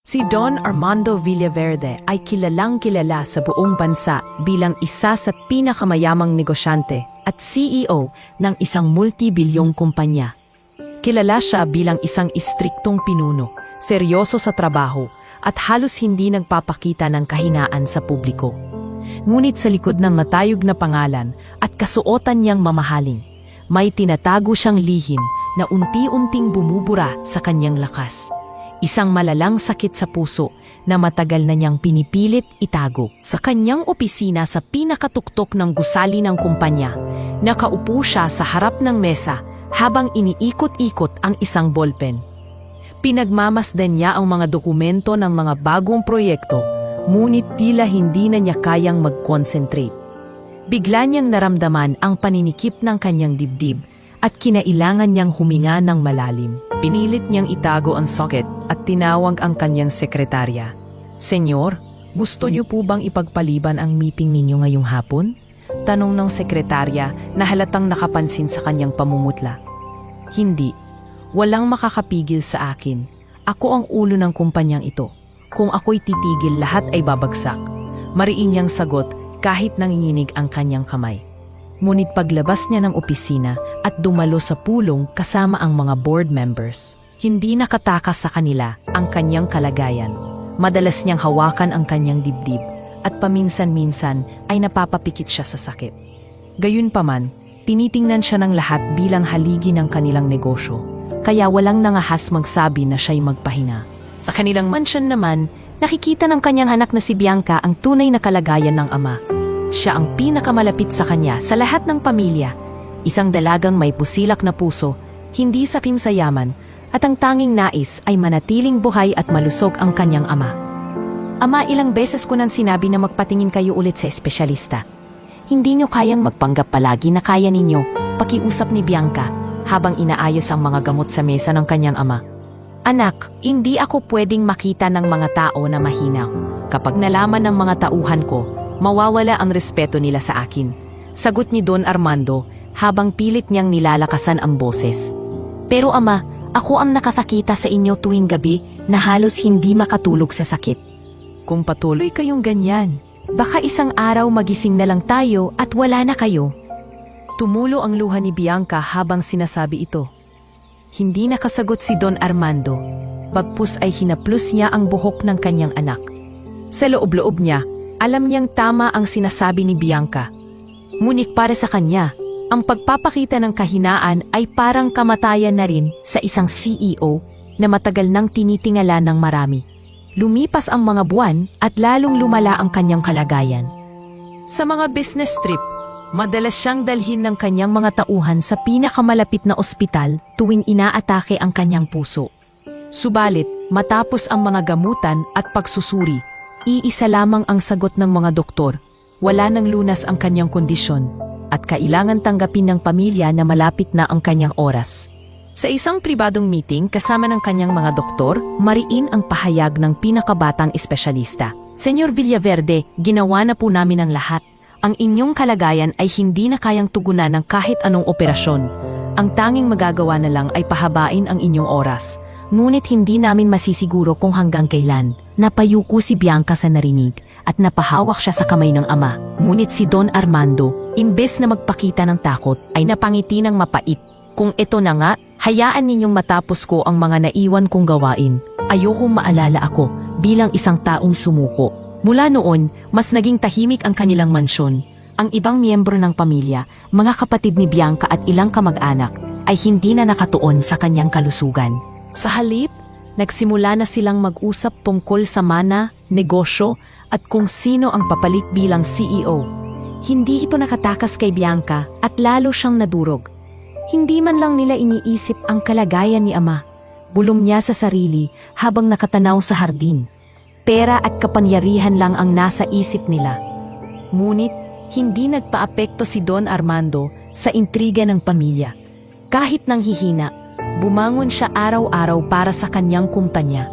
Si Don Armando Villaverde ay kilalang kilala sa buong bansa bilang isa sa pinakamayamang negosyante at CEO ng isang multi-bilyong kumpanya. Kilala siya bilang isang istriktong pinuno, seryoso sa trabaho at halos hindi nagpapakita ng kahinaan sa publiko. Ngunit sa likod ng matayog na pangalan at kasuotan niyang mamahaling, may tinatago siyang lihim na unti-unting bumubura sa kanyang lakas. Isang malalang sakit sa puso na matagal na niyang pinipilit itago. Sa kanyang opisina sa pinakatuktok ng gusali ng kumpanya, nakaupo siya sa harap ng mesa habang iniikot-ikot ang isang ballpen. Pinagmamasdan niya ang mga dokumento ng mga bagong proyekto, ngunit tila hindi na niya kayang mag-concentrate. Bigla niyang naramdaman ang paninikip ng kanyang dibdib at kinailangan niyang huminga ng malalim. Pinilit niyang itago ang sakit at tinawag ang kanyang sekretarya. "Senyor, gusto niyo po bang ipagpaliban ang meeting ninyo ngayong hapon?" Tanong ng sekretarya na halatang nakapansin sa kanyang pamumutla. "Hindi. Walang makakapigil sa akin. Ako ang ulo ng kumpanyang ito. Kung ako'y titigil, lahat ay babagsak." Mariin niyang sagot kahit nanginginig ang kanyang kamay. Ngunit paglabas niya ng opisina at dumalo sa pulong kasama ang mga board members, hindi nakatakas sa kanila ang kanyang kalagayan. Madalas niyang hawakan ang kanyang dibdib at paminsan-minsan ay napapapikit siya sa sakit. Gayunpaman, tinitingnan siya ng lahat bilang haligi ng kanilang negosyo, kaya walang nangahas magsabi na siya'y magpahinga. Sa kanilang mansyon naman, nakikita ng kanyang anak na si Bianca ang tunay na kalagayan ng ama. Siya ang pinakamalapit sa kanya sa lahat ng pamilya. Isang dalagang may pusilak na puso, hindi sapim sa yaman, at ang tanging nais ay manatiling buhay at malusog ang kanyang ama. "Ama, ilang beses ko nang sinabi na magpatingin kayo ulit sa espesyalista. Hindi nyo kayang magpanggap palagi na kaya ninyo," pakiusap ni Bianca habang inaayos ang mga gamot sa mesa ng kanyang ama. "Anak, hindi ako pwedeng makita ng mga tao na mahina. Kapag nalaman ng mga tauhan ko, mawawala ang respeto nila sa akin," sagot ni Don Armando habang pilit niyang nilalakasan ang boses. "Pero ama, ako ang nakakakita sa inyo tuwing gabi na halos hindi makatulog sa sakit. Kung patuloy kayong ganyan, baka isang araw magising na lang tayo at wala na kayo." Tumulo ang luha ni Bianca habang sinasabi ito. Hindi nakasagot si Don Armando, bagkus ay hinaplos niya ang buhok ng kanyang anak. Sa loob-loob niya, alam niyang tama ang sinasabi ni Bianca. Ngunit para sa kanya, ang pagpapakita ng kahinaan ay parang kamatayan na rin sa isang CEO na matagal nang tinitingala ng marami. Lumipas ang mga buwan at lalong lumala ang kanyang kalagayan. Sa mga business trip, madalas siyang dalhin ng kanyang mga tauhan sa pinakamalapit na ospital tuwing inaatake ang kanyang puso. Subalit, matapos ang mga gamutan at pagsusuri, iisa lamang ang sagot ng mga doktor. Wala nang lunas ang kanyang kondisyon at kailangan tanggapin ng pamilya na malapit na ang kanyang oras. Sa isang pribadong meeting kasama ng kanyang mga doktor, mariin ang pahayag ng pinakabatang espesyalista. "Senyor Villaverde, ginawa na po namin ang lahat. Ang inyong kalagayan ay hindi na kayang tugunan ng kahit anong operasyon. Ang tanging magagawa na lang ay pahabain ang inyong oras. Ngunit hindi namin masisiguro kung hanggang kailan." Napayuko si Bianca sa narinig at napahawak siya sa kamay ng ama. Ngunit si Don Armando, imbes na magpakita ng takot, ay napangiti ng mapait. "Kung ito na nga, hayaan ninyong matapos ko ang mga naiwan kong gawain. Ayokong maalala ako bilang isang taong sumuko." Mula noon, mas naging tahimik ang kanilang mansyon. Ang ibang miyembro ng pamilya, mga kapatid ni Bianca at ilang kamag-anak, ay hindi na nakatuon sa kanyang kalusugan. Sa halip, nagsimula na silang mag-usap tungkol sa mana, negosyo, at kung sino ang papalit bilang CEO. Hindi ito nakatakas kay Bianca at lalo siyang nadurog. Hindi man lang nila iniisip ang kalagayan ni ama. Bulong niya sa sarili habang nakatanaw sa hardin. Pera at kapangyarihan lang ang nasa isip nila. Ngunit, hindi nagpaapekto si Don Armando sa intriga ng pamilya. Kahit nang hihina, bumangon siya araw-araw para sa kanyang kumpanya.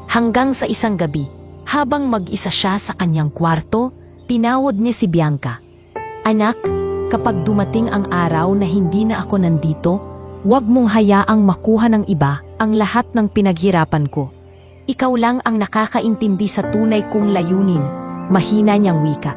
Hanggang sa isang gabi, habang mag-isa siya sa kanyang kwarto, tinawag niya si Bianca. "Anak, kapag dumating ang araw na hindi na ako nandito, huwag mong hayaang makuha ng iba ang lahat ng pinaghirapan ko. ikaw lang ang nakakaintindi sa tunay kong layunin. Mahina niyang wika.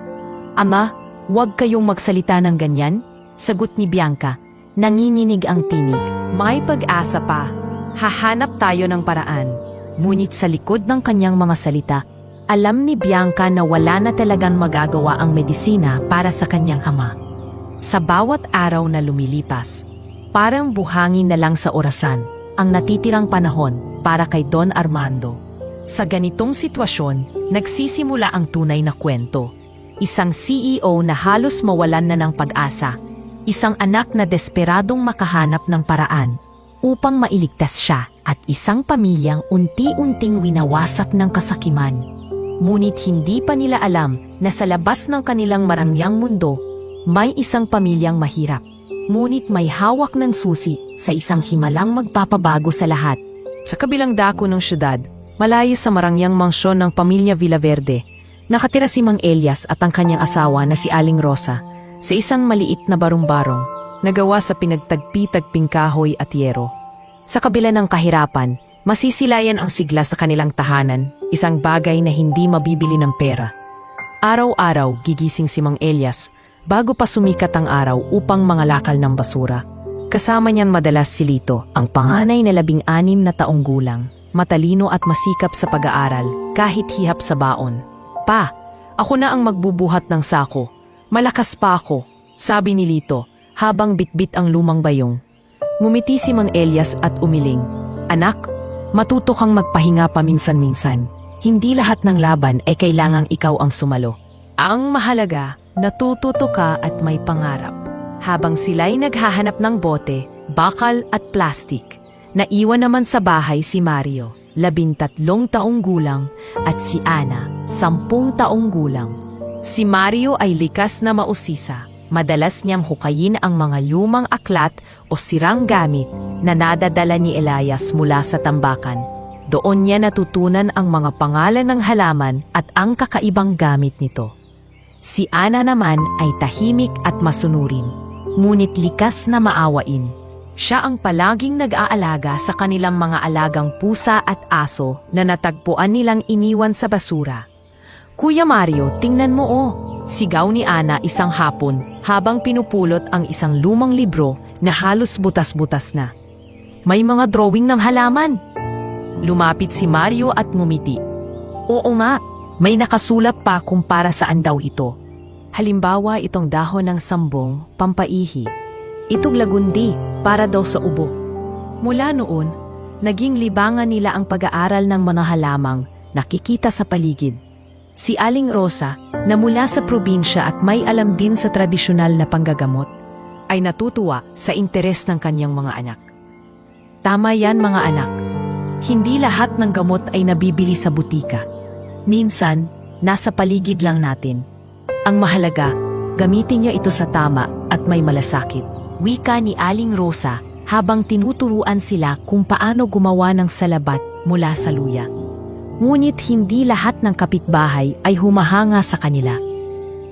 Ama, huwag kayong magsalita ng ganyan, sagot ni Bianca. Nanginginig ang tinig. May pag-asa pa. Hahanap tayo ng paraan. Ngunit sa likod ng kanyang mga salita, alam ni Bianca na wala na talagang magagawa ang medisina para sa kanyang ama. Sa bawat araw na lumilipas, parang buhangin na lang sa orasan ang natitirang panahon para kay Don Armando. Sa ganitong sitwasyon, nagsisimula ang tunay na kwento. Isang CEO na halos mawalan na ng pag-asa. Isang anak na desperadong makahanap ng paraan upang mailigtas siya at isang pamilyang unti-unting winawasak ng kasakiman. Ngunit hindi pa nila alam na sa labas ng kanilang marangyang mundo, may isang pamilyang mahirap. Ngunit may hawak ng susi sa isang himalang magpapabago sa lahat. Sa kabilang dako ng syudad, malayo sa marangyang mansyon ng pamilya Villaverde, nakatira si Mang Elias at ang kanyang asawa na si Aling Rosa sa isang maliit na barong-barong na gawa sa pinagtagpi-tagping kahoy at yero. Sa kabila ng kahirapan, masisilayan ang sigla sa kanilang tahanan, isang bagay na hindi mabibili ng pera. Araw-araw gigising si Mang Elias bago pa sumikat ang araw upang mangalakal ng basura. Kasama niyan madalas si Lito, ang panganay na 16 na taong gulang, matalino at masikap sa pag-aaral kahit hihap sa baon. Pa, ako na ang magbubuhat ng sako. Malakas pa ako, sabi ni Lito habang bitbit ang lumang bayong. Ngumiti si Mang Elias at umiling. Anak, matuto kang magpahinga paminsan-minsan. Hindi lahat ng laban ay kailangang ikaw ang sumalo. Ang mahalaga, natututo ka at may pangarap. Habang sila'y naghahanap ng bote, bakal at plastik, naiwan naman sa bahay si Mario, 13 taong gulang, at si Ana, 10 taong gulang. Si Mario ay likas na mausisa. Madalas niyang hukayin ang mga lumang aklat o sirang gamit na nadadala ni Elias mula sa tambakan. Doon niya natutunan ang mga pangalan ng halaman at ang kakaibang gamit nito. Si Ana naman ay tahimik at masunurin, ngunit likas na maawain. Siya ang palaging nag-aalaga sa kanilang mga alagang pusa at aso na natagpuan nilang iniwan sa basura. Kuya Mario, tingnan mo oh! Sigaw ni Ana isang hapon habang pinupulot ang isang lumang libro na halos butas-butas na. May mga drawing ng halaman! Lumapit si Mario at ngumiti. Oo nga, may nakasulat pa kung para saan daw ito. Halimbawa itong dahon ng sambong, pampaihi. Itong lagundi, para daw sa ubo. Mula noon, naging libangan nila ang pag-aaral ng mga halamang nakikita sa paligid. Si Aling Rosa, na mula sa probinsya at may alam din sa tradisyonal na panggagamot, ay natutuwa sa interes ng kanyang mga anak. Tama yan mga anak. Hindi lahat ng gamot ay nabibili sa butika. Minsan, nasa paligid lang natin. Ang mahalaga, gamitin niya ito sa tama at may malasakit. Wika ni Aling Rosa habang tinuturuan sila kung paano gumawa ng salabat mula sa luya. Ngunit hindi lahat ng kapitbahay ay humahanga sa kanila.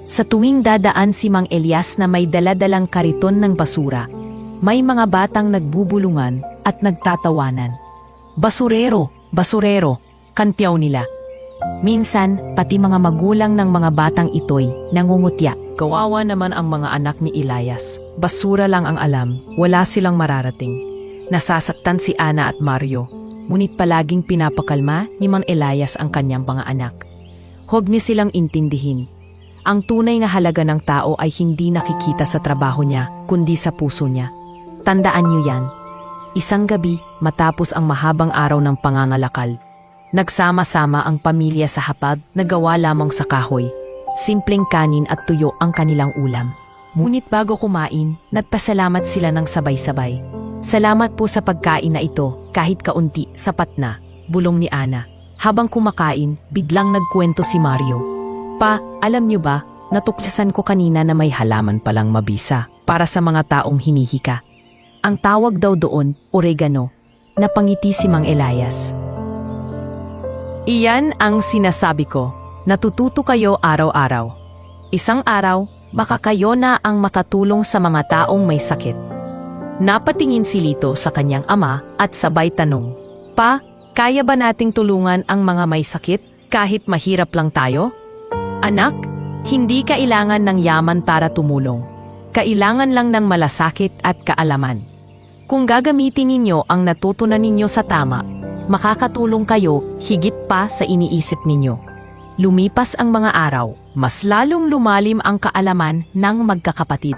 Sa tuwing dadaan si Mang Elias na may daladalang kariton ng basura, may mga batang nagbubulungan at nagtatawanan. Basurero, basurero, kantiyaw nila. Minsan, pati mga magulang ng mga batang ito'y nangungutya. Kawawa naman ang mga anak ni Elias. Basura lang ang alam, wala silang mararating. Nasasaktan si Ana at Mario. Ngunit palaging pinapakalma ni Mang Elias ang kanyang mga anak. Huwag niyo silang intindihin. Ang tunay na halaga ng tao ay hindi nakikita sa trabaho niya, kundi sa puso niya. Tandaan niyo yan. Isang gabi, matapos ang mahabang araw ng pangangalakal, nagsama-sama ang pamilya sa hapag na gawa lamang sa kahoy. Simpleng kanin at tuyo ang kanilang ulam. Ngunit bago kumain, nagpasalamat sila ng sabay-sabay. Salamat po sa pagkain na ito, kahit kaunti, sapat na, bulong ni Ana. Habang kumakain, biglang nagkwento si Mario. Pa, alam niyo ba, natuklasan ko kanina na may halaman palang mabisa para sa mga taong hinihika. Ang tawag daw doon, oregano. Napangiti si Mang Elias. Iyan ang sinasabi ko. Natututo kayo araw-araw. Isang araw, baka kayo na ang makatulong sa mga taong may sakit. Napatingin si Lito sa kanyang ama at sabay tanong, Pa, Kaya ba nating tulungan ang mga may sakit kahit mahirap lang tayo? Anak, hindi kailangan ng yaman para tumulong. Kailangan lang ng malasakit at kaalaman. Kung gagamitin ninyo ang natutunan ninyo sa tama, makakatulong kayo higit pa sa iniisip ninyo. Lumipas ang mga araw, mas lalong lumalim ang kaalaman ng magkakapatid.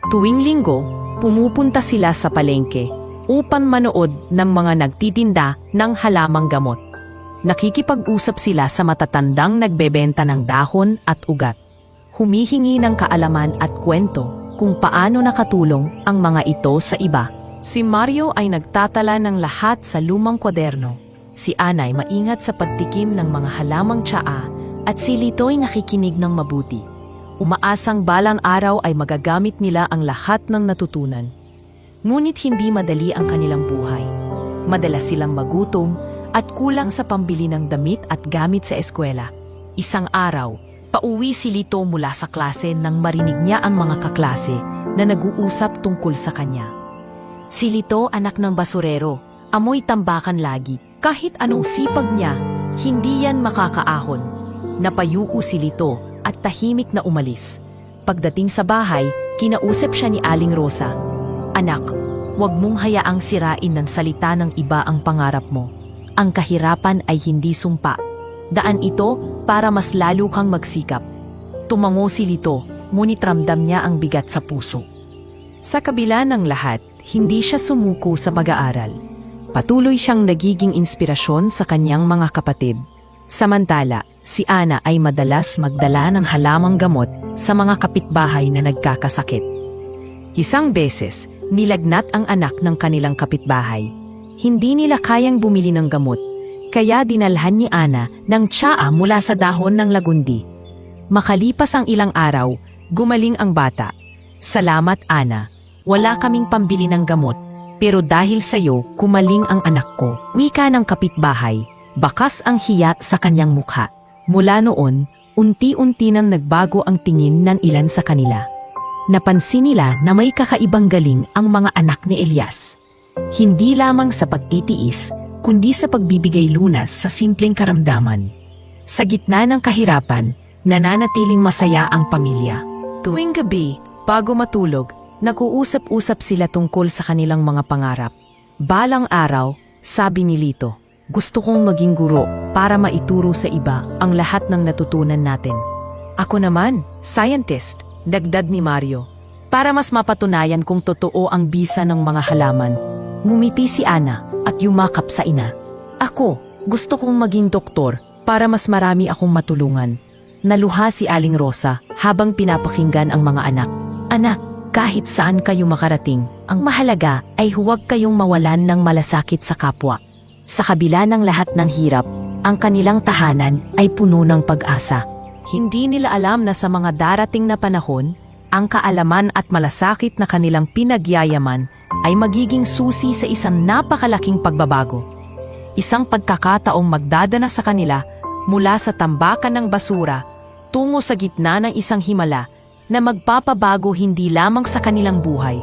Tuwing linggo, pumupunta sila sa palengke upang manood ng mga nagtitinda ng halamang gamot. Nakikipag-usap sila sa matatandang nagbebenta ng dahon at ugat. Humihingi ng kaalaman at kwento kung paano nakatulong ang mga ito sa iba. Si Mario ay nagtatala ng lahat sa lumang kwaderno. Si Ana ay maingat sa pagtikim ng mga halamang tsaa at si Lito ay nakikinig ng mabuti. Umaasang balang araw ay magagamit nila ang lahat ng natutunan. Ngunit hindi madali ang kanilang buhay. Madalas silang magutom at kulang sa pambili ng damit at gamit sa eskwela. Isang araw, pauwi si Lito mula sa klase nang marinig niya ang mga kaklase na nag-uusap tungkol sa kanya. Si Lito anak ng basurero, amoy tambakan lagi. Kahit anong sipag niya, hindi yan makakaahon. Napayuko si Lito at tahimik na umalis. Pagdating sa bahay, kinausap siya ni Aling Rosa. Anak, huwag mong hayaang sirain ng salita ng iba ang pangarap mo. Ang kahirapan ay hindi sumpa. Daan ito para mas lalo kang magsikap. Tumango si Lito, ngunit ramdam niya ang bigat sa puso. Sa kabila ng lahat, hindi siya sumuko sa pag-aaral. Patuloy siyang nagiging inspirasyon sa kanyang mga kapatid. Samantala, si Ana ay madalas magdala ng halamang gamot sa mga kapitbahay na nagkakasakit. Isang beses, nilagnat ang anak ng kanilang kapitbahay. Hindi nila kayang bumili ng gamot, kaya dinalhan ni Ana ng tsaa mula sa dahon ng lagundi. Makalipas ang ilang araw, gumaling ang bata. Salamat, Ana. Wala kaming pambili ng gamot, pero dahil sa'yo, kumaling ang anak ko. Wika ng kapitbahay, bakas ang hiya sa kanyang mukha. Mula noon, unti-unti nang nagbago ang tingin ng ilan sa kanila. Napansin nila na may kakaibang galing ang mga anak ni Elias. Hindi lamang sa pagtitiis, kundi sa pagbibigay lunas sa simpleng karamdaman. Sa gitna ng kahirapan, nananatiling masaya ang pamilya. Tuwing gabi, bago matulog, nag-uusap-usap sila tungkol sa kanilang mga pangarap. Balang araw, sabi ni Lito, gusto kong maging guro para maituro sa iba ang lahat ng natutunan natin. Ako naman, scientist, dagdag ni Mario, para mas mapatunayan kung totoo ang bisa ng mga halaman. Ngumiti si Ana at yumakap sa ina. Ako, gusto kong maging doktor para mas marami akong matulungan. Naluha si Aling Rosa habang pinapakinggan ang mga anak. Anak, kahit saan kayo makarating, ang mahalaga ay huwag kayong mawalan ng malasakit sa kapwa. Sa kabila ng lahat ng hirap, ang kanilang tahanan ay puno ng pag-asa. Hindi nila alam na sa mga darating na panahon, ang kaalaman at malasakit na kanilang pinagyayaman ay magiging susi sa isang napakalaking pagbabago. Isang pagkakataong magdadala sa kanila mula sa tambakan ng basura tungo sa gitna ng isang himala na magpapabago hindi lamang sa kanilang buhay,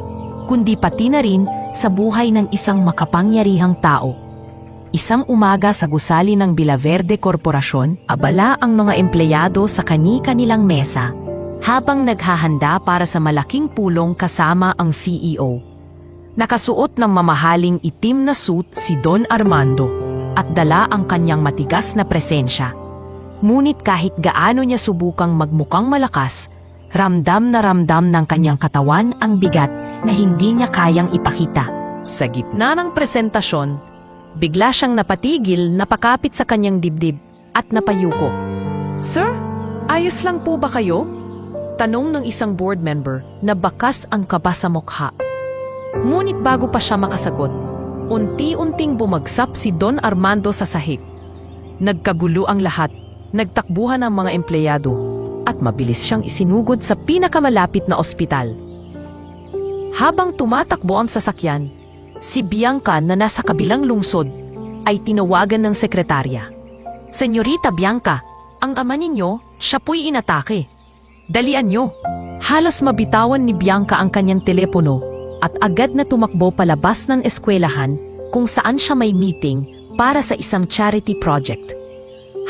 kundi pati na rin sa buhay ng isang makapangyarihang tao. Isang umaga sa gusali ng Villaverde Korporasyon, abala ang mga empleyado sa kani-kanilang mesa habang naghahanda para sa malaking pulong kasama ang CEO. Nakasuot ng mamahaling itim na suit si Don Armando at dala ang kanyang matigas na presensya. Ngunit kahit gaano niya subukang magmukhang malakas, ramdam na ramdam ng kanyang katawan ang bigat na hindi niya kayang ipakita. Sa gitna ng presentasyon, bigla siyang napatigil, napakapit sa kanyang dibdib at napayuko. Sir, ayos lang po ba kayo? Tanong ng isang board member na bakas ang kaba sa mukha. Ngunit bago pa siya makasagot, unti-unting bumagsak si Don Armando sa sahig. Nagkagulo ang lahat, nagtakbuhan ang mga empleyado, at mabilis siyang isinugod sa pinakamalapit na ospital. Habang tumatakbo ang sasakyan, si Bianca na nasa kabilang lungsod ay tinawagan ng sekretarya. Senyorita Bianca, ang ama ninyo, siya po'y inatake. Dalian nyo. Halos mabitawan ni Bianca ang kanyang telepono at agad na tumakbo palabas ng eskwelahan kung saan siya may meeting para sa isang charity project.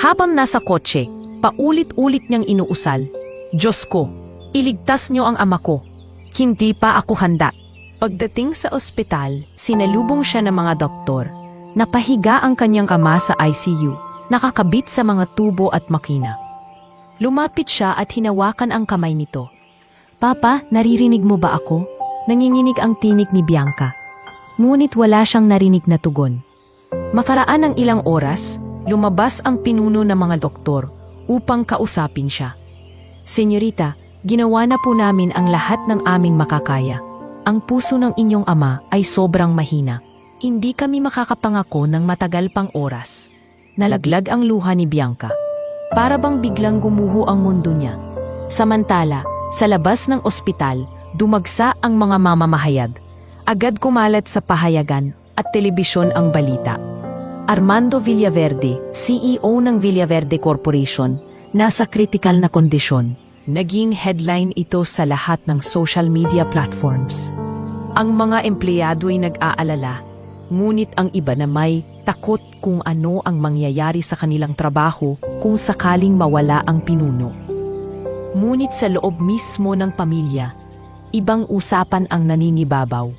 Habang nasa kotse, paulit-ulit niyang inuusal, "Diyos ko, iligtas niyo ang ama ko. Hindi pa ako handa." Pagdating sa ospital, sinalubong siya ng mga doktor. Napahiga ang kanyang ama sa ICU, nakakabit sa mga tubo at makina. Lumapit siya at hinawakan ang kamay nito. "Papa, naririnig mo ba ako?" Nanginginig ang tinig ni Bianca. Ngunit wala siyang narinig na tugon. Makaraan ng ilang oras, lumabas ang pinuno ng mga doktor upang kausapin siya. "Senyorita, ginawa na po namin ang lahat ng aming makakaya. Ang puso ng inyong ama ay sobrang mahina. Hindi kami makakapangako ng matagal pang oras." Nalaglag ang luha ni Bianca. Para bang biglang gumuho ang mundo niya. Samantala, sa labas ng ospital, dumagsa ang mga mamamahayag. Agad kumalat sa pahayagan at telebisyon ang balita. Armando Villaverde, CEO ng Villaverde Corporation, nasa kritikal na kondisyon. Naging headline ito sa lahat ng social media platforms. Ang mga empleyado ay nag-aalala, ngunit ang iba na may takot kung ano ang mangyayari sa kanilang trabaho kung sakaling mawala ang pinuno. Ngunit sa loob mismo ng pamilya, ibang usapan ang naninibabaw.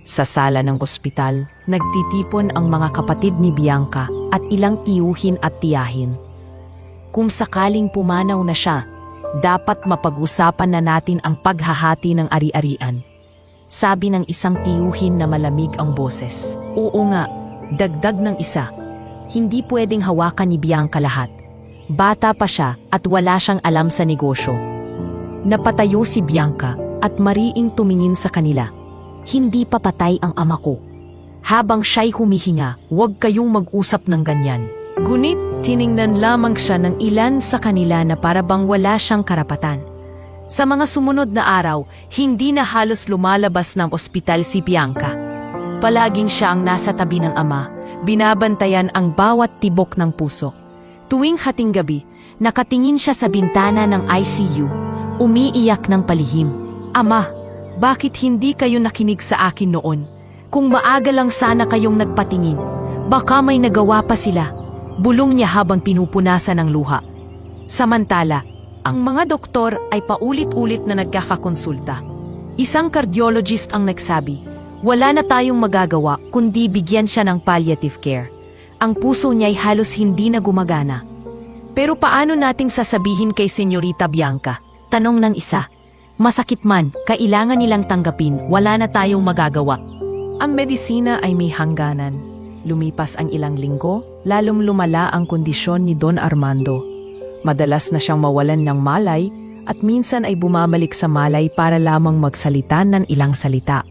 Sa sala ng ospital, nagtitipon ang mga kapatid ni Bianca at ilang tiyuhin at tiyahin. Kung sakaling pumanaw na siya, dapat mapag-usapan na natin ang paghahati ng ari-arian. Sabi ng isang tiyuhin na malamig ang boses. "Oo nga, dagdag ng isa. Hindi pwedeng hawakan ni Bianca lahat. Bata pa siya at wala siyang alam sa negosyo." Napatayo si Bianca at mariing tumingin sa kanila. "Hindi pa patay ang ama ko." Habang siya'y humihinga, "Huwag kayong mag-usap ng ganyan." Ngunit tiningnan lamang siya ng ilan sa kanila na parabang wala siyang karapatan. Sa mga sumunod na araw, hindi na halos lumalabas ng ospital si Bianca. Palaging siya ang nasa tabi ng ama, binabantayan ang bawat tibok ng puso. Tuwing hating gabi, nakatingin siya sa bintana ng ICU, umiiyak ng palihim. "Ama, bakit hindi kayo nakinig sa akin noon? Kung maaga lang sana kayong nagpatingin, baka may nagawa pa sila." Bulong niya habang pinupunasan ng luha. Samantala, ang mga doktor ay paulit-ulit na nagkakakonsulta. Isang cardiologist ang nagsabi, "Wala na tayong magagawa kundi bigyan siya ng palliative care. Ang puso niya'y halos hindi na gumagana." "Pero paano nating sasabihin kay Senyorita Bianca?" tanong ng isa. "Masakit man, kailangan nilang tanggapin, wala na tayong magagawa." Ang medisina ay may hangganan. Lumipas ang ilang linggo, lalong lumala ang kondisyon ni Don Armando. Madalas na siyang mawalan ng malay at minsan ay bumabalik sa malay para lamang magsalita ng ilang salita.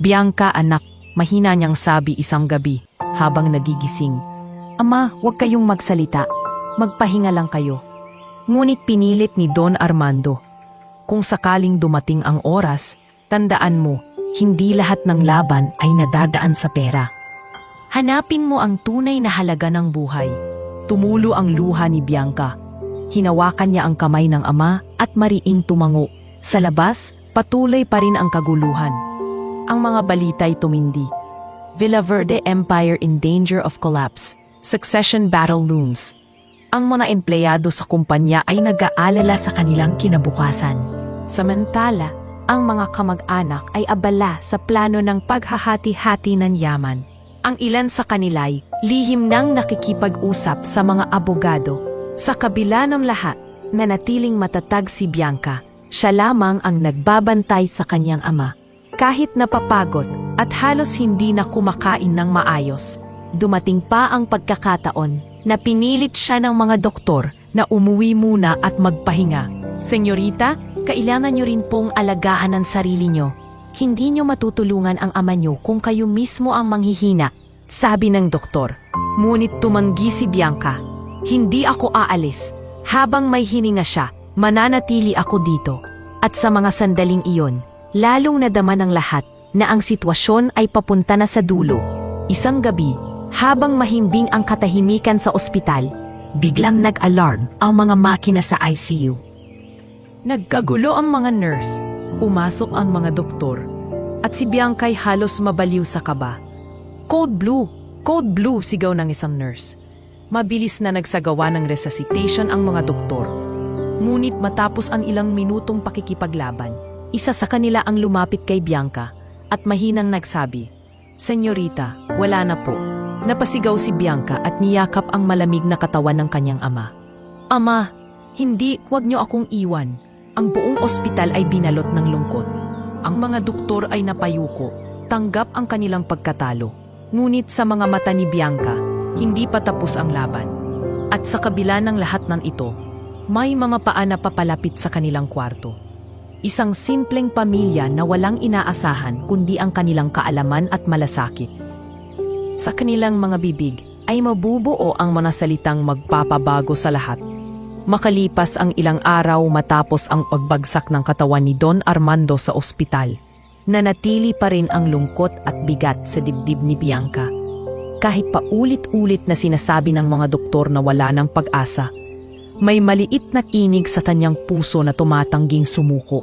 "Bianca, anak," mahina niyang sabi isang gabi habang nagigising. "Ama, huwag kayong magsalita. Magpahinga lang kayo." Ngunit pinilit ni Don Armando. "Kung sakaling dumating ang oras, tandaan mo, hindi lahat ng laban ay nadadaan sa pera. Hanapin mo ang tunay na halaga ng buhay." Tumulo ang luha ni Bianca. Hinawakan niya ang kamay ng ama at mariing tumango. Sa labas, patuloy pa rin ang kaguluhan. Ang mga balita'y tumindi. Villaverde Empire in danger of collapse. Succession battle looms. Ang mga empleyado sa kumpanya ay nag-aalala sa kanilang kinabukasan. Samantala, ang mga kamag-anak ay abala sa plano ng paghahati-hati ng yaman. Ang ilan sa kanila'y lihim nang nakikipag-usap sa mga abogado. Sa kabila ng lahat, nanatiling matatag si Bianca. Siya lamang ang nagbabantay sa kanyang ama. Kahit napapagod at halos hindi na kumakain ng maayos, dumating pa ang pagkakataon na pinilit siya ng mga doktor na umuwi muna at magpahinga. "Senyorita, kailangan niyo rin pong alagaan ang sarili niyo. Hindi niyo matutulungan ang ama niyo kung kayo mismo ang manghihina," sabi ng doktor. Ngunit tumanggi si Bianca. "Hindi ako aalis. Habang may hininga siya, mananatili ako dito." At sa mga sandaling iyon, lalong nadama ng lahat na ang sitwasyon ay papunta na sa dulo. Isang gabi, habang mahimbing ang katahimikan sa ospital, biglang nag-alarm ang mga makina sa ICU. Nagkagulo ang mga nurse. Umasok ang mga doktor at si Bianca'y halos mabaliw sa kaba. "Code Blue, Code Blue, sigaw ng isang nurse. Mabilis na nagsagawa ng resuscitation ang mga doktor. Ngunit matapos ang ilang minutong pakikipaglaban, isa sa kanila ang lumapit kay Bianca at mahinang nagsabi, "Senyorita, wala na po." Napasigaw si Bianca at niyakap ang malamig na katawan ng kanyang ama. "Ama, hindi, huwag niyo akong iwan." Ang buong ospital ay binalot ng lungkot. Ang mga doktor ay napayuko, tanggap ang kanilang pagkatalo. Ngunit sa mga mata ni Bianca, hindi pa tapos ang laban. At sa kabila ng lahat ng ito, may mga paa na papalapit sa kanilang kwarto. Isang simpleng pamilya na walang inaasahan kundi ang kanilang kaalaman at malasakit. Sa kanilang mga bibig ay mabubuo ang mga salitang magpapabago sa lahat. Makalipas ang ilang araw matapos ang pagbagsak ng katawan ni Don Armando sa ospital, nanatili pa rin ang lungkot at bigat sa dibdib ni Bianca. Kahit paulit-ulit na sinasabi ng mga doktor na wala ng pag-asa, may maliit na tinig sa kanyang puso na tumatangging sumuko.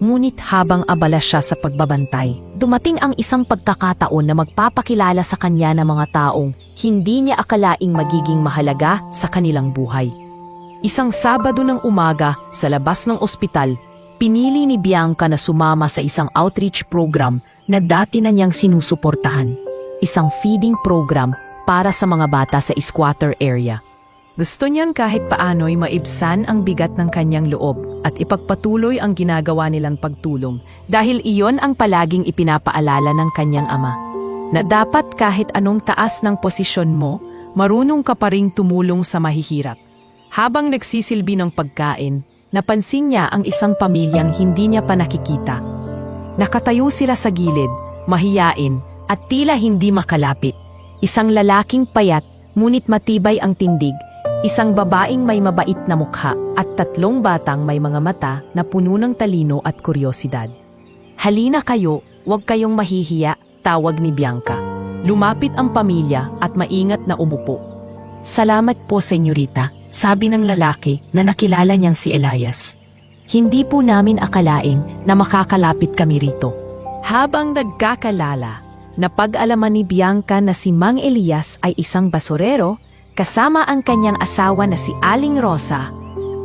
Ngunit habang abala siya sa pagbabantay, dumating ang isang pagkakataon na magpapakilala sa kanya ng mga taong hindi niya akalaing magiging mahalaga sa kanilang buhay. Isang Sabado ng umaga, sa labas ng ospital, pinili ni Bianca na sumama sa isang outreach program na dati na niyang sinusuportahan. Isang feeding program para sa mga bata sa squatter area. Gusto niyang kahit paano'y maibsan ang bigat ng kanyang loob at ipagpatuloy ang ginagawa nilang pagtulong dahil iyon ang palaging ipinapaalala ng kanyang ama. Na dapat kahit anong taas ng posisyon mo, marunong ka pa ring tumulong sa mahihirap. Habang nagsisilbi ng pagkain, napansin niya ang isang pamilyang hindi niya pa nakikita. Nakatayo sila sa gilid, mahiyain, at tila hindi makalapit. Isang lalaking payat, ngunit matibay ang tindig, isang babaeng may mabait na mukha, at 3 batang may mga mata na puno ng talino at kuryosidad. "Halina kayo, huwag kayong mahihiya," tawag ni Bianca. Lumapit ang pamilya at maingat na umupo. "Salamat po, senyorita," sabi ng lalaki na nakilala niyang si Elias. "Hindi po namin akalaing na makakalapit kami rito." Habang nagkakalala, napag-alaman ni Bianca na si Mang Elias ay isang basurero kasama ang kanyang asawa na si Aling Rosa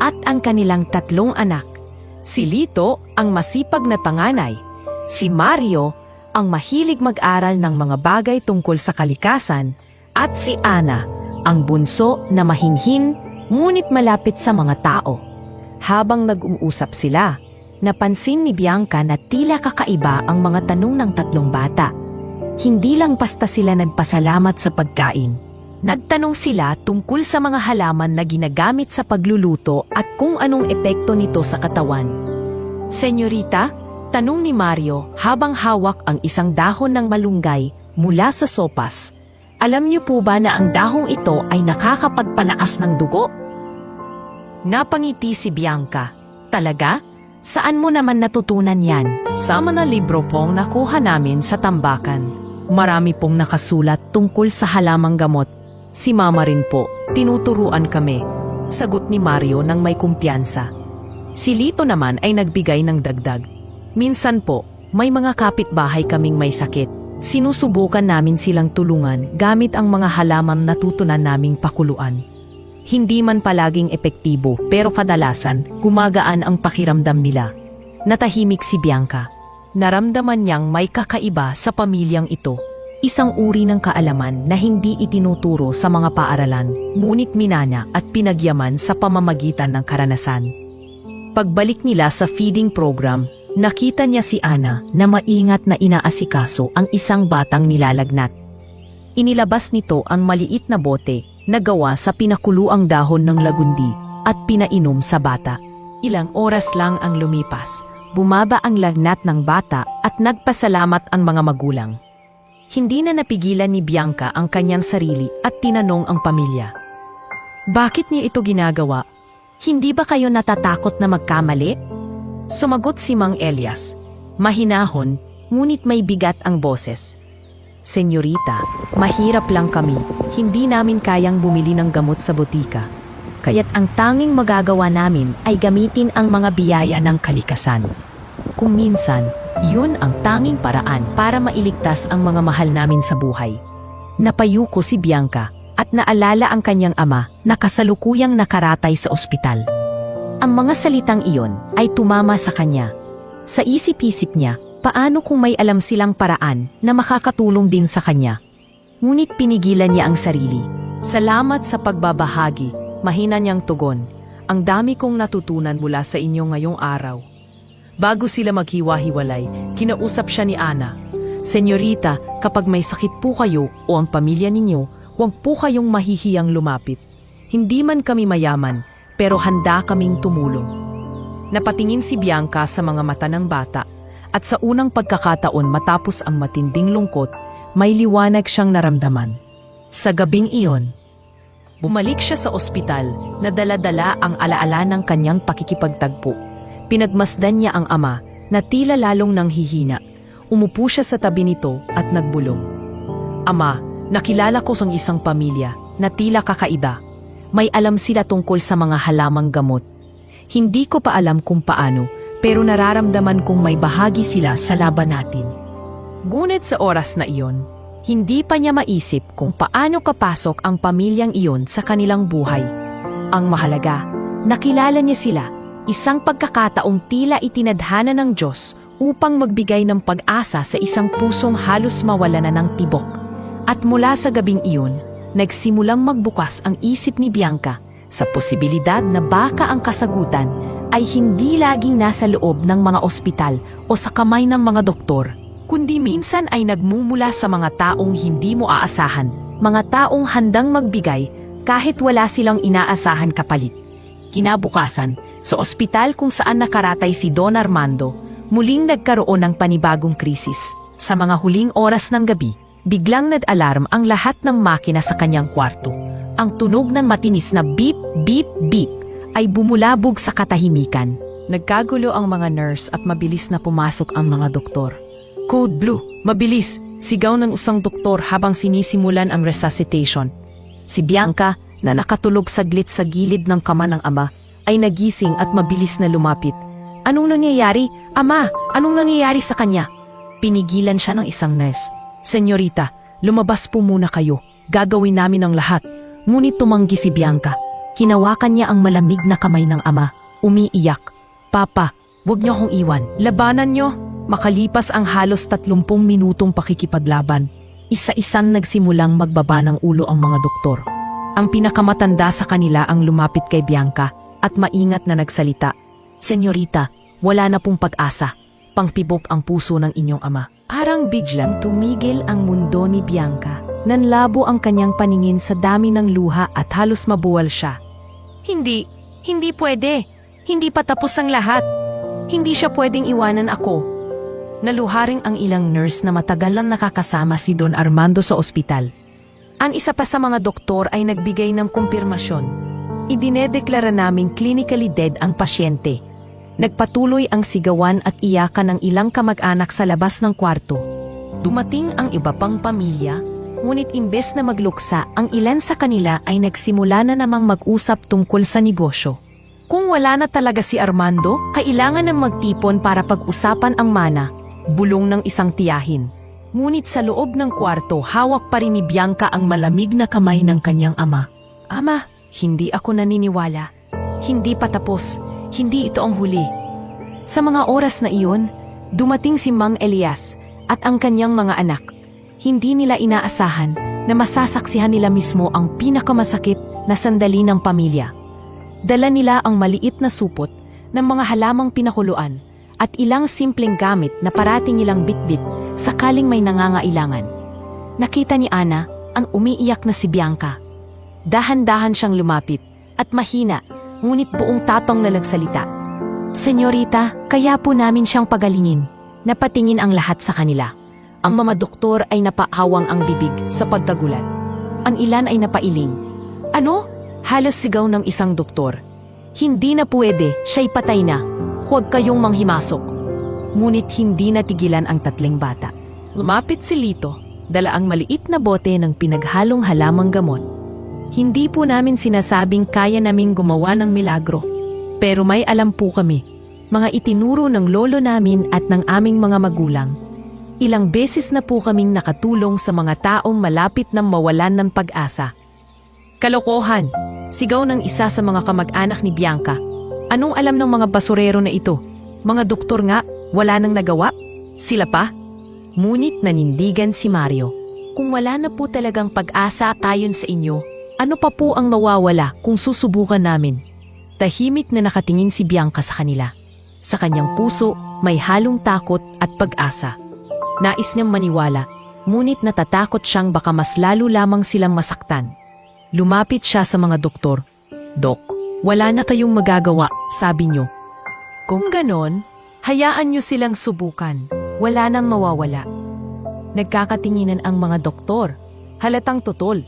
at ang kanilang 3 anak. Si Lito ang masipag na panganay, si Mario ang mahilig mag-aral ng mga bagay tungkol sa kalikasan at si Ana ang bunso na mahinhin ngunit malapit sa mga tao. Habang nag-uusap sila, napansin ni Bianca na tila kakaiba ang mga tanong ng 3 bata. Hindi lang basta sila nagpasalamat sa pagkain. Nagtanong sila tungkol sa mga halaman na ginagamit sa pagluluto at kung anong epekto nito sa katawan. "Senyorita," tanong ni Mario habang hawak ang isang dahon ng malunggay mula sa sopas, "alam niyo po ba na ang dahong ito ay nakakapagpalakas ng dugo?" Napangiti si Bianca. "Talaga? Saan mo naman natutunan yan?" "Sa mga libro pong nakuha namin sa tambakan. Marami pong nakasulat tungkol sa halamang gamot. Si Mama rin po, tinuturuan kami," sagot ni Mario nang may kumpiyansa. Si Lito naman ay nagbigay ng dagdag. "Minsan po, may mga kapitbahay kaming may sakit. Sinusubukan namin silang tulungan gamit ang mga halaman na natutunan naming pakuluan. Hindi man palaging epektibo pero kadalasan gumagaan ang pakiramdam nila." Natahimik si Bianca. Naramdaman niyang may kakaiba sa pamilyang ito. Isang uri ng kaalaman na hindi itinuturo sa mga paaralan, ngunit minana at pinagyaman sa pamamagitan ng karanasan. Pagbalik nila sa feeding program, nakita niya si Ana na maingat na inaasikaso ang isang batang nilalagnat. Inilabas nito ang maliit na bote na gawa sa pinakuluang dahon ng lagundi at pinainom sa bata. Ilang oras lang ang lumipas. Bumaba ang lagnat ng bata at nagpasalamat ang mga magulang. Hindi na napigilan ni Bianca ang kanyang sarili at tinanong ang pamilya. "Bakit niyo ito ginagawa? Hindi ba kayo natatakot na magkamali?" Sumagot si Mang Elias. Mahinahon, ngunit may bigat ang boses. "Senyorita, mahirap lang kami. Hindi namin kayang bumili ng gamot sa botika. Kaya't ang tanging magagawa namin ay gamitin ang mga biyaya ng kalikasan. Kung minsan, yun ang tanging paraan para mailigtas ang mga mahal namin sa buhay." Napayuko si Bianca at naalala ang kanyang ama na kasalukuyang nakaratay sa ospital. Ang mga salitang iyon ay tumama sa kanya. Sa isip-isip niya, paano kung may alam silang paraan na makakatulong din sa kanya? Ngunit pinigilan niya ang sarili. Salamat sa pagbabahagi, mahina niyang tugon. Ang dami kong natutunan mula sa inyo ngayong araw. Bago sila maghiwa-hiwalay, kinausap siya ni Ana. Senyorita, kapag may sakit po kayo o ang pamilya ninyo, huwag po kayong mahihiyang lumapit. Hindi man kami mayaman, pero handa kaming tumulong. Napatingin si Bianca sa mga mata ng bata at sa unang pagkakataon matapos ang matinding lungkot, may liwanag siyang naramdaman. Sa gabing iyon, bumalik siya sa ospital na dala-dala ang alaala ng kanyang pakikipagtagpo. Pinagmasdan niya ang ama na tila lalong nanghihina. Umupo siya sa tabi nito at nagbulong. Ama, nakilala ko ang isang pamilya na tila kakaiba. May alam sila tungkol sa mga halamang gamot. Hindi ko pa alam kung paano, pero nararamdaman kong may bahagi sila sa laban natin. Ngunit sa oras na iyon, hindi pa niya maisip kung paano kapasok ang pamilyang iyon sa kanilang buhay. Ang mahalaga, nakilala niya sila, isang pagkakataong tila itinadhana ng Diyos upang magbigay ng pag-asa sa isang pusong halos mawala na ng tibok. At mula sa gabing iyon, nagsimulang magbukas ang isip ni Bianca sa posibilidad na baka ang kasagutan ay hindi laging nasa loob ng mga ospital o sa kamay ng mga doktor, kundi minsan ay nagmumula sa mga taong hindi mo aasahan, mga taong handang magbigay kahit wala silang inaasahan kapalit. Kinabukasan, sa ospital kung saan nakaratay si Don Armando, muling nagkaroon ng panibagong krisis. Sa mga huling oras ng gabi, biglang nag-alarm ang lahat ng makina sa kanyang kwarto. Ang tunog ng matinis na beep, beep, beep ay bumulabog sa katahimikan. Nagkagulo ang mga nurse at mabilis na pumasok ang mga doktor. Code Blue, mabilis! Sigaw ng isang doktor habang sinisimulan ang resuscitation. Si Bianca, na nakatulog saglit sa gilid ng kama ng ama, ay nagising at mabilis na lumapit. Anong nangyayari? Ama, anong nangyayari sa kanya? Pinigilan siya ng isang nurse. Senyorita, lumabas po muna kayo. Gagawin namin ang lahat. Ngunit tumanggi si Bianca. Hinawakan niya ang malamig na kamay ng ama. Umiiyak. Papa, huwag niyo akong iwan. Labanan niyo. Makalipas ang halos 30 minutong pakikipaglaban, isa-isang nagsimulang magbaba ng ulo ang mga doktor. Ang pinakamatanda sa kanila ang lumapit kay Bianca at maingat na nagsalita. Senyorita, wala na pong pag-asa. Pangpibok ang puso ng inyong ama. Arang biglang tumigil ang mundo ni Bianca. Nanlabo ang kanyang paningin sa dami ng luha at halos mabuwal siya. Hindi pwede. Hindi pa tapos ang lahat. Hindi siya pwedeng iwanan ako. Naluharing ang ilang nurse na matagal lang nakakasama si Don Armando sa ospital. Ang isa pa sa mga doktor ay nagbigay ng kumpirmasyon. Idinedeklara naming clinically dead ang pasyente. Nagpatuloy ang sigawan at iyakan ng ilang kamag-anak sa labas ng kwarto. Dumating ang iba pang pamilya, ngunit imbes na magluksa, ang ilan sa kanila ay nagsimula na namang mag-usap tungkol sa negosyo. Kung wala na talaga si Armando, kailangan ng magtipon para pag-usapan ang mana, bulong ng isang tiyahin. Ngunit sa loob ng kwarto, hawak pa rin ni Bianca ang malamig na kamay ng kanyang ama. Ama, hindi ako naniniwala. Hindi pa tapos. Hindi ito ang huli. Sa mga oras na iyon, dumating si Mang Elias at ang kanyang mga anak. Hindi nila inaasahan na masasaksihan nila mismo ang pinakamasakit na sandali ng pamilya. Dala nila ang maliit na supot ng mga halamang pinakuluan at ilang simpleng gamit na parating nilang bitbit sakaling may nangangailangan. Nakita ni Ana ang umiiyak na si Bianca. Dahan-dahan siyang lumapit at mahina, ngunit buong tatong na nagsalita. Senyorita, kaya po namin siyang pagalingin. Napatingin ang lahat sa kanila. Ang mga doktor ay napaawang ang bibig sa pagkagulat. Ang ilan ay napailing. Ano? Halos sigaw ng isang doktor. Hindi na pwede, siya'y patay na. Huwag kayong manghimasok. Ngunit hindi natigilan ang tatlong bata. Lumapit si Lito, dala ang maliit na bote ng pinaghalong halamang gamot. Hindi po namin sinasabing kaya naming gumawa ng milagro. Pero may alam po kami, mga itinuro ng lolo namin at ng aming mga magulang. Ilang beses na po kaming nakatulong sa mga taong malapit na mawalan ng pag-asa. Kalokohan! Sigaw ng isa sa mga kamag-anak ni Bianca. Anong alam ng mga basurero na ito? Mga doktor nga, wala nang nagawa? Sila pa? Ngunit nanindigan si Mario. Kung wala na po talagang pag-asa ayon sa inyo, ano pa po ang nawawala kung susubukan namin? Tahimik na nakatingin si Bianca sa kanila. Sa kanyang puso, may halong takot at pag-asa. Nais niyang maniwala, ngunit natatakot siyang baka mas lalo lamang silang masaktan. Lumapit siya sa mga doktor. Dok, wala na kayong magagawa, sabi niyo. Kung ganon, hayaan niyo silang subukan. Wala nang mawawala. Nagkakatinginan ang mga doktor. Halatang tutol.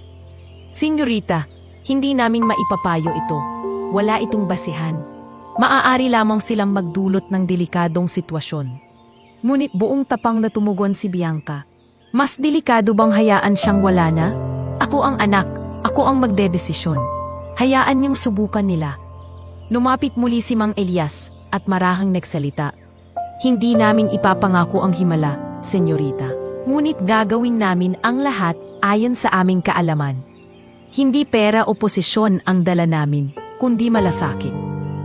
Senyorita, hindi namin maipapayo ito. Wala itong basihan. Maaari lamang silang magdulot ng delikadong sitwasyon. Ngunit buong tapang na tumugon si Bianca. Mas delikado bang hayaan siyang wala na? Ako ang anak. Ako ang magdedesisyon. Hayaan niyong subukan nila. Lumapit muli si Mang Elias at marahang nagsalita. Hindi namin ipapangako ang himala, senyorita. Ngunit gagawin namin ang lahat ayon sa aming kaalaman. Hindi pera o posisyon ang dala namin, kundi malasakit.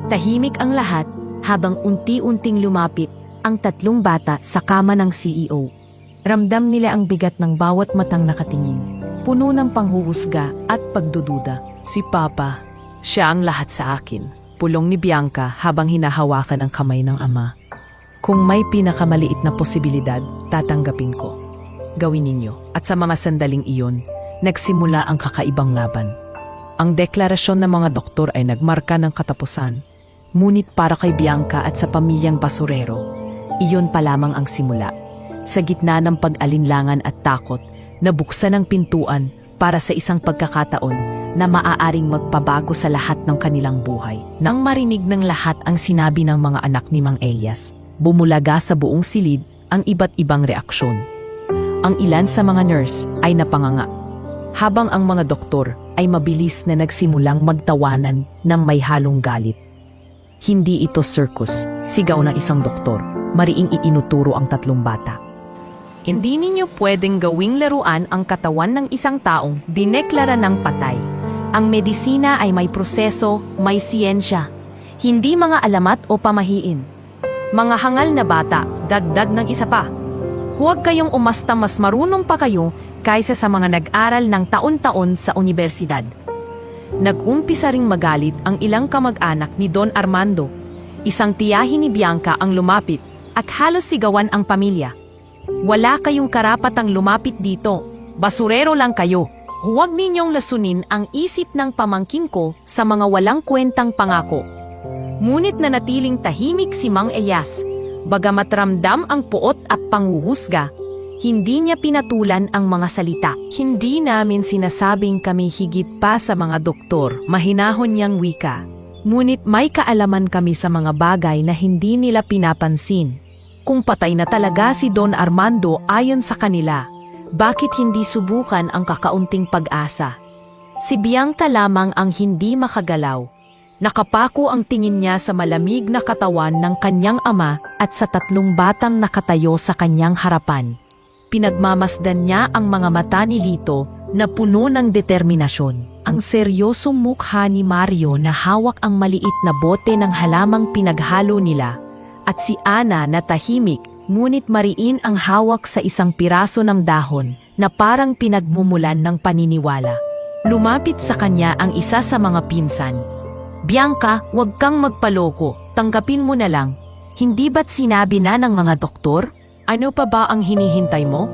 Tahimik ang lahat habang unti-unting lumapit ang tatlong bata sa kama ng CEO. Ramdam nila ang bigat ng bawat matang nakatingin. Puno ng panghuhusga at pagdududa. Si Papa, siya ang lahat sa akin. Pulong ni Bianca habang hinahawakan ang kamay ng ama. Kung may pinakamaliit na posibilidad, tatanggapin ko. Gawin ninyo. At sa mga sandaling iyon, nagsimula ang kakaibang laban. Ang deklarasyon ng mga doktor ay nagmarka ng katapusan. Ngunit para kay Bianca at sa pamilyang basurero, iyon pa lamang ang simula. Sa gitna ng pag-alinlangan at takot, nabuksan ang pintuan para sa isang pagkakataon na maaaring magpabago sa lahat ng kanilang buhay. Nang marinig ng lahat ang sinabi ng mga anak ni Mang Elias, bumulaga sa buong silid ang iba't ibang reaksyon. Ang ilan sa mga nurse ay napanganga, habang ang mga doktor ay mabilis na nagsimulang magtawanan ng may halong galit. Hindi ito circus, sigaw ng isang doktor, mariing iinuturo ang tatlong bata. Hindi ninyo pwedeng gawing laruan ang katawan ng isang taong dineklara ng patay. Ang medisina ay may proseso, may siyensya, hindi mga alamat o pamahiin. Mga hangal na bata, dagdag ng isa pa. Huwag kayong umasta mas marunong pa kayo kaysa sa mga nag-aral ng taon-taon sa universidad. Nag-umpisa ring magalit ang ilang kamag-anak ni Don Armando. Isang tiyahin ni Bianca ang lumapit at halos sigawan ang pamilya. Wala kayong karapatang lumapit dito. Basurero lang kayo. Huwag ninyong lasunin ang isip ng pamangkin ko sa mga walang kwentang pangako. Ngunit nanatiling tahimik si Mang Elias. Bagamat ramdam ang puot at panghuhusga, hindi niya pinatulan ang mga salita. Hindi namin sinasabing kami higit pa sa mga doktor, mahinahon niyang wika. Ngunit may kaalaman kami sa mga bagay na hindi nila pinapansin. Kung patay na talaga si Don Armando ayon sa kanila, bakit hindi subukan ang kakaunting pag-asa? Si Bianca lamang ang hindi makagalaw. Nakapako ang tingin niya sa malamig na katawan ng kanyang ama at sa tatlong batang nakatayo sa kanyang harapan. Pinagmamasdan niya ang mga mata ni Lito na puno ng determinasyon. Ang seryosong mukha ni Mario na hawak ang maliit na bote ng halamang pinaghalo nila. At si Ana na tahimik, ngunit mariin ang hawak sa isang piraso ng dahon na parang pinagmumulan ng paniniwala. Lumapit sa kanya ang isa sa mga pinsan. Bianca, huwag kang magpaloko, tanggapin mo na lang. Hindi ba't sinabi na ng mga doktor? Ano pa ba ang hinihintay mo?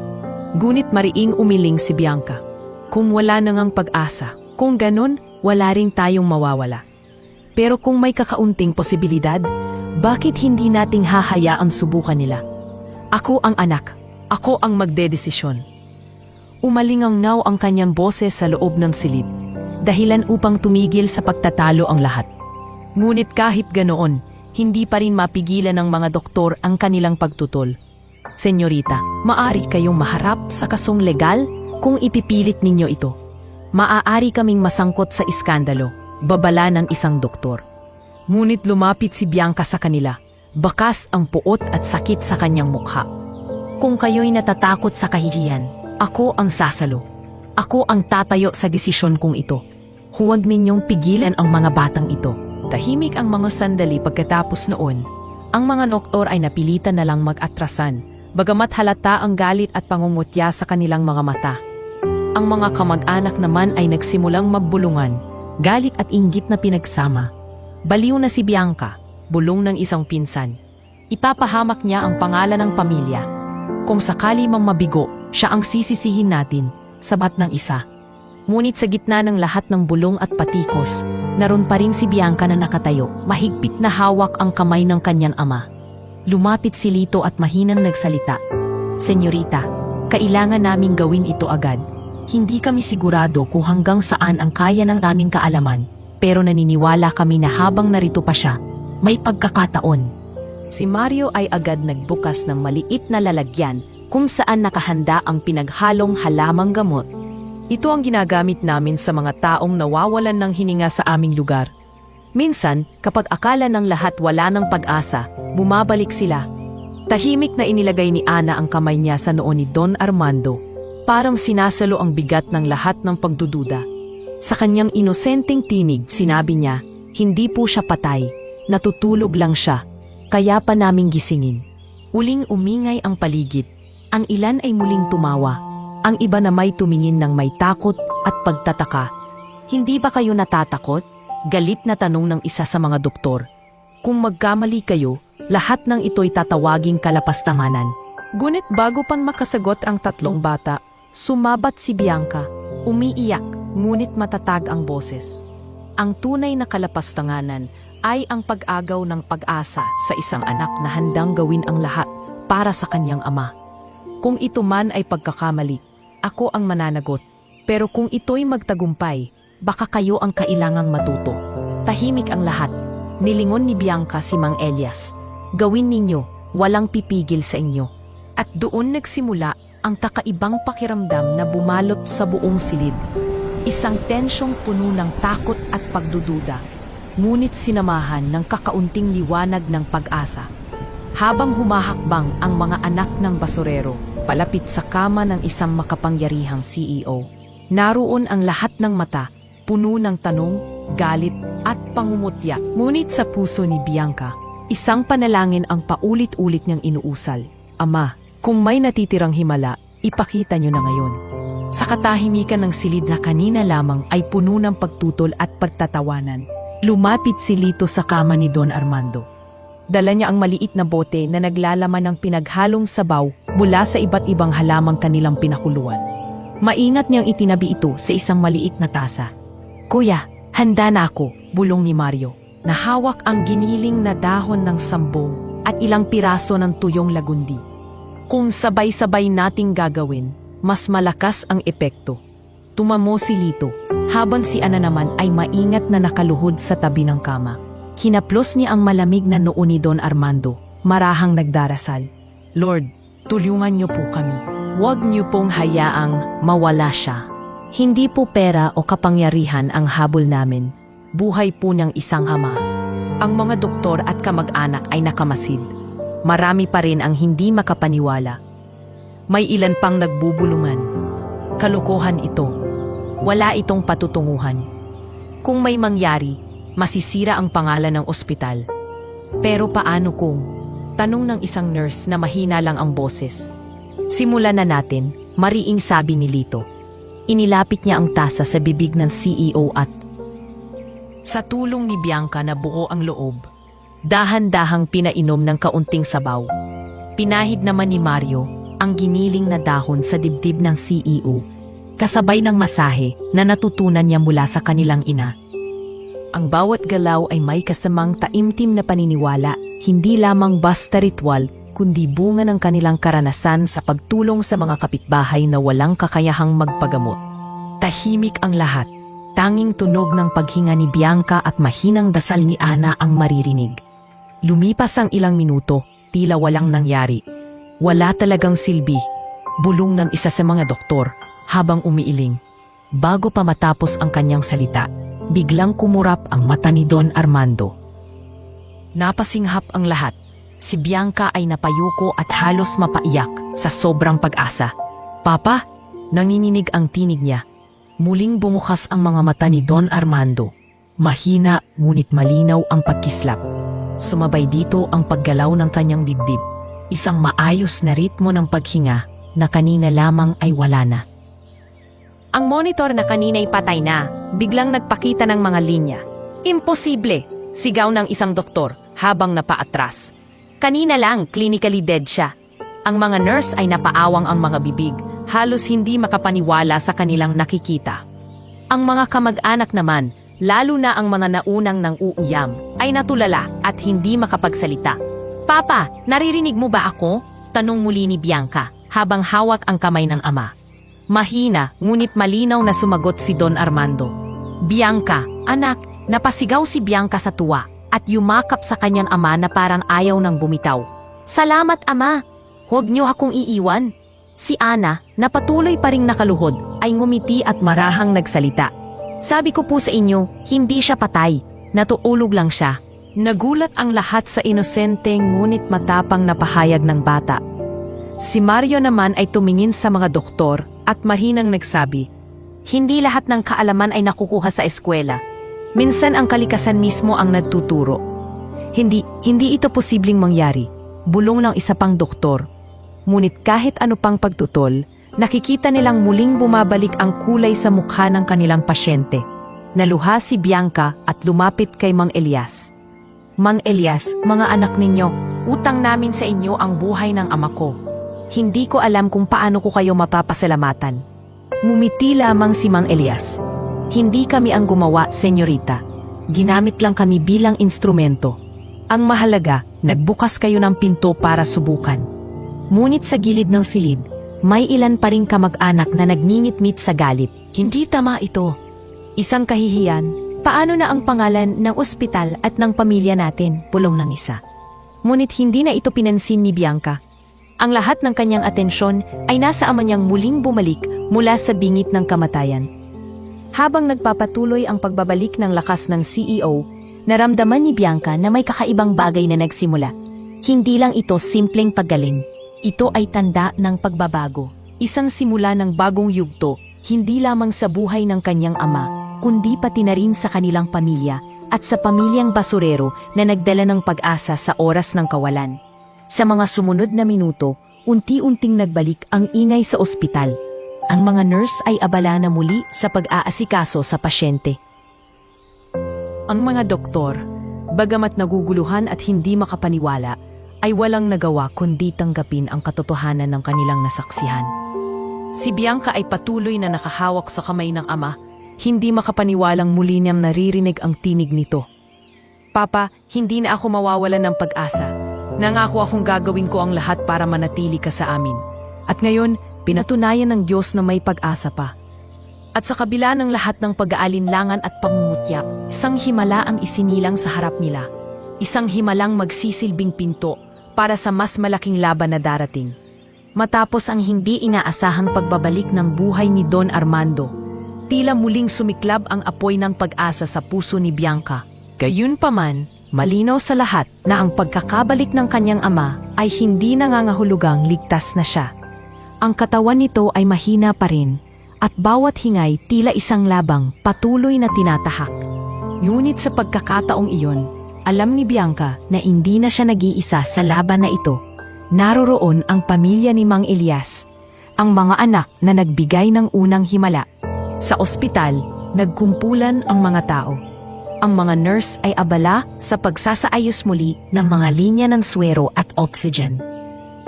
Gunit mariing umiling si Bianca. Kung wala na ngang pag-asa, kung ganun, wala ring tayong mawawala. Pero kung may kakaunting posibilidad, bakit hindi nating hahayaan subukan nila? Ako ang anak. Ako ang magdedesisyon. Umalingaw ang kanyang boses sa loob ng silid, dahilan upang tumigil sa pagtatalo ang lahat. Ngunit kahit ganoon, hindi pa rin mapigilan ng mga doktor ang kanilang pagtutol. Senyorita, maaari kayong maharap sa kasong legal kung ipipilit ninyo ito. Maaari kaming masangkot sa iskandalo, babala ng isang doktor. Ngunit lumapit si Bianca sa kanila, bakas ang puot at sakit sa kanyang mukha. Kung kayo'y natatakot sa kahihiyan, ako ang sasalo. Ako ang tatayo sa desisyon kong ito. Huwag ninyong pigilan ang mga batang ito. Tahimik ang mga sandali pagkatapos noon. Ang mga doktor ay napilitan na lang mag-atrasan, bagamat halata ang galit at pangungutya sa kanilang mga mata. Ang mga kamag-anak naman ay nagsimulang magbulungan, galit at inggit na pinagsama. Baliw na si Bianca, bulong ng isang pinsan. Ipapahamak niya ang pangalan ng pamilya. Kung sakali mang mabigo, siya ang sisisihin natin, sabat ng isa. Ngunit sa gitna ng lahat ng bulong at patikos, naroon pa rin si Bianca na nakatayo, mahigpit na hawak ang kamay ng kanyang ama. Lumapit si Lito at mahinang nagsalita. Senyorita, kailangan naming gawin ito agad. Hindi kami sigurado kung hanggang saan ang kaya ng aming kaalaman, pero naniniwala kami na habang narito pa siya, may pagkakataon. Si Mario ay agad nagbukas ng maliit na lalagyan kung saan nakahanda ang pinaghalong halamang gamot. Ito ang ginagamit namin sa mga taong nawawalan ng hininga sa aming lugar. Minsan, kapag akala ng lahat wala ng pag-asa, bumabalik sila. Tahimik na inilagay ni Ana ang kamay niya sa noo ni Don Armando. Parang sinasalo ang bigat ng lahat ng pagdududa. Sa kanyang inosenteng tinig, sinabi niya, hindi po siya patay, natutulog lang siya. Kaya pa naming gisingin. Uling umingay ang paligid. Ang ilan ay muling tumawa. Ang iba na may tumingin ng may takot at pagtataka. Hindi ba kayo natatakot? Galit na tanong ng isa sa mga doktor. Kung magkamali kayo, lahat ng ito'y tatawaging kalapastanganan. Ngunit bago pang makasagot ang tatlong bata, sumabat si Bianca. Umiiyak, ngunit matatag ang boses. Ang tunay na kalapastanganan ay ang pag-agaw ng pag-asa sa isang anak na handang gawin ang lahat para sa kanyang ama. Kung ito man ay pagkakamali, ako ang mananagot. Pero kung ito'y magtagumpay, baka kayo ang kailangang matuto. Tahimik ang lahat. Nilingon ni Bianca si Mang Elias. Gawin ninyo, walang pipigil sa inyo. At doon nagsimula ang kakaibang pakiramdam na bumalot sa buong silid. Isang tensyong puno ng takot at pagdududa. Ngunit sinamahan ng kakaunting liwanag ng pag-asa. Habang humahakbang ang mga anak ng basurero, palapit sa kama ng isang makapangyarihang CEO, naroon ang lahat ng mata, puno ng tanong, galit at pangungutya. Ngunit sa puso ni Bianca, isang panalangin ang paulit-ulit niyang inuusal. Ama, kung may natitirang himala, ipakita niyo na ngayon. Sa katahimikan ng silid na kanina lamang ay puno ng pagtutol at pagtatawanan. Lumapit si Lito sa kama ni Don Armando. Dala niya ang maliit na bote na naglalaman ng pinaghalong sabaw mula sa iba't ibang halamang kanilang pinakuluan. Maingat niyang itinabi ito sa isang maliit na tasa. Kuya, handa na ako, bulong ni Mario. Nahawak ang giniling na dahon ng sambong at ilang piraso ng tuyong lagundi. Kung sabay-sabay nating gagawin, mas malakas ang epekto. Tumamo si Lito, habang si Ana naman ay maingat na nakaluhod sa tabi ng kama. Hinaplos niya ang malamig na noo ni Don Armando, marahang nagdarasal. Lord, tulungan niyo po kami. Huwag niyo pong hayaang mawala siya. Hindi po pera o kapangyarihan ang habol namin. Buhay po niyang isang ama. Ang mga doktor at kamag-anak ay nakamasid. Marami pa rin ang hindi makapaniwala. May ilan pang nagbubulungan. Kalokohan ito. Wala itong patutunguhan. Kung may mangyari, masisira ang pangalan ng ospital. Pero paano kung? Tanong ng isang nurse na mahina lang ang boses. Simulan na natin, mariing sabi ni Lito. Inilapit niya ang tasa sa bibig ng CEO at sa tulong ni Bianca na buo ang loob, dahan-dahang pinainom ng kaunting sabaw. Pinahid naman ni Mario ang giniling na dahon sa dibdib ng CEO. Kasabay ng masahe na natutunan niya mula sa kanilang ina. Ang bawat galaw ay may kasamang taimtim na paniniwala, hindi lamang basta ritual, kundi bunga ng kanilang karanasan sa pagtulong sa mga kapitbahay na walang kakayahang magpagamot. Tahimik ang lahat, tanging tunog ng paghinga ni Bianca at mahinang dasal ni Ana ang maririnig. Lumipas ang ilang minuto, tila walang nangyari. Wala talagang silbi, bulong ng isa sa mga doktor. Habang umiiling, bago pa matapos ang kanyang salita, biglang kumurap ang mata ni Don Armando. Napasinghap ang lahat. Si Bianca ay napayuko at halos mapaiyak sa sobrang pag-asa. Papa, nanginginig ang tinig niya. Muling bumukas ang mga mata ni Don Armando. Mahina ngunit malinaw ang pagkislap. Sumabay dito ang paggalaw ng kanyang dibdib. Isang maayos na ritmo ng paghinga na kanina lamang ay wala na. Ang monitor na kanina'y patay na, biglang nagpakita ng mga linya. Imposible! Sigaw ng isang doktor habang napaatras. Kanina lang, clinically dead siya. Ang mga nurse ay napaawang ang mga bibig, halos hindi makapaniwala sa kanilang nakikita. Ang mga kamag-anak naman, lalo na ang mga naunang nang uuyam, ay natulala at hindi makapagsalita. Papa, naririnig mo ba ako? Tanong muli ni Bianca habang hawak ang kamay ng ama. Mahina ngunit malinaw na sumagot si Don Armando. Bianca, anak, napasigaw si Bianca sa tuwa at yumakap sa kanyang ama na parang ayaw nang bumitaw. Salamat ama, huwag niyo akong iiwan. Si Ana, na patuloy pa ring nakaluhod, ay ngumiti at marahang nagsalita. Sabi ko po sa inyo, hindi siya patay, natuulog lang siya. Nagulat ang lahat sa inosenteng ngunit matapang na pahayag ng bata. Si Mario naman ay tumingin sa mga doktor at mahinang nagsabi, hindi lahat ng kaalaman ay nakukuha sa eskwela. Minsan ang kalikasan mismo ang nagtuturo. Hindi ito posibleng mangyari, bulong ng isa pang doktor. Ngunit kahit ano pang pagtutol, nakikita nilang muling bumabalik ang kulay sa mukha ng kanilang pasyente. Naluha si Bianca at lumapit kay Mang Elias. Mang Elias, mga anak ninyo, utang namin sa inyo ang buhay ng ama ko. Hindi ko alam kung paano ko kayo mapapasalamatan. Ngumiti lamang si Mang Elias. Hindi kami ang gumawa, senyorita. Ginamit lang kami bilang instrumento. Ang mahalaga, nagbukas kayo ng pinto para subukan. Ngunit sa gilid ng silid, may ilan pa ring kamag-anak na nagngingit-ngit sa galit. Hindi tama ito. Isang kahihiyan, paano na ang pangalan ng ospital at ng pamilya natin, pulong ng isa. Ngunit hindi na ito pinansin ni Bianca. Ang lahat ng kanyang atensyon ay nasa ama niyang muling bumalik mula sa bingit ng kamatayan. Habang nagpapatuloy ang pagbabalik ng lakas ng CEO, naramdaman ni Bianca na may kakaibang bagay na nagsimula. Hindi lang ito simpleng paggaling. Ito ay tanda ng pagbabago. Isang simula ng bagong yugto, hindi lamang sa buhay ng kanyang ama, kundi pati na rin sa kanilang pamilya at sa pamilyang basurero na nagdala ng pag-asa sa oras ng kawalan. Sa mga sumunod na minuto, unti-unting nagbalik ang ingay sa ospital. Ang mga nurse ay abala na muli sa pag-aasikaso sa pasyente. Ang mga doktor, bagamat naguguluhan at hindi makapaniwala, ay walang nagawa kundi tanggapin ang katotohanan ng kanilang nasaksihan. Si Bianca ay patuloy na nakahawak sa kamay ng ama, hindi makapaniwalang muli niyang naririnig ang tinig nito. Papa, hindi na ako mawawalan ng pag-asa. Nangako akong gagawin ko ang lahat para manatili ka sa amin. At ngayon, pinatunayan ng Diyos na may pag-asa pa. At sa kabila ng lahat ng pag-aalinlangan at pangungutya, isang himala ang isinilang sa harap nila. Isang himalang magsisilbing pinto para sa mas malaking laban na darating. Matapos ang hindi inaasahang pagbabalik ng buhay ni Don Armando, tila muling sumiklab ang apoy ng pag-asa sa puso ni Bianca. Gayunpaman, malinaw sa lahat na ang pagkakabalik ng kanyang ama ay hindi nangangahulugang ligtas na siya. Ang katawan nito ay mahina pa rin at bawat hingay tila isang labang patuloy na tinatahak. Ngunit sa pagkakataong iyon, alam ni Bianca na hindi na siya nag-iisa sa laban na ito. Naroroon ang pamilya ni Mang Elias, ang mga anak na nagbigay ng unang himala. Sa ospital, nagkumpulan ang mga tao. Ang mga nurse ay abala sa pagsasaayos muli ng mga linya ng swero at oxygen.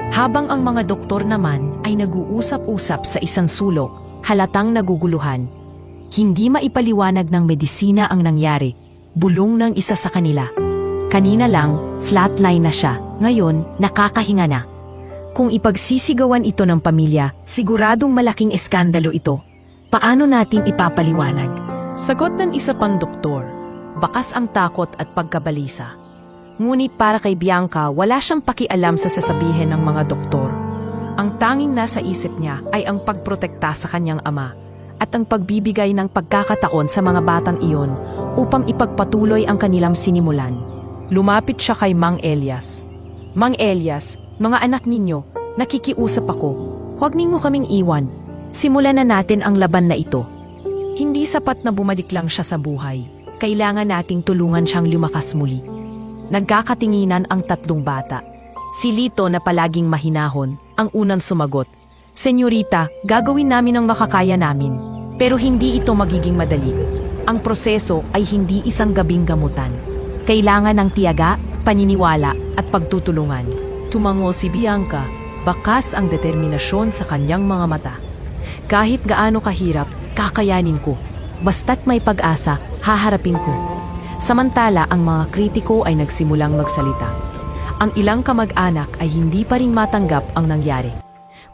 Habang ang mga doktor naman ay nag-uusap-usap sa isang sulok, halatang naguguluhan. Hindi maipaliwanag ng medisina ang nangyari, bulong ng isa sa kanila. Kanina lang, flatline na siya. Ngayon, nakakahinga na. Kung ipagsisigawan ito ng pamilya, siguradong malaking eskandalo ito. Paano natin ipapaliwanag? Sagot ng isa pang doktor, bakas ang takot at pagkabalisa. Ngunit para kay Bianca, wala siyang pakialam sa sasabihin ng mga doktor. Ang tanging nasa isip niya ay ang pagprotekta sa kanyang ama at ang pagbibigay ng pagkakataon sa mga batang iyon upang ipagpatuloy ang kanilang sinimulan. Lumapit siya kay Mang Elias. Mang Elias, mga anak ninyo, Nakikiusap ako. Huwag ninyo kaming iwan. Simulan na natin ang laban na ito. Hindi sapat na bumalik lang siya sa buhay. Kailangan nating tulungan siyang lumakas muli. Nagkakatinginan ang tatlong bata. Si Lito na palaging mahinahon, ang unang sumagot. Senyorita, gagawin namin ang makakaya namin. Pero hindi ito magiging madali. Ang proseso ay hindi isang gabing gamutan. Kailangan ng tiyaga, paniniwala at pagtutulungan. Tumango si Bianca, bakas ang determinasyon sa kanyang mga mata. Kahit gaano kahirap, kakayanin ko. Basta't may pag-asa, haharapin ko. Samantala, ang mga kritiko ay nagsimulang magsalita. Ang ilang kamag-anak ay hindi pa rin matanggap ang nangyari.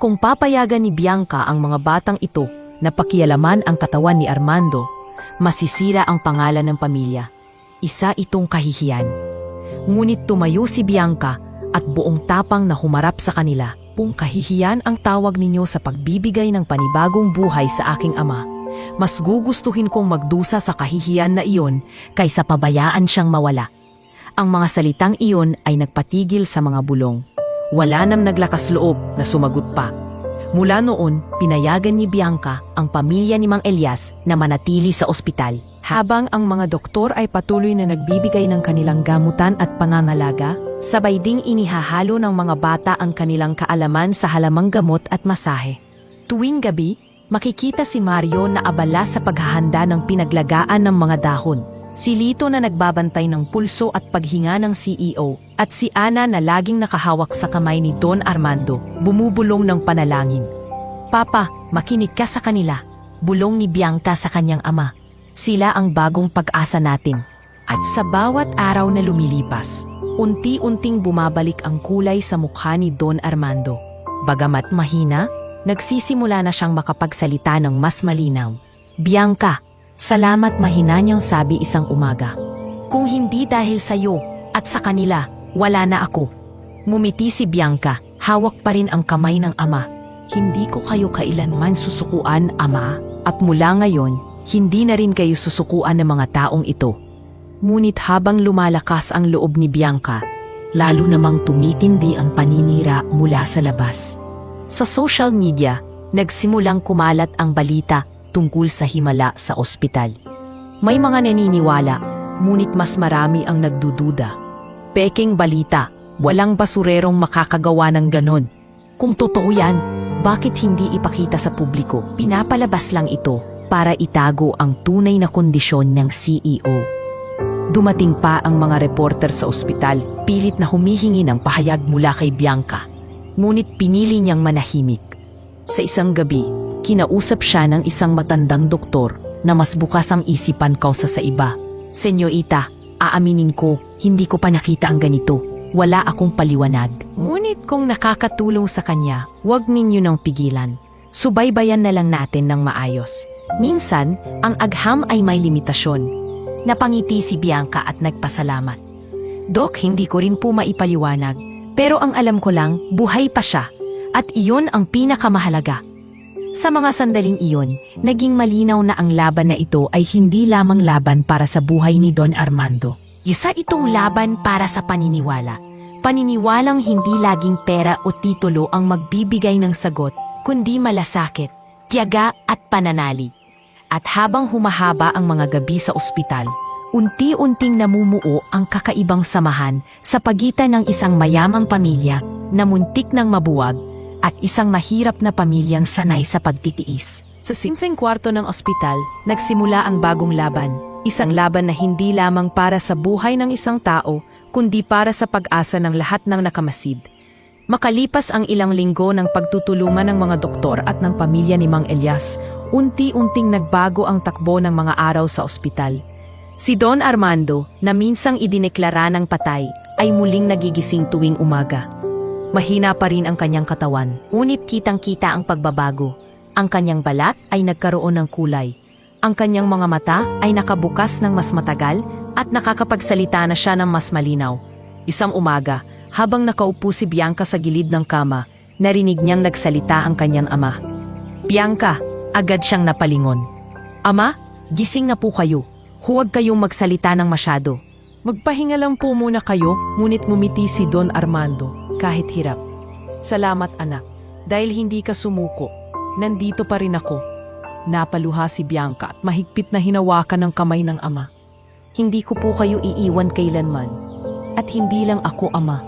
Kung papayagan ni Bianca ang mga batang ito na pakialaman ang katawan ni Armando, masisira ang pangalan ng pamilya. Isa itong kahihiyan. Ngunit tumayo si Bianca at buong tapang na humarap sa kanila. Kung kahihiyan ang tawag ninyo sa pagbibigay ng panibagong buhay sa aking ama, mas gugustuhin kong magdusa sa kahihiyan na iyon kaysa pabayaan siyang mawala. Ang mga salitang iyon ay nagpatigil sa mga bulong. Wala nang naglakas loob na sumagot pa. Mula noon, pinayagan ni Bianca ang pamilya ni Mang Elias na manatili sa ospital. Habang ang mga doktor ay patuloy na nagbibigay ng kanilang gamutan at pangangalaga, sabay ding inihahalo ng mga bata ang kanilang kaalaman sa halamang gamot at masahe. Tuwing gabi, makikita si Mario na abala sa paghahanda ng pinaglagaan ng mga dahon. Si Lito na nagbabantay ng pulso at paghinga ng CEO, at si Ana na laging nakahawak sa kamay ni Don Armando, bumubulong ng panalangin. Papa, makinig ka sa kanila. Bulong ni Bianca sa kanyang ama. Sila ang bagong pag-asa natin. At sa bawat araw na lumilipas, unti-unting bumabalik ang kulay sa mukha ni Don Armando. Bagamat mahina, nagsisimula na siyang makapagsalita ng mas malinaw. Bianca, salamat, mahina niyang sabi isang umaga. Kung hindi dahil sa iyo at sa kanila, wala na ako. Ngumiti si Bianca, hawak pa rin ang kamay ng ama. Hindi ko kayo kailanman susukuan, ama, at mula ngayon, hindi na rin kayo susukuan ng mga taong ito. Ngunit habang lumalakas ang loob ni Bianca, lalo namang tumitindi ang paninira mula sa labas. Sa social media, nagsimulang kumalat ang balita tungkol sa himala sa ospital. May mga naniniwala, ngunit mas marami ang nagdududa. Peking balita, walang basurerong makakagawa ng ganon. Kung totoo yan, bakit hindi ipakita sa publiko? Pinapalabas lang ito para itago ang tunay na kondisyon ng CEO. Dumating pa ang mga reporter sa ospital, pilit na humihingi ng pahayag mula kay Bianca. Ngunit pinili niyang manahimik. Sa isang gabi, kinausap siya ng isang matandang doktor na mas bukas ang isipan kaysa sa iba. Senyorita, aaminin ko, hindi ko pa nakita ang ganito. Wala akong paliwanag. Ngunit kung nakakatulong sa kanya, huwag ninyo nang pigilan. Subaybayan na lang natin ng maayos. Minsan, ang agham ay may limitasyon. Napangiti si Bianca at nagpasalamat. Dok, hindi ko rin po maipaliwanag, pero ang alam ko lang, buhay pa siya. At iyon ang pinakamahalaga. Sa mga sandaling iyon, naging malinaw na ang laban na ito ay hindi lamang laban para sa buhay ni Don Armando. Isa itong laban para sa paniniwala. Paniniwalang hindi laging pera o titulo ang magbibigay ng sagot, kundi malasakit, tiyaga at pananalig. At habang humahaba ang mga gabi sa ospital, unti-unting namumuo ang kakaibang samahan sa pagitan ng isang mayamang pamilya na muntik ng mabuwag at isang mahirap na pamilyang sanay sa pagtitiis. Sa simpleng kwarto ng ospital, nagsimula ang bagong laban. Isang laban na hindi lamang para sa buhay ng isang tao, kundi para sa pag-asa ng lahat ng nakamasid. Makalipas ang ilang linggo ng pagtutulungan ng mga doktor at ng pamilya ni Mang Elias, unti-unting nagbago ang takbo ng mga araw sa ospital. Si Don Armando, na minsang idineklara ng patay, ay muling nagigising tuwing umaga. Mahina pa rin ang kanyang katawan, ngunit kitang-kita ang pagbabago. Ang kanyang balat ay nagkaroon ng kulay. Ang kanyang mga mata ay nakabukas ng mas matagal at nakakapagsalita na siya ng mas malinaw. Isang umaga, habang nakaupo si Bianca sa gilid ng kama, narinig niyang nagsalita ang kanyang ama. Bianca, agad siyang napalingon. Ama, gising na po kayo. Huwag kayong magsalita ng masyado. Magpahinga lang po muna kayo, ngunit ngumiti si Don Armando, kahit hirap. Salamat anak, dahil hindi ka sumuko. Nandito pa rin ako. Napaluha si Bianca at mahigpit na hinawakan ng kamay ng ama. Hindi ko po kayo iiwan kailanman. At hindi lang ako ama.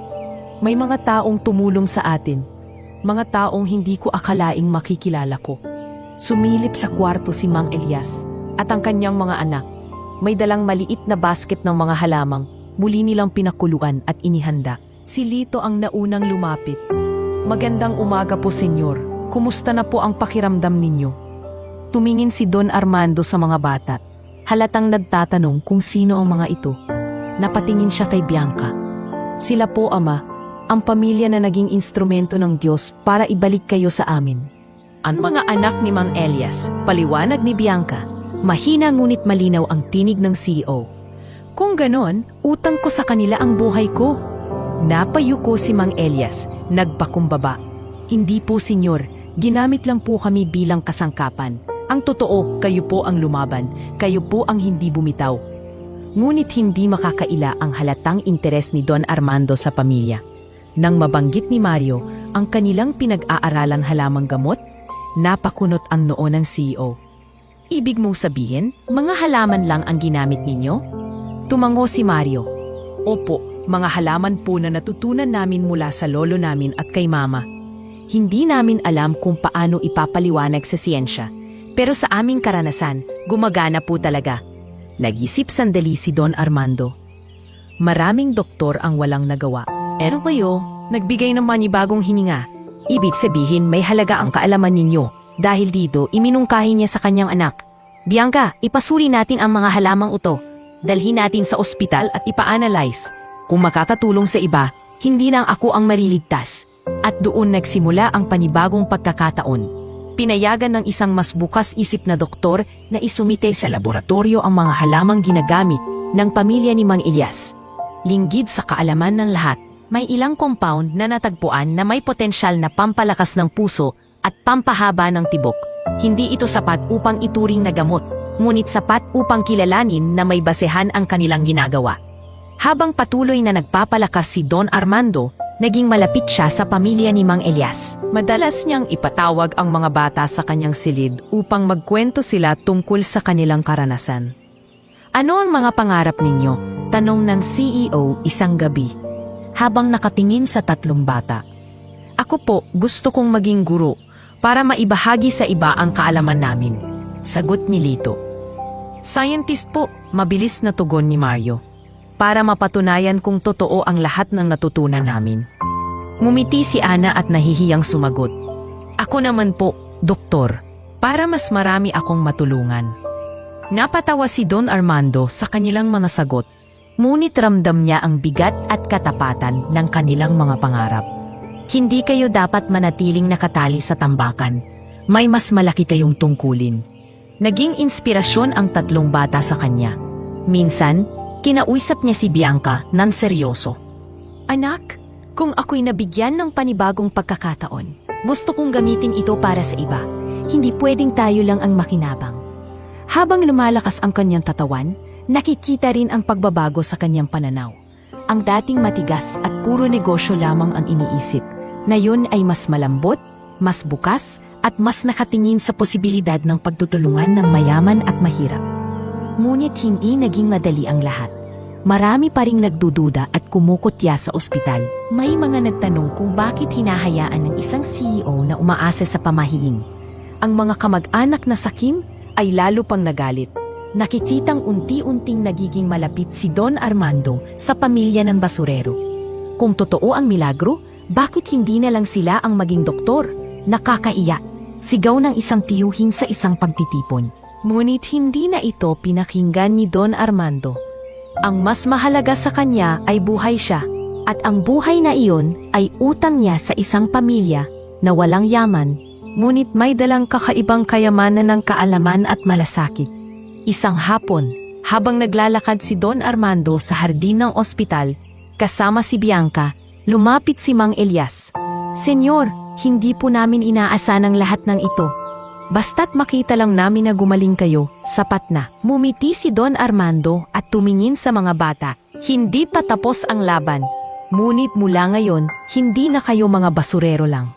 May mga taong tumulong sa atin. Mga taong hindi ko akalaing makikilala ko. Sumilip sa kwarto si Mang Elias at ang kanyang mga anak. May dalang maliit na basket ng mga halamang. Muli nilang pinakuluan at inihanda. Si Lito ang naunang lumapit. Magandang umaga po, senyor. Kumusta na po ang pakiramdam ninyo? Tumingin si Don Armando sa mga bata. Halatang nagtatanong kung sino ang mga ito. Napatingin siya kay Bianca. Sila po, ama, ang pamilya na naging instrumento ng Diyos para ibalik kayo sa amin. Ang mga anak ni Mang Elias, paliwanag ni Bianca. Mahina ngunit malinaw ang tinig ng CEO. Kung ganon, utang ko sa kanila ang buhay ko. Napayuko si Mang Elias, nagpakumbaba. Hindi po, senyor, ginamit lang po kami bilang kasangkapan. Ang totoo, kayo po ang lumaban, kayo po ang hindi bumitaw. Ngunit hindi makakaila ang halatang interes ni Don Armando sa pamilya. Nang mabanggit ni Mario ang kanilang pinag-aaralan halamang gamot, napakunot ang noo ng CEO. Ibig mong sabihin, mga halaman lang ang ginamit ninyo? Tumango si Mario. Opo, mga halaman po na natutunan namin mula sa lolo namin at kay mama. Hindi namin alam kung paano ipapaliwanag sa siyensya, pero sa aming karanasan, gumagana po talaga. Nag-isip sandali si Don Armando. Maraming doktor ang walang nagawa. Pero kayo, nagbigay ng manibagong hininga. Ibig sabihin may halaga ang kaalaman ninyo. Dahil dito, iminungkahi niya sa kanyang anak. Bianca, ipasuri natin ang mga halamang ito. Dalhin natin sa ospital at ipa-analyze. Kung makakatulong sa iba, hindi lang ako ang mariligtas. At doon nagsimula ang panibagong pagkakataon. Pinayagan ng isang mas bukas isip na doktor na isumite sa laboratorio ang mga halamang ginagamit ng pamilya ni Mang Elias. Linggid sa kaalaman ng lahat, may ilang compound na natagpuan na may potensyal na pampalakas ng puso at pampahaba ng tibok. Hindi ito sapat upang ituring na gamot, ngunit sapat upang kilalanin na may basehan ang kanilang ginagawa. Habang patuloy na nagpapalakas si Don Armando, naging malapit siya sa pamilya ni Mang Elias. Madalas niyang ipatawag ang mga bata sa kanyang silid upang magkwento sila tungkol sa kanilang karanasan. Ano ang mga pangarap ninyo? Tanong ng CEO isang gabi, habang nakatingin sa tatlong bata. Ako po, gusto kong maging guro para maibahagi sa iba ang kaalaman namin. Sagot ni Lito. Scientist po, mabilis na tugon ni Mario. Para mapatunayan kung totoo ang lahat ng natutunan namin. Ngumiti si Ana at nahihiyang sumagot. Ako naman po, doktor, para mas marami akong matulungan. Napatawa si Don Armando sa kanilang mga sagot, ngunit ramdam niya ang bigat at katapatan ng kanilang mga pangarap. Hindi kayo dapat manatiling nakatali sa tambakan. May mas malaki kayong tungkulin. Naging inspirasyon ang tatlong bata sa kanya. Minsan, kinausap niya si Bianca ng seryoso. Anak, kung ako'y nabigyan ng panibagong pagkakataon, gusto kong gamitin ito para sa iba. Hindi pwedeng tayo lang ang makinabang. Habang lumalakas ang kanyang tatawan, nakikita rin ang pagbabago sa kanyang pananaw. Ang dating matigas at puro negosyo lamang ang iniisip, na yun ay mas malambot, mas bukas, at mas nakatingin sa posibilidad ng pagtutulungan ng mayaman at mahirap. Ngunit hindi naging madali ang lahat. Marami pa ring nagdududa at kumukutya sa ospital. May mga nagtanong kung bakit hinahayaan ng isang CEO na umaasa sa pamahiin. Ang mga kamag-anak na sakim ay lalo pang nagalit. Nakikitang unti-unting nagiging malapit si Don Armando sa pamilya ng basurero. Kung totoo ang milagro, bakit hindi na lang sila ang maging doktor? Nakakaiyak. Sigaw ng isang tiyuhin sa isang pagtitipon. Ngunit hindi na ito pinakinggan ni Don Armando. Ang mas mahalaga sa kanya ay buhay siya, at ang buhay na iyon ay utang niya sa isang pamilya na walang yaman, ngunit may dalang kakaibang kayamanan ng kaalaman at malasakit. Isang hapon, habang naglalakad si Don Armando sa hardin ng ospital, kasama si Bianca, lumapit si Mang Elias. Senyor, hindi po namin inaasahan ang lahat ng ito. Basta't makita lang namin na gumaling kayo, sapat na. Mumiti si Don Armando at tumingin sa mga bata. Hindi pa tapos ang laban. Ngunit mula ngayon, hindi na kayo mga basurero lang.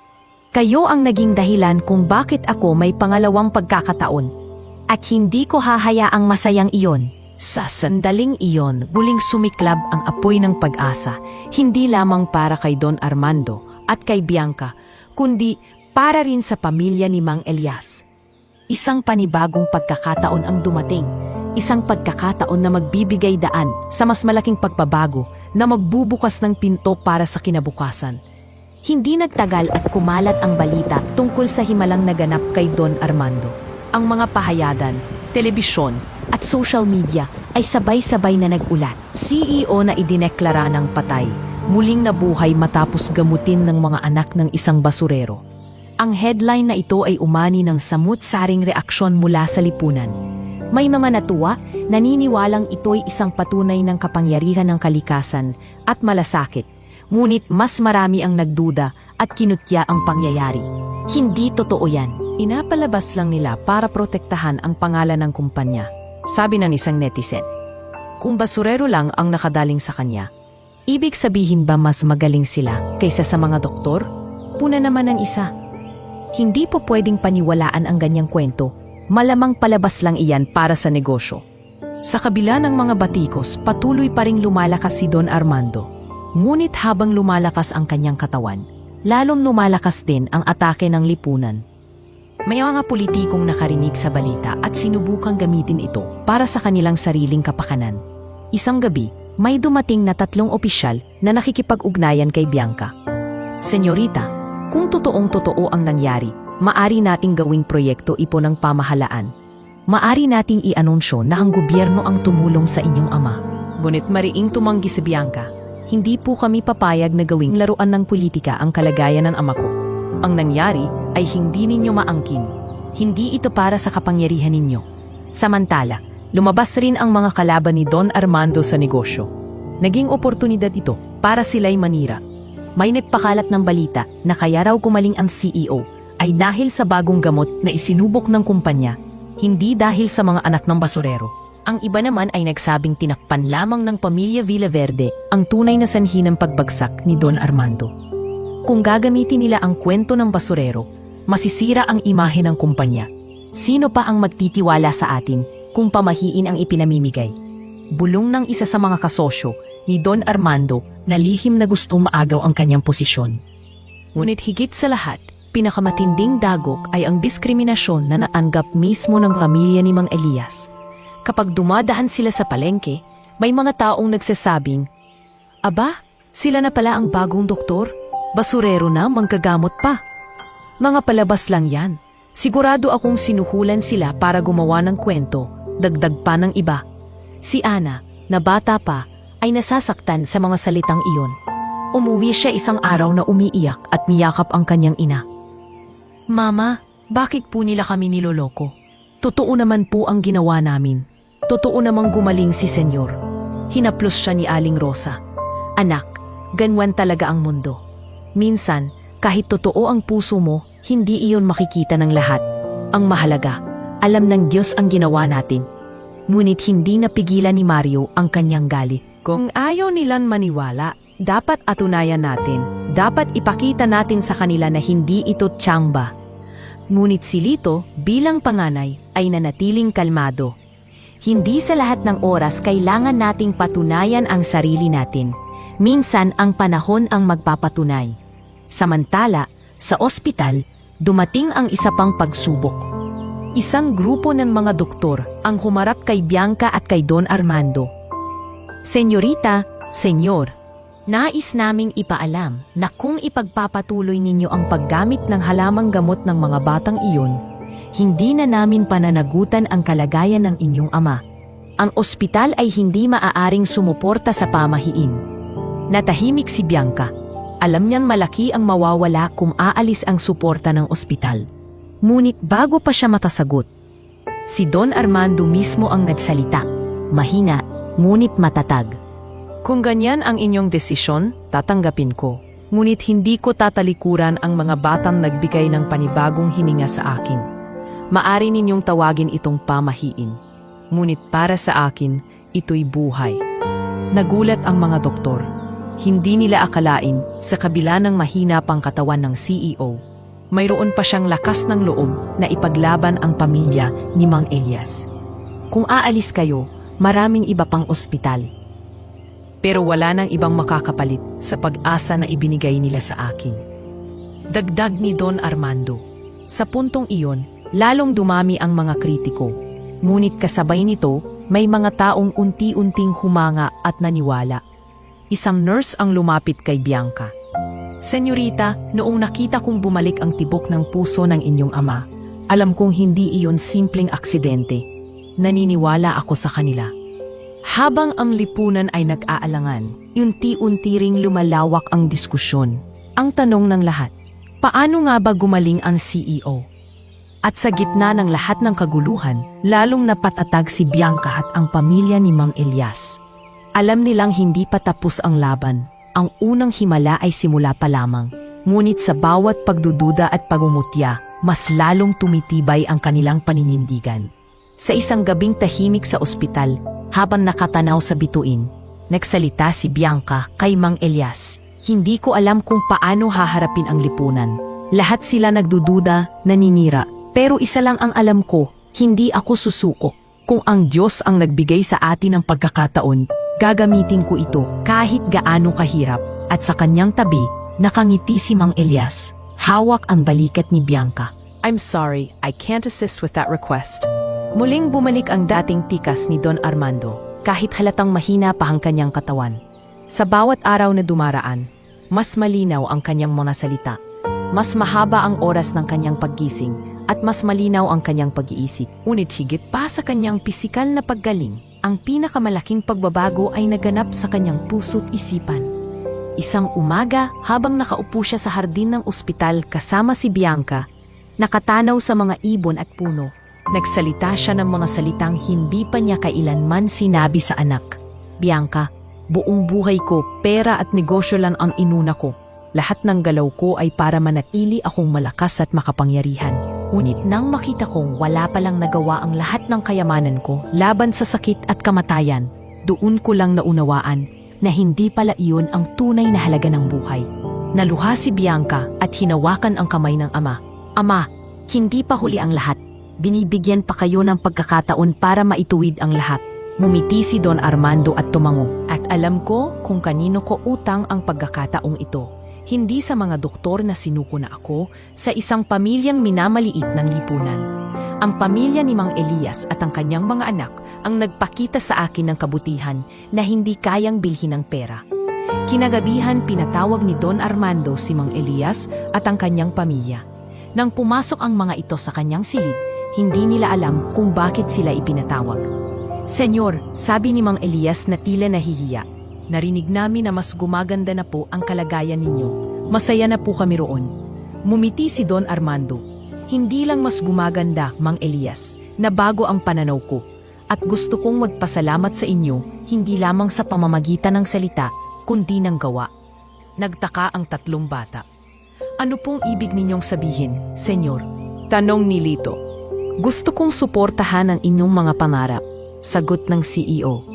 Kayo ang naging dahilan kung bakit ako may pangalawang pagkakataon. At hindi ko hahayaang masayang iyon. Sa sandaling iyon, muling sumiklab ang apoy ng pag-asa, hindi lamang para kay Don Armando at kay Bianca, kundi para rin sa pamilya ni Mang Elias. Isang panibagong pagkakataon ang dumating, isang pagkakataon na magbibigay daan sa mas malaking pagbabago na magbubukas ng pinto para sa kinabukasan. Hindi nagtagal at kumalat ang balita tungkol sa himalang naganap kay Don Armando. Ang mga pahayadan, telebisyon at social media ay sabay-sabay na nag-ulat. CEO na idineklara ng patay, muling nabuhay matapos gamutin ng mga anak ng isang basurero. Ang headline na ito ay umani ng samut-saring reaksyon mula sa lipunan. May mga natuwa, naniniwalang ito'y isang patunay ng kapangyarihan ng kalikasan at malasakit. Ngunit mas marami ang nagduda at kinutya ang pangyayari. Hindi totoo yan. Inapalabas lang nila para protektahan ang pangalan ng kumpanya. Sabi ng isang netizen. Kung basurero lang ang nakadaling sa kanya, ibig sabihin ba mas magaling sila kaysa sa mga doktor? Puna naman ang isa. Hindi po pwedeng paniwalaan ang ganyang kwento. Malamang palabas lang iyan para sa negosyo. Sa kabila ng mga batikos, patuloy pa ring lumalakas si Don Armando. Ngunit habang lumalakas ang kanyang katawan, lalong lumalakas din ang atake ng lipunan. May mga politikong nakarinig sa balita at sinubukang gamitin ito para sa kanilang sariling kapakanan. Isang gabi, may dumating na 3 opisyal na nakikipag-ugnayan kay Bianca. Senyorita, kung totoong-totoo ang nangyari, maari nating gawing proyekto ipon ng pamahalaan. Maari nating i-anunsyo na ang gobyerno ang tumulong sa inyong ama. Ngunit mariing tumanggi si Bianca. Hindi po kami papayag na gawing laruan ng politika ang kalagayan ng ama ko. Ang nangyari ay hindi ninyo maangkin. Hindi ito para sa kapangyarihan ninyo. Samantala, lumabas rin ang mga kalaban ni Don Armando sa negosyo. Naging oportunidad ito para sila'y manira. May nagpakalat ng balita na kaya raw gumaling ang CEO ay dahil sa bagong gamot na isinubok ng kumpanya, hindi dahil sa mga anak ng basurero. Ang iba naman ay nagsabing tinakpan lamang ng pamilya Villaverde ang tunay na sanhi ng pagbagsak ni Don Armando. Kung gagamitin nila ang kwento ng basurero, masisira ang imahe ng kumpanya. Sino pa ang magtitiwala sa atin kung pamahiin ang ipinamimigay? Bulong ng isa sa mga kasosyo ni Don Armando na lihim na gustong maagaw ang kanyang posisyon. Ngunit higit sa lahat, pinakamatinding dagok ay ang diskriminasyon na naanggap mismo ng pamilya ni Mang Elias. Kapag dumadahan sila sa palengke, may mga taong nagsasabing, "Aba, sila na pala ang bagong doktor? Basurero na, manggagamot pa." Mga palabas lang yan. Sigurado akong sinuhulan sila para gumawa ng kwento, dagdag pa ng iba. Si Ana, na bata pa, ay nasasaktan sa mga salitang iyon. Umuwi siya isang araw na umiiyak at niyakap ang kanyang ina. "Mama, bakit po nila kami niloloko? Totoo naman po ang ginawa namin. Totoo namang gumaling si Senyor." Hinaplos siya ni Aling Rosa. "Anak, ganwan talaga ang mundo. Minsan, kahit totoo ang puso mo, hindi iyon makikita ng lahat. Ang mahalaga, alam ng Diyos ang ginawa natin." Ngunit hindi napigilan ni Mario ang kanyang galit. Kung ayaw nilang maniwala, dapat atunayan natin. Dapat ipakita natin sa kanila na hindi ito tsamba. Ngunit si Lito, bilang panganay, ay nanatiling kalmado. Hindi sa lahat ng oras kailangan nating patunayan ang sarili natin. Minsan ang panahon ang magpapatunay. Samantala, sa ospital, dumating ang isa pang pagsubok. Isang grupo ng mga doktor ang humarap kay Bianca at kay Don Armando. "Senyorita, Senyor, nais naming ipaalam na kung ipagpapatuloy ninyo ang paggamit ng halamang gamot ng mga batang iyon, hindi na namin pananagutan ang kalagayan ng inyong ama. Ang ospital ay hindi maaaring sumuporta sa pamahiin." Natahimik si Bianca. Alam niyang malaki ang mawawala kung aalis ang suporta ng ospital. Ngunit bago pa siya matasagot, si Don Armando mismo ang nagsalita. Mahina, ngunit matatag. "Kung ganyan ang inyong desisyon, tatanggapin ko. Ngunit hindi ko tatalikuran ang mga batang nagbigay ng panibagong hininga sa akin. Maari ninyong tawagin itong pamahiin. Ngunit para sa akin, ito'y buhay." Nagulat ang mga doktor. Hindi nila akalain, sa kabila ng mahina pang katawan ng CEO, mayroon pa siyang lakas ng loob na ipaglaban ang pamilya ni Mang Elias. Kung aalis kayo, maraming iba pang ospital. Pero wala nang ibang makakapalit sa pag-asa na ibinigay nila sa akin. Dagdag ni Don Armando. Sa puntong iyon, lalong dumami ang mga kritiko. Ngunit kasabay nito, may mga taong unti-unting humanga at naniwala. Isang nurse ang lumapit kay Bianca. Senyorita, noong nakita kong bumalik ang tibok ng puso ng inyong ama, alam kong hindi iyon simpleng aksidente. Naniniwala ako sa kanila. Habang ang lipunan ay nag-aalangan, unti-unti ring lumalawak ang diskusyon. Ang tanong ng lahat, paano nga ba gumaling ang CEO? At sa gitna ng lahat ng kaguluhan, lalong napatatag si Bianca at ang pamilya ni Mang Elias. Alam nilang hindi pa tapos ang laban. Ang unang himala ay simula pa lamang. Ngunit sa bawat pagdududa at pagmumutya, mas lalong tumitibay ang kanilang paninindigan. Sa isang gabing tahimik sa ospital, habang nakatanaw sa bituin, nagsalita si Bianca kay Mang Elias. Hindi ko alam kung paano haharapin ang lipunan. Lahat sila nagdududa, naninira. Pero isa lang ang alam ko, hindi ako susuko. Kung ang Diyos ang nagbigay sa atin ng pagkakataon, gagamitin ko ito kahit gaano kahirap. At sa kanyang tabi, nakangiti si Mang Elias. Hawak ang balikat ni Bianca. I'm sorry, I can't assist with that request. Muling bumalik ang dating tikas ni Don Armando, kahit halatang mahina pa ang kanyang katawan. Sa bawat araw na dumaraan, mas malinaw ang kanyang mga salita. Mas mahaba ang oras ng kanyang paggising at mas malinaw ang kanyang pag-iisip. Ngunit higit pa sa kanyang pisikal na paggaling, ang pinakamalaking pagbabago ay naganap sa kanyang puso't isipan. Isang umaga, habang nakaupo siya sa hardin ng ospital kasama si Bianca, nakatanaw sa mga ibon at puno, nagsalita siya ng mga salitang hindi pa niya kailanman sinabi sa anak. Bianca, buong buhay ko, pera at negosyo lang ang inuna ko. Lahat ng galaw ko ay para manatili akong malakas at makapangyarihan. Ngunit nang makita kong wala palang nagawa ang lahat ng kayamanan ko laban sa sakit at kamatayan, doon ko lang naunawaan na hindi pala iyon ang tunay na halaga ng buhay. Naluha si Bianca at hinawakan ang kamay ng ama. Ama, hindi pa huli ang lahat. Binibigyan pa kayo ng pagkakataon para maituwid ang lahat. Ngumiti si Don Armando at tumango. At alam ko kung kanino ko utang ang pagkakataong ito. Hindi sa mga doktor na sinuko na ako, sa isang pamilyang minamaliit ng lipunan. Ang pamilya ni Mang Elias at ang kanyang mga anak ang nagpakita sa akin ng kabutihan na hindi kayang bilhin ng pera. Kinagabihan pinatawag ni Don Armando si Mang Elias at ang kanyang pamilya. Nang pumasok ang mga ito sa kanyang silid, hindi nila alam kung bakit sila ipinatawag. Senyor, sabi ni Mang Elias na tila nahihiya. Narinig namin na mas gumaganda na po ang kalagayan ninyo. Masaya na po kami roon. Mumiti si Don Armando. Hindi lang mas gumaganda, Mang Elias, na bago ang pananaw ko. At gusto kong magpasalamat sa inyo, hindi lamang sa pamamagitan ng salita, kundi ng gawa. Nagtaka ang tatlong bata. Ano pong ibig ninyong sabihin, Senyor? Tanong ni Lito. Gusto kong suportahan ang inyong mga pangarap. Sagot ng CEO.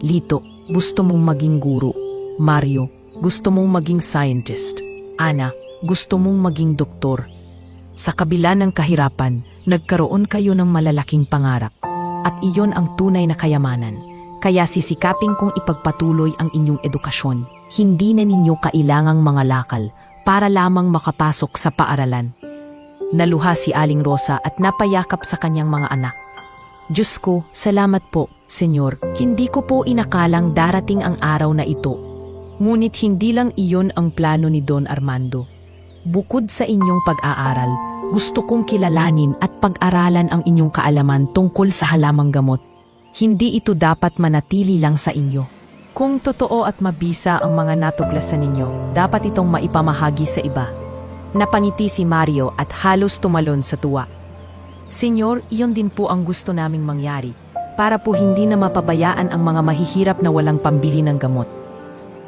Lito, gusto mong maging guro. Mario, gusto mong maging scientist. Ana, gusto mong maging doktor. Sa kabila ng kahirapan, nagkaroon kayo ng malalaking pangarap. At iyon ang tunay na kayamanan. Kaya sisikapin kong ipagpatuloy ang inyong edukasyon. Hindi na ninyo kailangang mga lakal para lamang makapasok sa paaralan. Naluha si Aling Rosa at napayakap sa kanyang mga anak. Diyos ko, salamat po, Senyor. Hindi ko po inakalang darating ang araw na ito. Ngunit hindi lang iyon ang plano ni Don Armando. Bukod sa inyong pag-aaral, gusto kong kilalanin at pag-aralan ang inyong kaalaman tungkol sa halamang gamot. Hindi ito dapat manatili lang sa inyo. Kung totoo at mabisa ang mga natuklasan ninyo, dapat itong maipamahagi sa iba. Napangiti si Mario at halos tumalon sa tuwa. Senyor, iyon din po ang gusto naming mangyari, para po hindi na mapabayaan ang mga mahihirap na walang pambili ng gamot.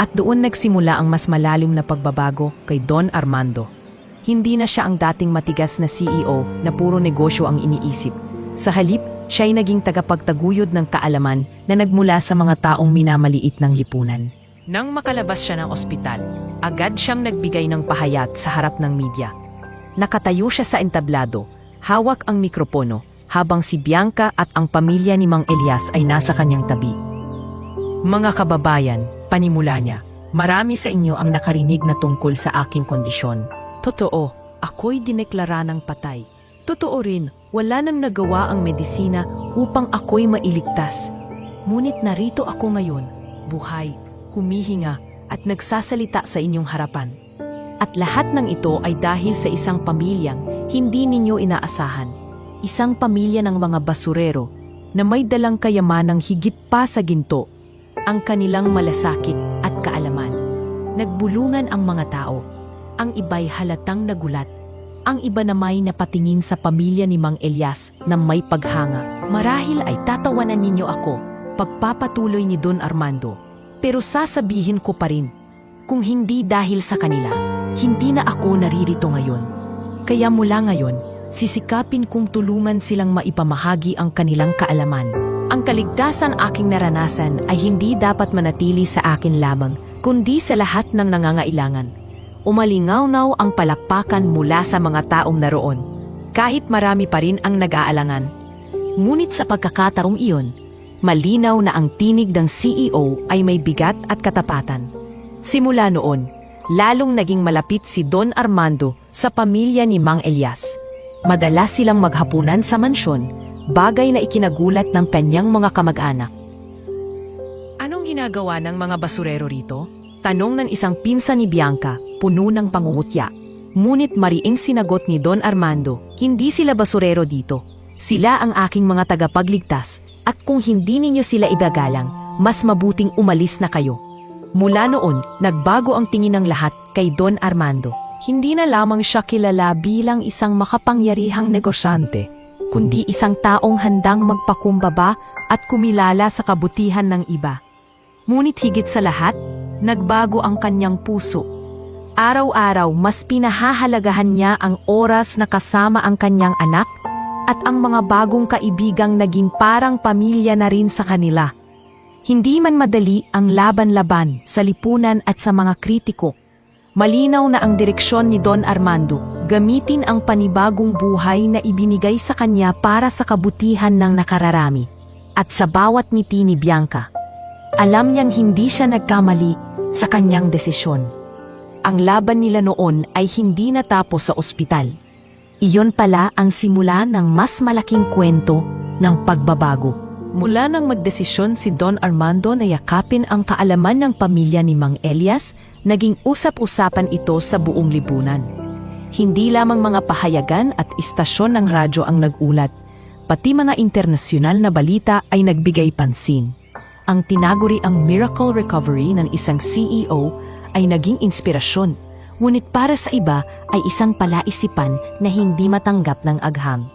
At doon nagsimula ang mas malalim na pagbabago kay Don Armando. Hindi na siya ang dating matigas na CEO na puro negosyo ang iniisip. Sa halip, siya'y naging tagapagtaguyod ng kaalaman na nagmula sa mga taong minamaliit ng lipunan. Nang makalabas siya ng ospital, agad siyang nagbigay ng pahayag sa harap ng media. Nakatayo siya sa entablado, hawak ang mikropono, habang si Bianca at ang pamilya ni Mang Elias ay nasa kanyang tabi. Mga kababayan, panimula niya, marami sa inyo ang nakarinig na tungkol sa aking kondisyon. Totoo, ako'y dineklara ng patay. Totoo rin, wala nang nagawa ang medisina upang ako'y mailigtas. Ngunit narito ako ngayon, buhay, humihinga at nagsasalita sa inyong harapan. At lahat ng ito ay dahil sa isang pamilyang hindi ninyo inaasahan. Isang pamilya ng mga basurero na may dalang kayamanang higit pa sa ginto, ang kanilang malasakit at kaalaman. Nagbulungan ang mga tao. Ang iba'y halatang nagulat. Ang iba namay napatingin sa pamilya ni Mang Elias na may paghanga. Marahil ay tatawanan ninyo ako, pagpapatuloy ni Don Armando. Pero sasabihin ko pa rin, kung hindi dahil sa kanila, hindi na ako naririto ngayon. Kaya mula ngayon, sisikapin kong tulungan silang maipamahagi ang kanilang kaalaman. Ang kaligtasan aking naranasan ay hindi dapat manatili sa akin lamang, kundi sa lahat ng nangangailangan. Umalingaw-naw ang palakpakan mula sa mga taong naroon, kahit marami pa rin ang nag-aalangan. Ngunit sa pagkakataong iyon, malinaw na ang tinig ng CEO ay may bigat at katapatan. Simula noon, lalong naging malapit si Don Armando sa pamilya ni Mang Elias. Madalas silang maghapunan sa mansyon, bagay na ikinagulat ng kanyang mga kamag-anak. Anong ginagawa ng mga basurero rito? Tanong ng isang pinsan ni Bianca, puno ng pangungutya. Ngunit mariing sinagot ni Don Armando, hindi sila basurero dito. Sila ang aking mga tagapagligtas. At kung hindi ninyo sila ibagalang, mas mabuting umalis na kayo. Mula noon, nagbago ang tingin ng lahat kay Don Armando. Hindi na lamang siya kilala bilang isang makapangyarihang negosyante, kundi isang taong handang magpakumbaba at kumilala sa kabutihan ng iba. Ngunit higit sa lahat, nagbago ang kanyang puso. Araw-araw mas pinahahalagahan niya ang oras na kasama ang kanyang anak at ang mga bagong kaibigang naging parang pamilya na rin sa kanila. Hindi man madali ang laban-laban sa lipunan at sa mga kritiko. Malinaw na ang direksyon ni Don Armando, gamitin ang panibagong buhay na ibinigay sa kanya para sa kabutihan ng nakararami. At sa bawat ngiti ni Bianca, alam niyang hindi siya nagkamali sa kanyang desisyon. Ang laban nila noon ay hindi natapos sa ospital. Iyon pala ang simula ng mas malaking kwento ng pagbabago. Mula nang magdesisyon si Don Armando na yakapin ang kaalaman ng pamilya ni Mang Elias, naging usap-usapan ito sa buong lipunan. Hindi lamang mga pahayagan at istasyon ng radyo ang nagulat, pati mga internasyonal na balita ay nagbigay pansin. Ang tinaguri ang miracle recovery ng isang CEO ay naging inspirasyon. Ngunit para sa iba ay isang palaisipan na hindi matanggap ng agham.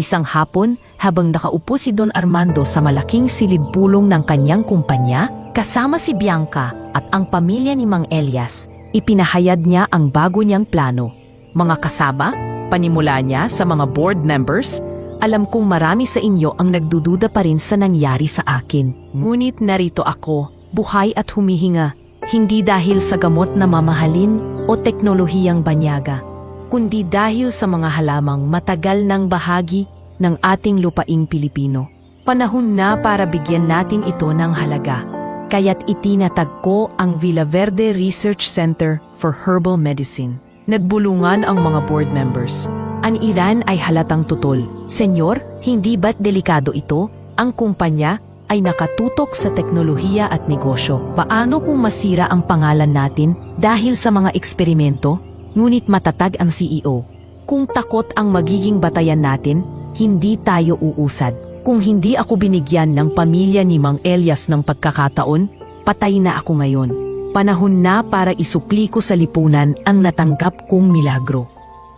Isang hapon, habang nakaupo si Don Armando sa malaking silid-pulong ng kanyang kumpanya, kasama si Bianca at ang pamilya ni Mang Elias, ipinahayag niya ang bago niyang plano. Mga kasama, panimula niya sa mga board members, alam kong marami sa inyo ang nagdududa pa rin sa nangyari sa akin. Ngunit narito ako, buhay at humihinga, hindi dahil sa gamot na mamahalin o teknolohiyang banyaga, kundi dahil sa mga halamang matagal ng bahagi ng ating lupaing Pilipino. Panahon na para bigyan natin ito ng halaga, kaya't itinatag ko ang Villaverde Research Center for Herbal Medicine. Nagbulungan ang mga board members. Ang ilan ay halatang tutol. Senyor, hindi ba't delikado ito? Ang kumpanya ay nakatutok sa teknolohiya at negosyo. Paano kung masira ang pangalan natin dahil sa mga eksperimento? Ngunit matatag ang CEO. Kung takot ang magiging batayan natin, hindi tayo uusad. Kung hindi ako binigyan ng pamilya ni Mang Elias ng pagkakataon, patay na ako ngayon. Panahon na para isukli ko sa lipunan ang natanggap kong milagro.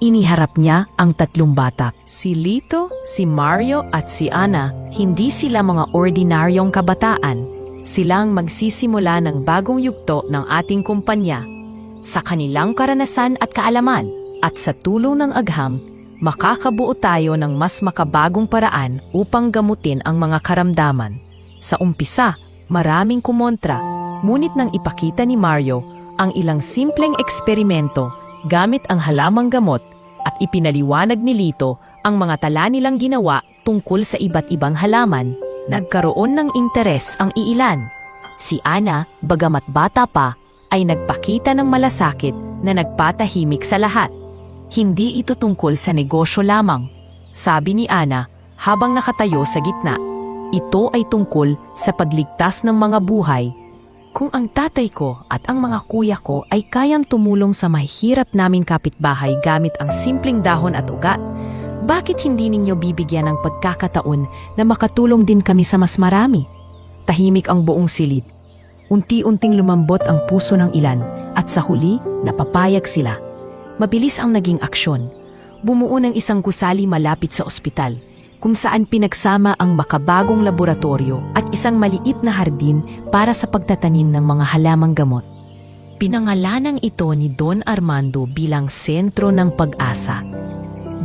Iniharap niya ang tatlong bata. Si Lito, si Mario at si Ana, hindi sila mga ordinaryong kabataan. Sila ang magsisimula ng bagong yugto ng ating kumpanya. Sa kanilang karanasan at kaalaman at sa tulong ng agham, makakabuo tayo ng mas makabagong paraan upang gamutin ang mga karamdaman. Sa umpisa, maraming kumontra, Ngunit nang ipakita ni Mario ang ilang simpleng eksperimento gamit ang halamang gamot at ipinaliwanag ni Lito ang mga tala nilang ginawa tungkol sa iba't ibang halaman, nagkaroon ng interes ang iilan. Si Ana, bagamat bata pa, ay nagpakita ng malasakit na nagpatahimik sa lahat. Hindi ito tungkol sa negosyo lamang, sabi ni Ana habang nakatayo sa gitna. Ito ay tungkol sa pagligtas ng mga buhay. Kung ang tatay ko at ang mga kuya ko ay kayang tumulong sa mahihirap naming kapitbahay gamit ang simpleng dahon at ugat, bakit hindi ninyo bibigyan ng pagkakataon na makatulong din kami sa mas marami? Tahimik ang buong silid. Unti-unting lumambot ang puso ng ilan at sa huli, napapayag sila. Mabilis ang naging aksyon. Bumuo ng isang gusali malapit sa ospital, kung saan pinagsama ang makabagong laboratorio at isang maliit na hardin para sa pagtatanim ng mga halamang gamot. Pinangalanan ito ni Don Armando bilang sentro ng pag-asa.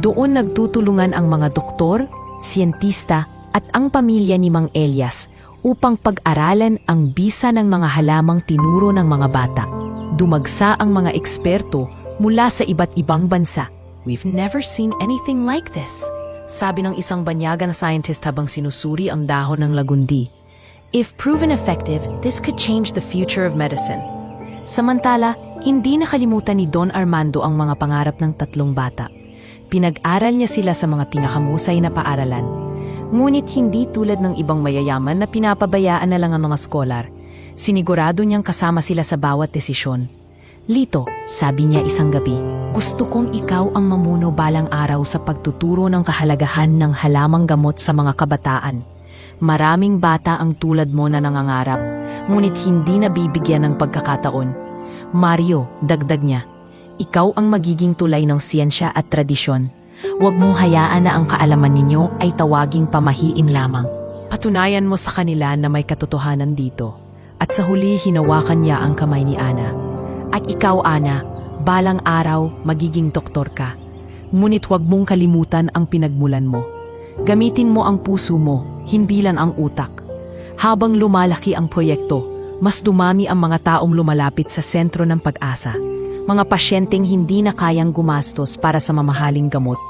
Doon nagtutulungan ang mga doktor, siyentista at ang pamilya ni Mang Elias upang pag-aralan ang bisa ng mga halamang tinuro ng mga bata. Dumagsa ang mga eksperto mula sa iba't ibang bansa. "We've never seen anything like this," sabi ng isang banyaga na scientist habang sinusuri ang dahon ng lagundi. "If proven effective, this could change the future of medicine." Samantala, hindi nakalimutan ni Don Armando ang mga pangarap ng tatlong bata. Pinag-aral niya sila sa mga pinakamusay na paaralan. Ngunit hindi tulad ng ibang mayayaman na pinapabayaan na lang ang mga skolar. Sinigurado niyang kasama sila sa bawat desisyon. "Lito," sabi niya isang gabi, "gusto kong ikaw ang mamuno balang araw sa pagtuturo ng kahalagahan ng halamang gamot sa mga kabataan. Maraming bata ang tulad mo na nangangarap, ngunit hindi nabibigyan ng pagkakataon. Mario," dagdag niya, "ikaw ang magiging tulay ng siyensya at tradisyon. Huwag mong hayaan na ang kaalaman ninyo ay tawaging pamahiin lamang. Patunayan mo sa kanila na may katotohanan dito." At sa huli, hinawakan niya ang kamay ni Ana. "At ikaw, Ana, balang araw magiging doktor ka. Ngunit huwag mong kalimutan ang pinagmulan mo. Gamitin mo ang puso mo, hindi lang ang utak." Habang lumalaki ang proyekto, mas dumami ang mga taong lumalapit sa sentro ng pag-asa. Mga pasyenteng hindi na kayang gumastos para sa mamahaling gamot,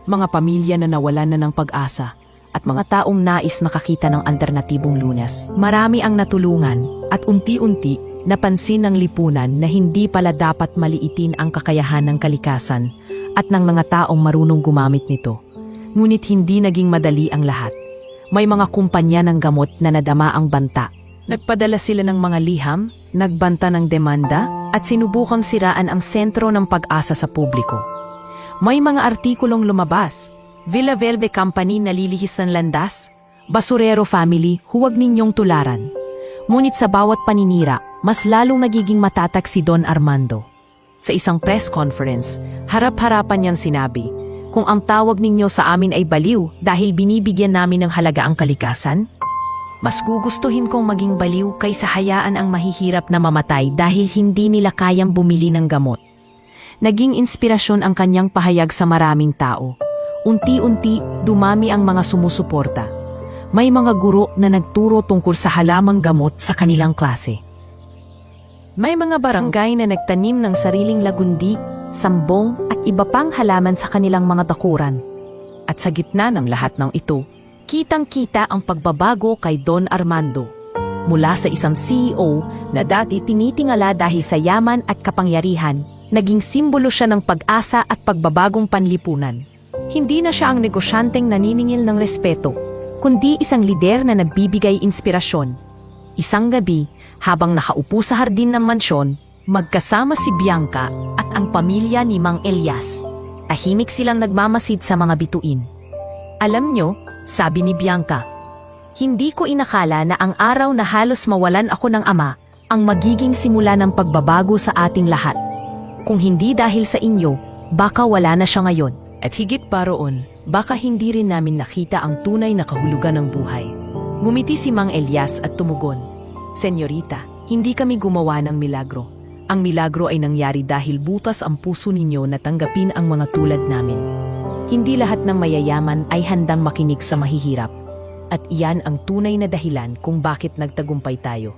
mga pamilya na nawalan na ng pag-asa, at mga taong nais makakita ng alternatibong lunas. Marami ang natulungan at unti-unti napansin ng lipunan na hindi pala dapat maliitin ang kakayahan ng kalikasan at ng mga taong marunong gumamit nito. Ngunit hindi naging madali ang lahat. May mga kumpanya ng gamot na nadama ang banta. Nagpadala sila ng mga liham, nagbanta ng demanda, at sinubukang siraan ang sentro ng pag-asa sa publiko. May mga artikulong lumabas, "Villa Verde Company nalilihis ng landas, Basurero Family, huwag ninyong tularan." Ngunit sa bawat paninira, mas lalong nagiging matatag si Don Armando. Sa isang press conference, harap-harapan niyang sinabi, "Kung ang tawag ninyo sa amin ay baliw dahil binibigyan namin ng halaga ang kalikasan, mas gugustuhin kong maging baliw kaysa hayaan ang mahihirap na mamatay dahil hindi nila kayang bumili ng gamot." Naging inspirasyon ang kanyang pahayag sa maraming tao. Unti-unti, dumami ang mga sumusuporta. May mga guro na nagturo tungkol sa halamang gamot sa kanilang klase. May mga barangay na nagtanim ng sariling lagundi, sambong at iba pang halaman sa kanilang mga dakuran. At sa gitna ng lahat ng ito, kitang-kita ang pagbabago kay Don Armando. Mula sa isang CEO na dati tinitingala dahil sa yaman at kapangyarihan, naging simbolo siya ng pag-asa at pagbabagong panlipunan. Hindi na siya ang negosyanteng naniningil ng respeto, kundi isang lider na nagbibigay inspirasyon. Isang gabi, habang nakaupo sa hardin ng mansyon, magkasama si Bianca at ang pamilya ni Mang Elias. Tahimik silang nagmamasid sa mga bituin. "Alam nyo," sabi ni Bianca, "hindi ko inakala na ang araw na halos mawalan ako ng ama ang magiging simula ng pagbabago sa ating lahat. Kung hindi dahil sa inyo, baka wala na siya ngayon. At higit pa roon, baka hindi rin namin nakita ang tunay na kahulugan ng buhay." Ngumiti si Mang Elias at tumugon, "Senyorita, hindi kami gumawa ng milagro. Ang milagro ay nangyari dahil butas ang puso ninyo na tanggapin ang mga tulad namin. Hindi lahat ng mayayaman ay handang makinig sa mahihirap. At iyan ang tunay na dahilan kung bakit nagtagumpay tayo."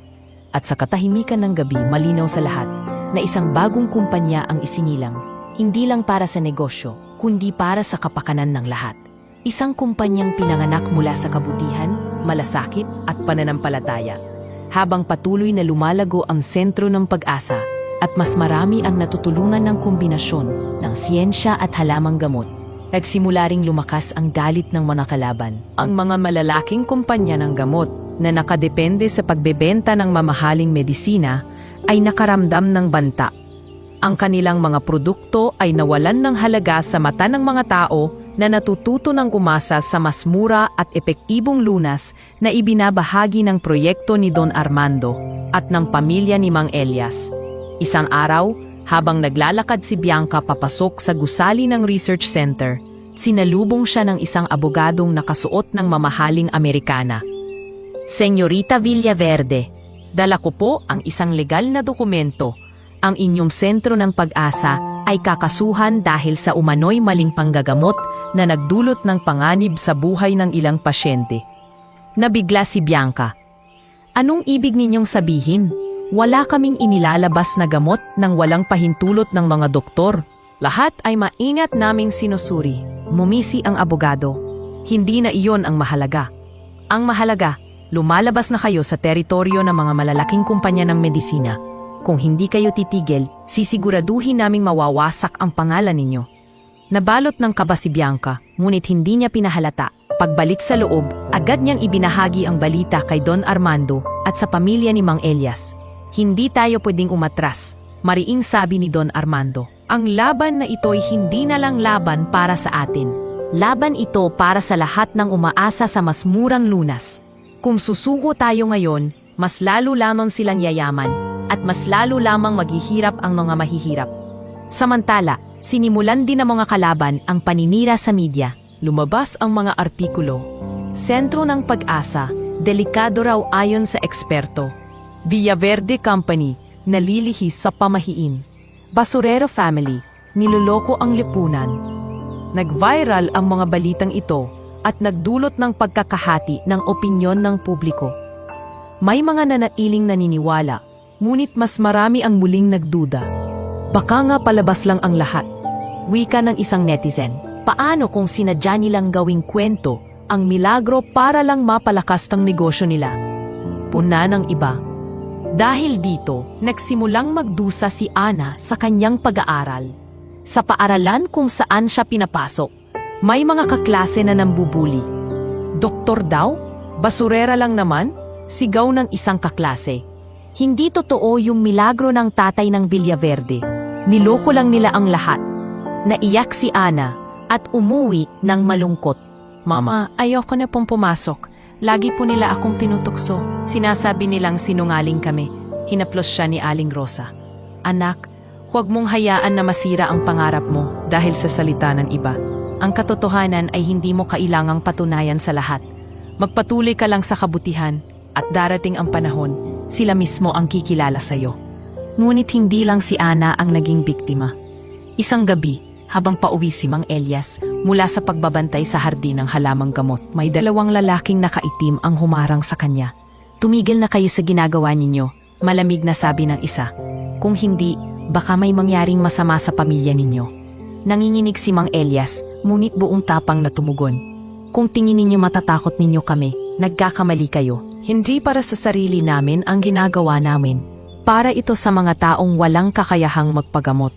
At sa katahimikan ng gabi, malinaw sa lahat na isang bagong kumpanya ang isinilang, hindi lang para sa negosyo, kundi para sa kapakanan ng lahat. Isang kumpanyang pinanganak mula sa kabutihan, malasakit at pananampalataya. Habang patuloy na lumalago ang sentro ng pag-asa at mas marami ang natutulungan ng kombinasyon ng siyensya at halamang gamot, nagsimula ring lumakas ang dalit ng mga kalaban. Ang mga malalaking kumpanya ng gamot na nakadepende sa pagbebenta ng mamahaling medisina ay nakaramdam ng banta. Ang kanilang mga produkto ay nawalan ng halaga sa mata ng mga tao na natututo ng umasa sa mas mura at epektibong lunas na ibinabahagi ng proyekto ni Don Armando at ng pamilya ni Mang Elias. Isang araw, habang naglalakad si Bianca papasok sa gusali ng research center, sinalubong siya ng isang abogadong nakasuot ng mamahaling Amerikana. Senyorita Villaverde, dala ko po ang isang legal na dokumento. Ang inyong sentro ng pag-asa ay kakasuhan dahil sa umano'y maling panggagamot na nagdulot ng panganib sa buhay ng ilang pasyente. Nabigla si Bianca. Anong ibig ninyong sabihin? Wala kaming inilalabas na gamot nang walang pahintulot ng mga doktor. Lahat ay maingat naming sinusuri. Mumisi ang abogado. Hindi na iyon ang mahalaga. Ang mahalaga, lumalabas na kayo sa teritoryo ng mga malalaking kumpanya ng medisina. Kung hindi kayo titigil, sisiguraduhin naming mawawasak ang pangalan ninyo. Nabalot ng kaba si Bianca, ngunit hindi niya pinahalata. Pagbalik sa loob, agad niyang ibinahagi ang balita kay Don Armando at sa pamilya ni Mang Elias. Hindi tayo pwedeng umatras, mariing sabi ni Don Armando. Ang laban na ito'y hindi na lang laban para sa atin. Laban ito para sa lahat ng umaasa sa mas murang lunas. Kung susuko tayo ngayon, mas lalo lamang silang yayaman at mas lalo lamang maghihirap ang mga mahihirap. Samantala, sinimulan din ng mga kalaban ang paninira sa media. Lumabas ang mga artikulo. Sentro ng pag-asa, delikado raw ayon sa eksperto. Villaverde Company, nalilihis sa pamahiin. Basurero Family, niloloko ang lipunan. Nag-viral ang mga balitang ito at nagdulot ng pagkakahati ng opinyon ng publiko. May mga nanatiling naniniwala, ngunit mas marami ang muling nagduda. Baka nga palabas lang ang lahat. Wika ng isang netizen, paano kung sinadya nilang gawing kwento ang milagro para lang mapalakas ng negosyo nila? Puna ng iba. Dahil dito, nagsimulang magdusa si Ana sa kanyang pag-aaral. Sa paaralan kung saan siya pinapasok, may mga kaklase na nambubuli. Doktor daw? Basurera lang naman? Sigaw ng isang kaklase. Hindi totoo yung milagro ng tatay ng Villaverde. Niloko lang nila ang lahat. Naiyak si Ana at umuwi ng malungkot. Mama, ayoko na pong pumasok. Lagi po nila akong tinutukso. Sinasabi nilang sinungaling kami. Hinaplos siya ni Aling Rosa. Anak, huwag mong hayaan na masira ang pangarap mo dahil sa salita ng iba. Ang katotohanan ay hindi mo kailangang patunayan sa lahat. Magpatuloy ka lang sa kabutihan at darating ang panahon, sila mismo ang kikilala sa'yo. Ngunit hindi lang si Ana ang naging biktima. Isang gabi, habang pauwi si Mang Elias mula sa pagbabantay sa hardin ng halamang gamot, may dalawang lalaking nakaitim ang humarang sa kanya. Tumigil na kayo sa ginagawa ninyo, malamig na sabi ng isa. Kung hindi, baka may mangyaring masama sa pamilya ninyo. Nanginginig si Mang Elias, ngunit buong tapang na tumugon. Kung tingin ninyo matatakot ninyo kami, nagkakamali kayo. Hindi para sa sarili namin ang ginagawa namin. Para ito sa mga taong walang kakayahang magpagamot.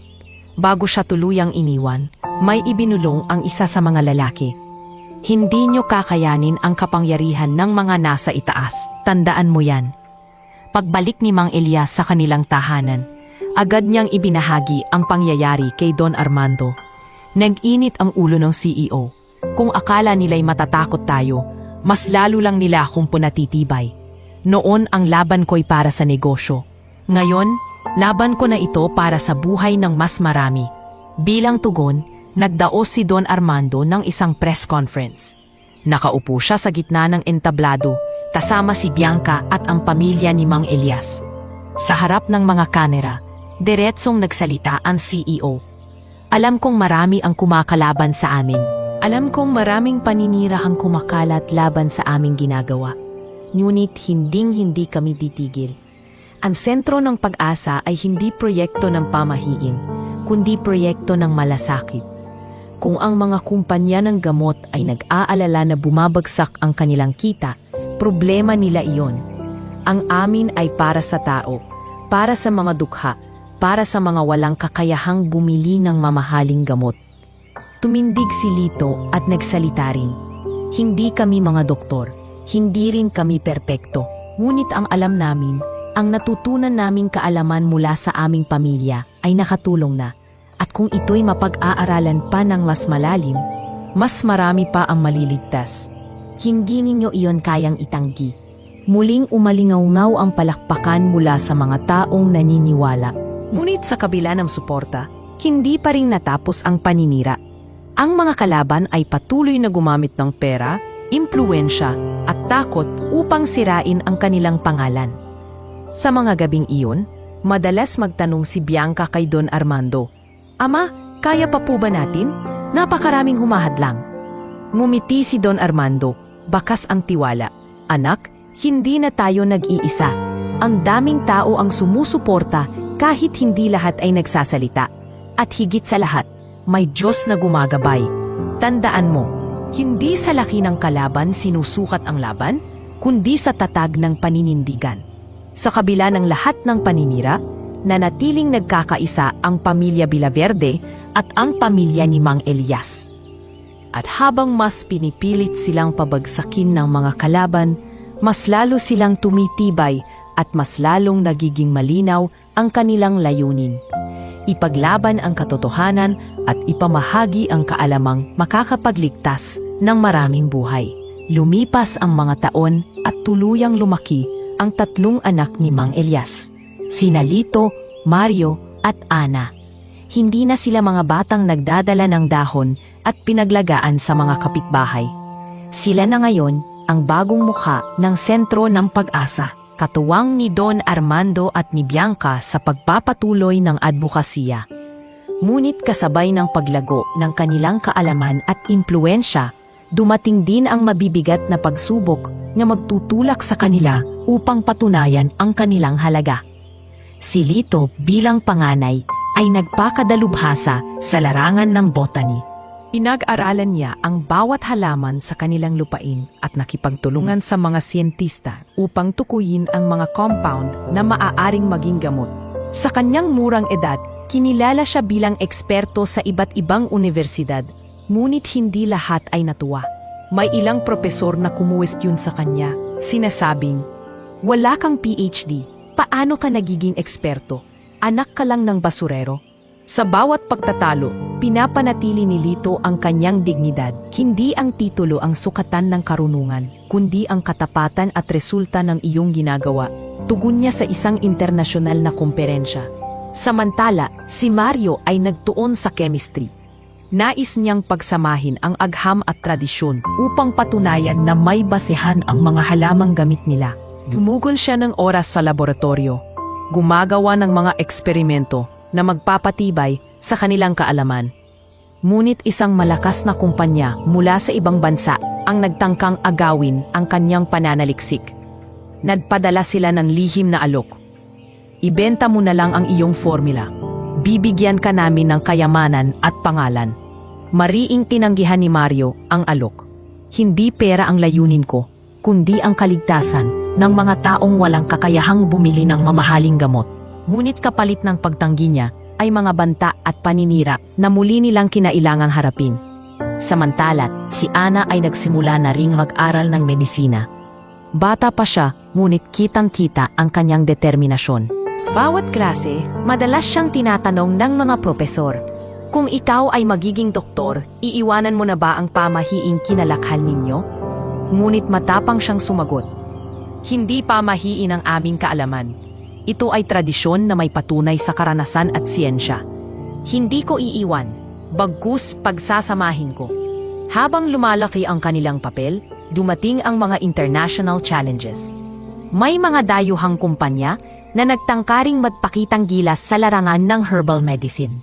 Bago siya tuluyang iniwan, may ibinulong ang isa sa mga lalaki. Hindi nyo kakayanin ang kapangyarihan ng mga nasa itaas. Tandaan mo yan. Pagbalik ni Mang Elias sa kanilang tahanan, agad niyang ibinahagi ang pangyayari kay Don Armando. Nag-init ang ulo ng CEO. Kung akala nila'y matatakot tayo, mas lalo lang nila akong punatitibay. Noon ang laban ko'y para sa negosyo. Ngayon, laban ko na ito para sa buhay ng mas marami. Bilang tugon, nagdaos si Don Armando ng isang press conference. Nakaupo siya sa gitna ng entablado, kasama si Bianca at ang pamilya ni Mang Elias. Sa harap ng mga kamera, diretsong nagsalita ang CEO. Alam kong marami ang kumakalaban sa amin. Alam kong maraming paninira ang kumakalat laban sa aming ginagawa. Ngunit hinding-hindi kami titigil. Ang sentro ng pag-asa ay hindi proyekto ng pamahiin, kundi proyekto ng malasakit. Kung ang mga kumpanya ng gamot ay nag-aalala na bumabagsak ang kanilang kita, problema nila iyon. Ang amin ay para sa tao, para sa mga dukha, para sa mga walang kakayahang bumili ng mamahaling gamot. Tumindig si Lito at nagsalita rin. Hindi kami mga doktor, hindi rin kami perpekto. Ngunit ang alam namin, ang natutunan naming kaalaman mula sa aming pamilya ay nakatulong na. At kung ito'y mapag-aaralan pa ng mas malalim, mas marami pa ang maliligtas. Hindi ninyo iyon kayang itanggi. Muling umalingaw-ngaw ang palakpakan mula sa mga taong naniniwala. Ngunit sa kabila ng suporta, hindi pa rin natapos ang paninira. Ang mga kalaban ay patuloy na gumamit ng pera, impluwensya at takot upang sirain ang kanilang pangalan. Sa mga gabing iyon, madalas magtanong si Bianca kay Don Armando, "Ama, kaya pa po ba natin? Napakaraming humahadlang." Ngumiti si Don Armando, bakas ang tiwala. "Anak, hindi na tayo nag-iisa. Ang daming tao ang sumusuporta kahit hindi lahat ay nagsasalita. At higit sa lahat, may Diyos na gumagabay. Tandaan mo, hindi sa laki ng kalaban sinusukat ang laban, kundi sa tatag ng paninindigan." Sa kabila ng lahat ng paninira, nanatiling nagkakaisa ang pamilya Villaverde at ang pamilya ni Mang Elias. At habang mas pinipilit silang pabagsakin ng mga kalaban, mas lalo silang tumitibay at mas lalong nagiging malinaw ang kanilang layunin. Ipaglaban ang katotohanan at ipamahagi ang kaalamang makakapagligtas ng maraming buhay. Lumipas ang mga taon at tuluyang lumaki ang tatlong anak ni Mang Elias, sina Lito, Mario at Ana. Hindi na sila mga batang nagdadala ng dahon at pinaglagaan sa mga kapitbahay. Sila na ngayon ang bagong mukha ng sentro ng pag-asa, katuwang ni Don Armando at ni Bianca sa pagpapatuloy ng advokasya. Ngunit kasabay ng paglago ng kanilang kaalaman at impluensya, dumating din ang mabibigat na pagsubok na magtutulak sa kanila upang patunayan ang kanilang halaga. Si Lito bilang panganay ay nagpakadalubhasa sa larangan ng botany. Pinag-aralan niya ang bawat halaman sa kanilang lupain at nakipagtulungan sa mga siyentista upang tukuyin ang mga compound na maaaring maging gamot. Sa kanyang murang edad, kinilala siya bilang eksperto sa iba't ibang universidad, ngunit hindi lahat ay natuwa. May ilang propesor na kumuwestiyon sa kanya, sinasabing, "Wala kang PhD, paano ka nagiging eksperto? Anak ka lang ng basurero." Sa bawat pagtatalo, pinapanatili ni Lito ang kanyang dignidad. Hindi ang titulo ang sukatan ng karunungan, kundi ang katapatan at resulta ng iyong ginagawa. Tugon niya sa isang internasyonal na komperensya. Samantala, si Mario ay nagtuon sa chemistry. Nais niyang pagsamahin ang agham at tradisyon upang patunayan na may basehan ang mga halamang gamit nila. Gumugol siya ng oras sa laboratorio, gumagawa ng mga eksperimento na magpapatibay sa kanilang kaalaman. Ngunit isang malakas na kumpanya mula sa ibang bansa ang nagtangkang agawin ang kanyang pananaliksik. Nagpadala sila ng lihim na alok. "Ibenta mo na lang ang iyong formula. Bibigyan ka namin ng kayamanan at pangalan." Mariing tinanggihan ni Mario ang alok. "Hindi pera ang layunin ko, kundi ang kaligtasan ng mga taong walang kakayahang bumili ng mamahaling gamot." Ngunit kapalit ng pagtanggi niya ay mga banta at paninira na muli nilang kinailangang harapin. Samantala't si Ana ay nagsimula na ring mag-aral ng medisina. Bata pa siya, ngunit kitang-kita ang kanyang determinasyon. Sa bawat klase, madalas siyang tinatanong ng mga propesor, "Kung ikaw ay magiging doktor, iiwanan mo na ba ang pamahiing kinalakhan ninyo?" Ngunit matapang siyang sumagot, "Hindi pamahiin ang aming kaalaman. Ito ay tradisyon na may patunay sa karanasan at siyensya. Hindi ko iiwan, bagkus pagsasamahin ko." Habang lumalaki ang kanilang papel, dumating ang mga international challenges. May mga dayuhang kumpanya na nagtangkaring magpakitang gilas sa larangan ng herbal medicine.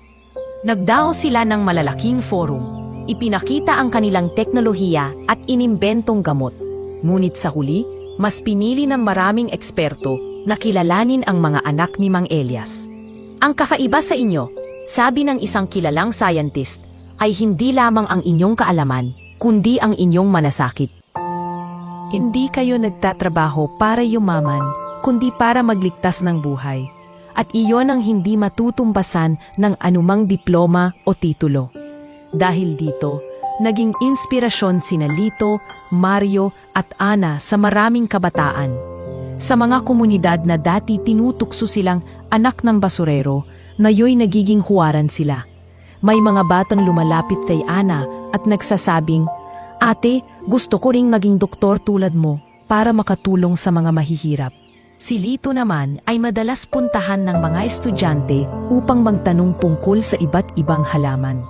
Nagdao sila ng malalaking forum, ipinakita ang kanilang teknolohiya at inimbentong gamot. Ngunit sa huli, mas pinili ng maraming eksperto na kilalanin ang mga anak ni Mang Elias. Ang kakaiba sa inyo, sabi ng isang kilalang scientist, ay hindi lamang ang inyong kaalaman, kundi ang inyong malasakit. Hindi kayo nagtatrabaho para yumaman, kundi para magligtas ng buhay. At iyon ang hindi matutumbasan ng anumang diploma o titulo. Dahil dito, naging inspirasyon sina Lito, Mario at Ana sa maraming kabataan. Sa mga komunidad na dati tinutukso silang anak ng basurero, ngayon nagiging huwaran sila. May mga batang lumalapit kay Ana at nagsasabing, "Ate, gusto ko ring maging doktor tulad mo para makatulong sa mga mahihirap." Si Lito naman ay madalas puntahan ng mga estudyante upang magtanong tungkol sa iba't ibang halaman.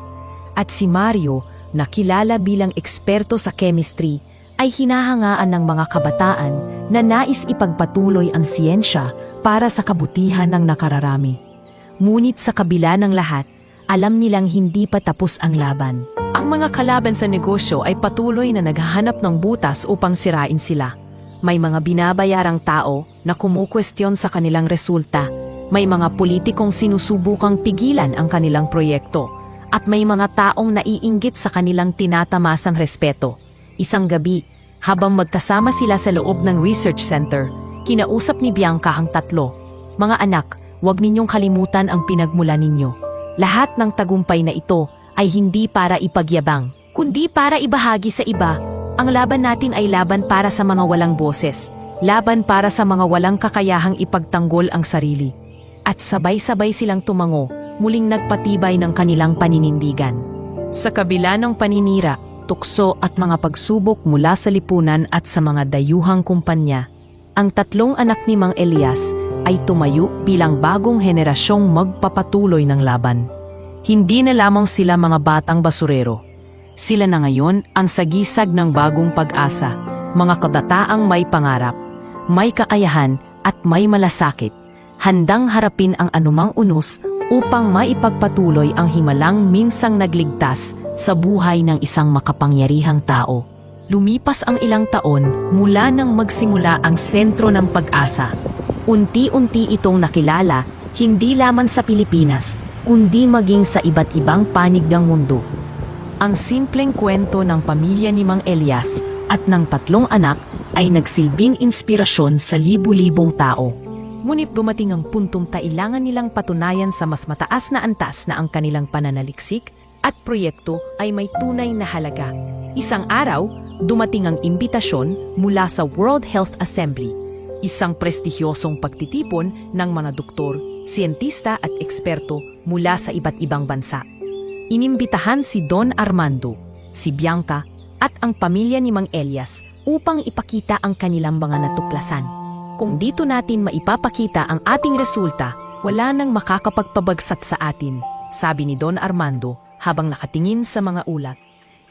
At si Mario, na kilala bilang eksperto sa chemistry, ay hinahangaan ng mga kabataan na nais ipagpatuloy ang siyensya para sa kabutihan ng nakararami. Ngunit sa kabila ng lahat, alam nilang hindi pa tapos ang laban. Ang mga kalaban sa negosyo ay patuloy na naghahanap ng butas upang sirain sila. May mga binabayarang tao na kumukwestiyon sa kanilang resulta. May mga politikong sinusubukang pigilan ang kanilang proyekto. At may mga taong naiinggit sa kanilang tinatamasang respeto. Isang gabi, habang magkasama sila sa loob ng research center, kinausap ni Bianca ang tatlo. "Mga anak, huwag ninyong kalimutan ang pinagmula ninyo. Lahat ng tagumpay na ito ay hindi para ipagyabang, kundi para ibahagi sa iba. Ang laban natin ay laban para sa mga walang boses, laban para sa mga walang kakayahang ipagtanggol ang sarili." At sabay-sabay silang tumango, muling nagpatibay ng kanilang paninindigan. Sa kabila ng paninira, tukso at mga pagsubok mula sa lipunan at sa mga dayuhang kumpanya, ang tatlong anak ni Mang Elias ay tumayo bilang bagong henerasyong magpapatuloy ng laban. Hindi na lamang sila mga batang basurero. Sila na ngayon ang sagisag ng bagong pag-asa, mga kabataang may pangarap, may kakayahan at may malasakit, handang harapin ang anumang unos upang maipagpatuloy ang himalang minsang nagligtas sa buhay ng isang makapangyarihang tao. Lumipas ang ilang taon mula nang magsimula ang sentro ng pag-asa. Unti-unti itong nakilala hindi lamang sa Pilipinas, kundi maging sa iba't ibang panig ng mundo. Ang simpleng kwento ng pamilya ni Mang Elias at ng tatlong anak ay nagsilbing inspirasyon sa libu-libong tao. Ngunit dumating ang puntong kailangan nilang patunayan sa mas mataas na antas na ang kanilang pananaliksik at proyekto ay may tunay na halaga. Isang araw, dumating ang imbitasyon mula sa World Health Assembly, isang prestigyosong pagtitipon ng mga doktor, siyentista at eksperto mula sa iba't ibang bansa. Inimbitahan si Don Armando, si Bianca at ang pamilya ni Mang Elias upang ipakita ang kanilang mga natuklasan. Kung dito natin maipapakita ang ating resulta, wala nang makakapagpabagsak sa atin, sabi ni Don Armando habang nakatingin sa mga ulat.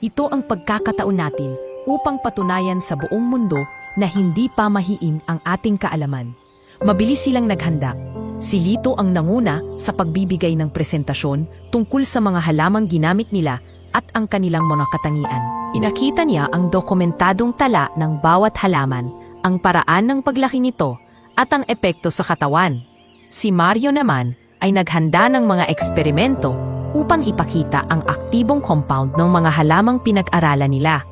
Ito ang pagkakataon natin upang patunayan sa buong mundo na hindi pamahiin ang ating kaalaman. Mabilis silang naghanda. Si Lito ang nanguna sa pagbibigay ng presentasyon tungkol sa mga halamang ginamit nila at ang kanilang mga katangian. Inakita niya ang dokumentadong tala ng bawat halaman, ang paraan ng paglaki nito at ang epekto sa katawan. Si Mario naman ay naghanda ng mga eksperimento upang ipakita ang aktibong compound ng mga halamang pinag-aralan nila.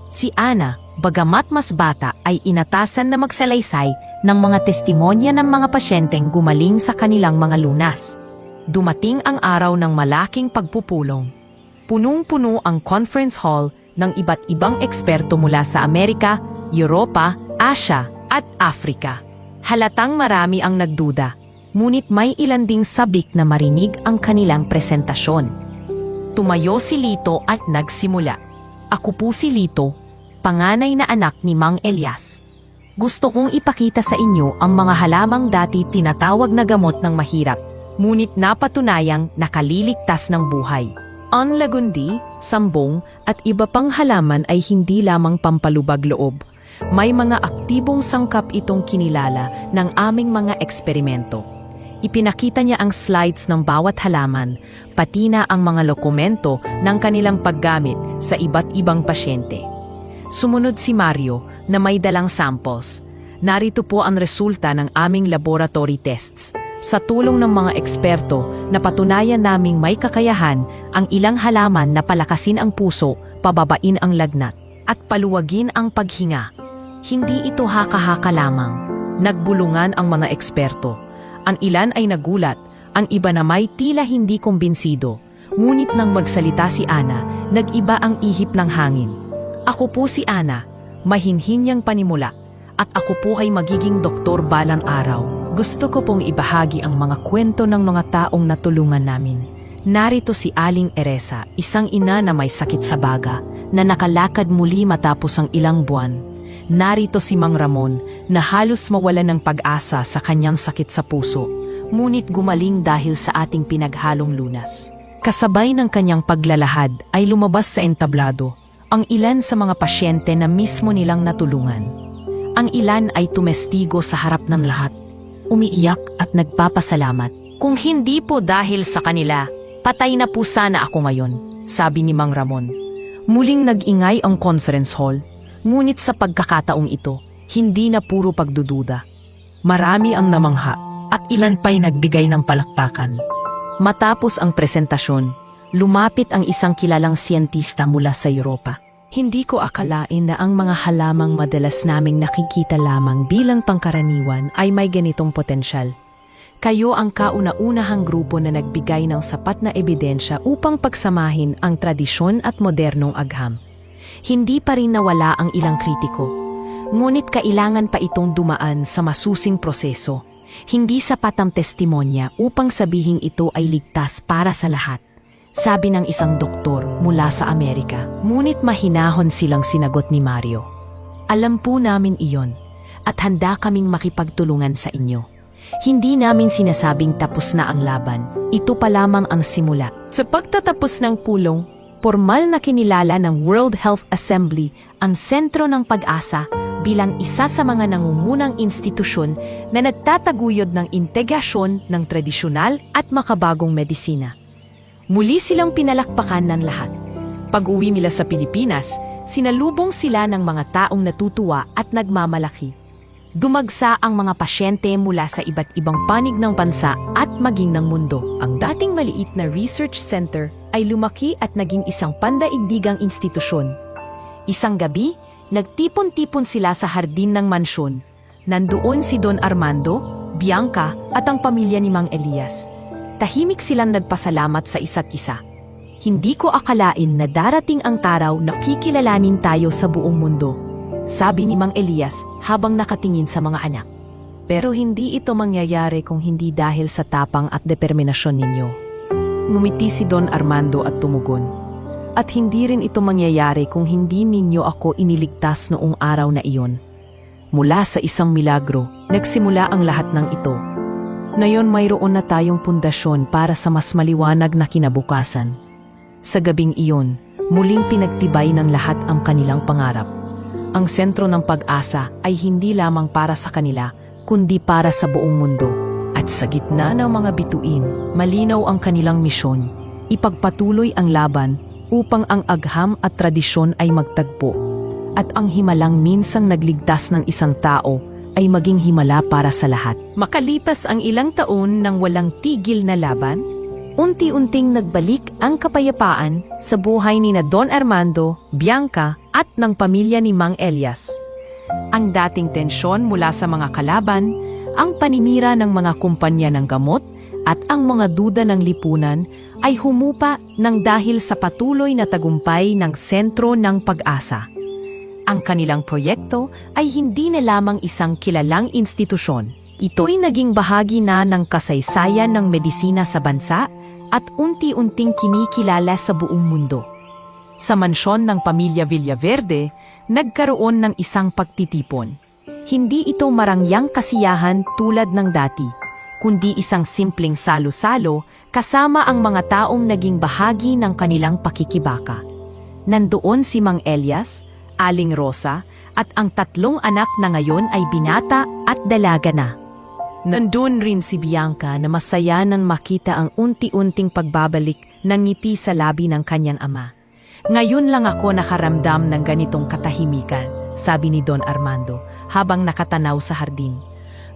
Si Ana, bagamat mas bata, ay inatasan na magsalaysay ng mga testimonya ng mga pasyenteng gumaling sa kanilang mga lunas. Dumating ang araw ng malaking pagpupulong. Punong-puno ang conference hall ng iba't ibang eksperto mula sa Amerika, Europa, Asia at Afrika. Halatang marami ang nagduda, ngunit may ilan ding sabik na marinig ang kanilang presentasyon. Tumayo si Lito at nagsimula. "Ako po si Lito, panganay na anak ni Mang Elias. Gusto kong ipakita sa inyo ang mga halamang dati tinatawag na gamot ng mahirap, ngunit napatunayang nakaliligtas ng buhay. Ang lagundi, sambong at iba pang halaman ay hindi lamang pampalubag loob. May mga aktibong sangkap itong kinilala ng aming mga eksperimento." Ipinakita niya ang slides ng bawat halaman, pati na ang mga dokumento ng kanilang paggamit sa iba't ibang pasyente. Sumunod si Mario na may dalang samples. Narito po ang resulta ng aming laboratory tests. Sa tulong ng mga eksperto, napatunayan naming may kakayahan ang ilang halaman na palakasin ang puso, pababain ang lagnat, at paluwagin ang paghinga. Hindi ito haka-haka lamang. Nagbulungan ang mga eksperto. Ang ilan ay nagulat, ang iba na may tila hindi kumbinsido. Ngunit nang magsalita si Ana, nag-iba ang ihip ng hangin. Ako po si Ana, mahinhinyang panimula, at ako po ay magiging doktor balang araw. Gusto ko pong ibahagi ang mga kwento ng mga taong natulungan namin. Narito si Aling Eresa, isang ina na may sakit sa baga, na nakalakad muli matapos ang ilang buwan. Narito si Mang Ramon, na halos mawalan ng pag-asa sa kanyang sakit sa puso, ngunit gumaling dahil sa ating pinaghalong lunas. Kasabay ng kanyang paglalahad ay lumabas sa entablado ang ilan sa mga pasyente na mismo nilang natulungan. Ang ilan ay tumestigo sa harap ng lahat, umiiyak at nagpapasalamat. Kung hindi po dahil sa kanila, patay na po sana ako ngayon, sabi ni Mang Ramon. Muling nag-ingay ang conference hall, ngunit sa pagkakataong ito, hindi na puro pagdududa. Marami ang namangha at ilan pa'y nagbigay ng palakpakan. Matapos ang presentasyon, lumapit ang isang kilalang siyentista mula sa Europa. Hindi ko akalain na ang mga halamang madalas naming nakikita lamang bilang pangkaraniwan ay may ganitong potensyal. Kayo ang kauna-unahang grupo na nagbigay ng sapat na ebidensya upang pagsamahin ang tradisyon at modernong agham. Hindi pa rin nawala ang ilang kritiko, ngunit kailangan pa itong dumaan sa masusing proseso. Hindi sapat ang testimonya upang sabihing ito ay ligtas para sa lahat, sabi ng isang doktor mula sa Amerika. Ngunit mahinahon silang sinagot ni Mario. Alam po namin iyon at handa kaming makipagtulungan sa inyo. Hindi namin sinasabing tapos na ang laban. Ito pa lamang ang simula. Sa pagtatapos ng pulong, formal na kinilala ng World Health Assembly ang Sentro ng Pag-asa bilang isa sa mga nangungunang institusyon na nagtataguyod ng integrasyon ng tradisyonal at makabagong medisina. Muli silang pinalakpakan ng lahat. Pag-uwi nila sa Pilipinas, sinalubong sila ng mga taong natutuwa at nagmamalaki. Dumagsa ang mga pasyente mula sa iba't ibang panig ng bansa at maging ng mundo. Ang dating maliit na research center ay lumaki at naging isang pandaigdigang institusyon. Isang gabi, nagtipon-tipon sila sa hardin ng mansyon. Nandoon si Don Armando, Bianca at ang pamilya ni Mang Elias. Tahimik silang nagpasalamat sa isa't isa. Hindi ko akalain na darating ang araw na kikilalanin tayo sa buong mundo, sabi ni Mang Elias habang nakatingin sa mga anak. Pero hindi ito mangyayari kung hindi dahil sa tapang at determinasyon ninyo. Ngumiti si Don Armando at tumugon. At hindi rin ito mangyayari kung hindi ninyo ako iniligtas noong araw na iyon. Mula sa isang milagro, nagsimula ang lahat ng ito. Ngayon mayroon na tayong pundasyon para sa mas maliwanag na kinabukasan. Sa gabing iyon, muling pinagtibay ng lahat ang kanilang pangarap. Ang sentro ng pag-asa ay hindi lamang para sa kanila, kundi para sa buong mundo. At sa gitna ng mga bituin, malinaw ang kanilang misyon. Ipagpatuloy ang laban upang ang agham at tradisyon ay magtagpo. At ang himalang minsang nagligtas ng isang tao ay maging himala para sa lahat. Makalipas ang ilang taon ng walang tigil na laban, unti-unting nagbalik ang kapayapaan sa buhay ni na Don Armando, Bianca at ng pamilya ni Mang Elias. Ang dating tensyon mula sa mga kalaban, ang paninira ng mga kumpanya ng gamot at ang mga duda ng lipunan ay humupa ng dahil sa patuloy na tagumpay ng Sentro ng Pag-asa. Ang kanilang proyekto ay hindi na lamang isang kilalang institusyon. Ito'y naging bahagi na ng kasaysayan ng medisina sa bansa at unti-unting kinikilala sa buong mundo. Sa mansyon ng pamilya Villaverde, nagkaroon ng isang pagtitipon. Hindi ito marangyang kasiyahan tulad ng dati, kundi isang simpleng salo-salo kasama ang mga taong naging bahagi ng kanilang pakikibaka. Nandoon si Mang Elias, Aling Rosa, at ang 3 anak na ngayon ay binata at dalaga na. Nandun rin si Bianca na masaya nang makita ang unti-unting pagbabalik ng ngiti sa labi ng kanyang ama. Ngayon lang ako nakaramdam ng ganitong katahimikan, sabi ni Don Armando, habang nakatanaw sa hardin.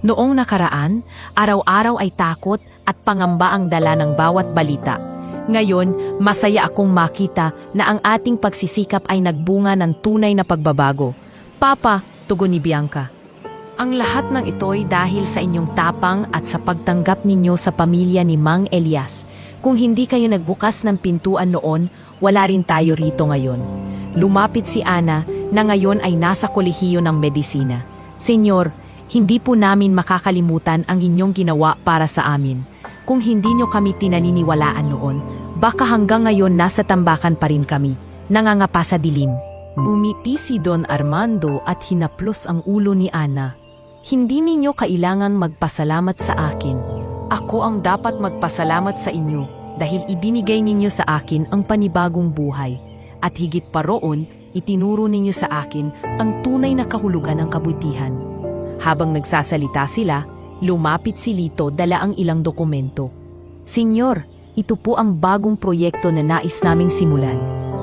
Noong nakaraan, araw-araw ay takot at pangamba ang dala ng bawat balita. Ngayon, masaya akong makita na ang ating pagsisikap ay nagbunga ng tunay na pagbabago. Papa, tugon ni Bianca. Ang lahat ng ito'y dahil sa inyong tapang at sa pagtanggap ninyo sa pamilya ni Mang Elias. Kung hindi kayo nagbukas ng pintuan noon, wala rin tayo rito ngayon. Lumapit si Ana na ngayon ay nasa kolehiyo ng medisina. Senyor, hindi po namin makakalimutan ang inyong ginawa para sa amin. Kung hindi nyo kami tinaniniwalaan noon, baka hanggang ngayon nasa tambakan pa rin kami, nangangapa sa dilim. Umiti si Don Armando at hinaplos ang ulo ni Ana. Hindi ninyo kailangan magpasalamat sa akin. Ako ang dapat magpasalamat sa inyo dahil ibinigay ninyo sa akin ang panibagong buhay. At higit pa roon, itinuro ninyo sa akin ang tunay na kahulugan ng kabutihan. Habang nagsasalita sila, lumapit si Lito dala ang ilang dokumento. Senyor, ito po ang bagong proyekto na nais naming simulan.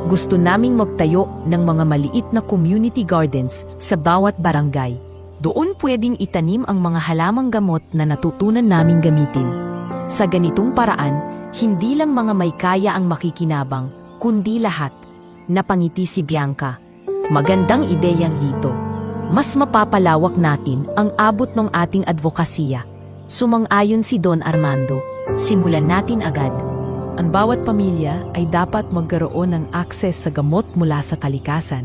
Gusto naming magtayo ng mga maliit na community gardens sa bawat barangay. Doon pwedeng itanim ang mga halamang gamot na natutunan naming gamitin. Sa ganitong paraan, hindi lang mga may kaya ang makikinabang, kundi lahat. Napangiti si Bianca. Magandang ideyang Lito. Mas mapapalawak natin ang abot ng ating advokasya. Sumang-ayon si Don Armando. Simulan natin agad. Ang bawat pamilya ay dapat magkaroon ng akses sa gamot mula sa kalikasan.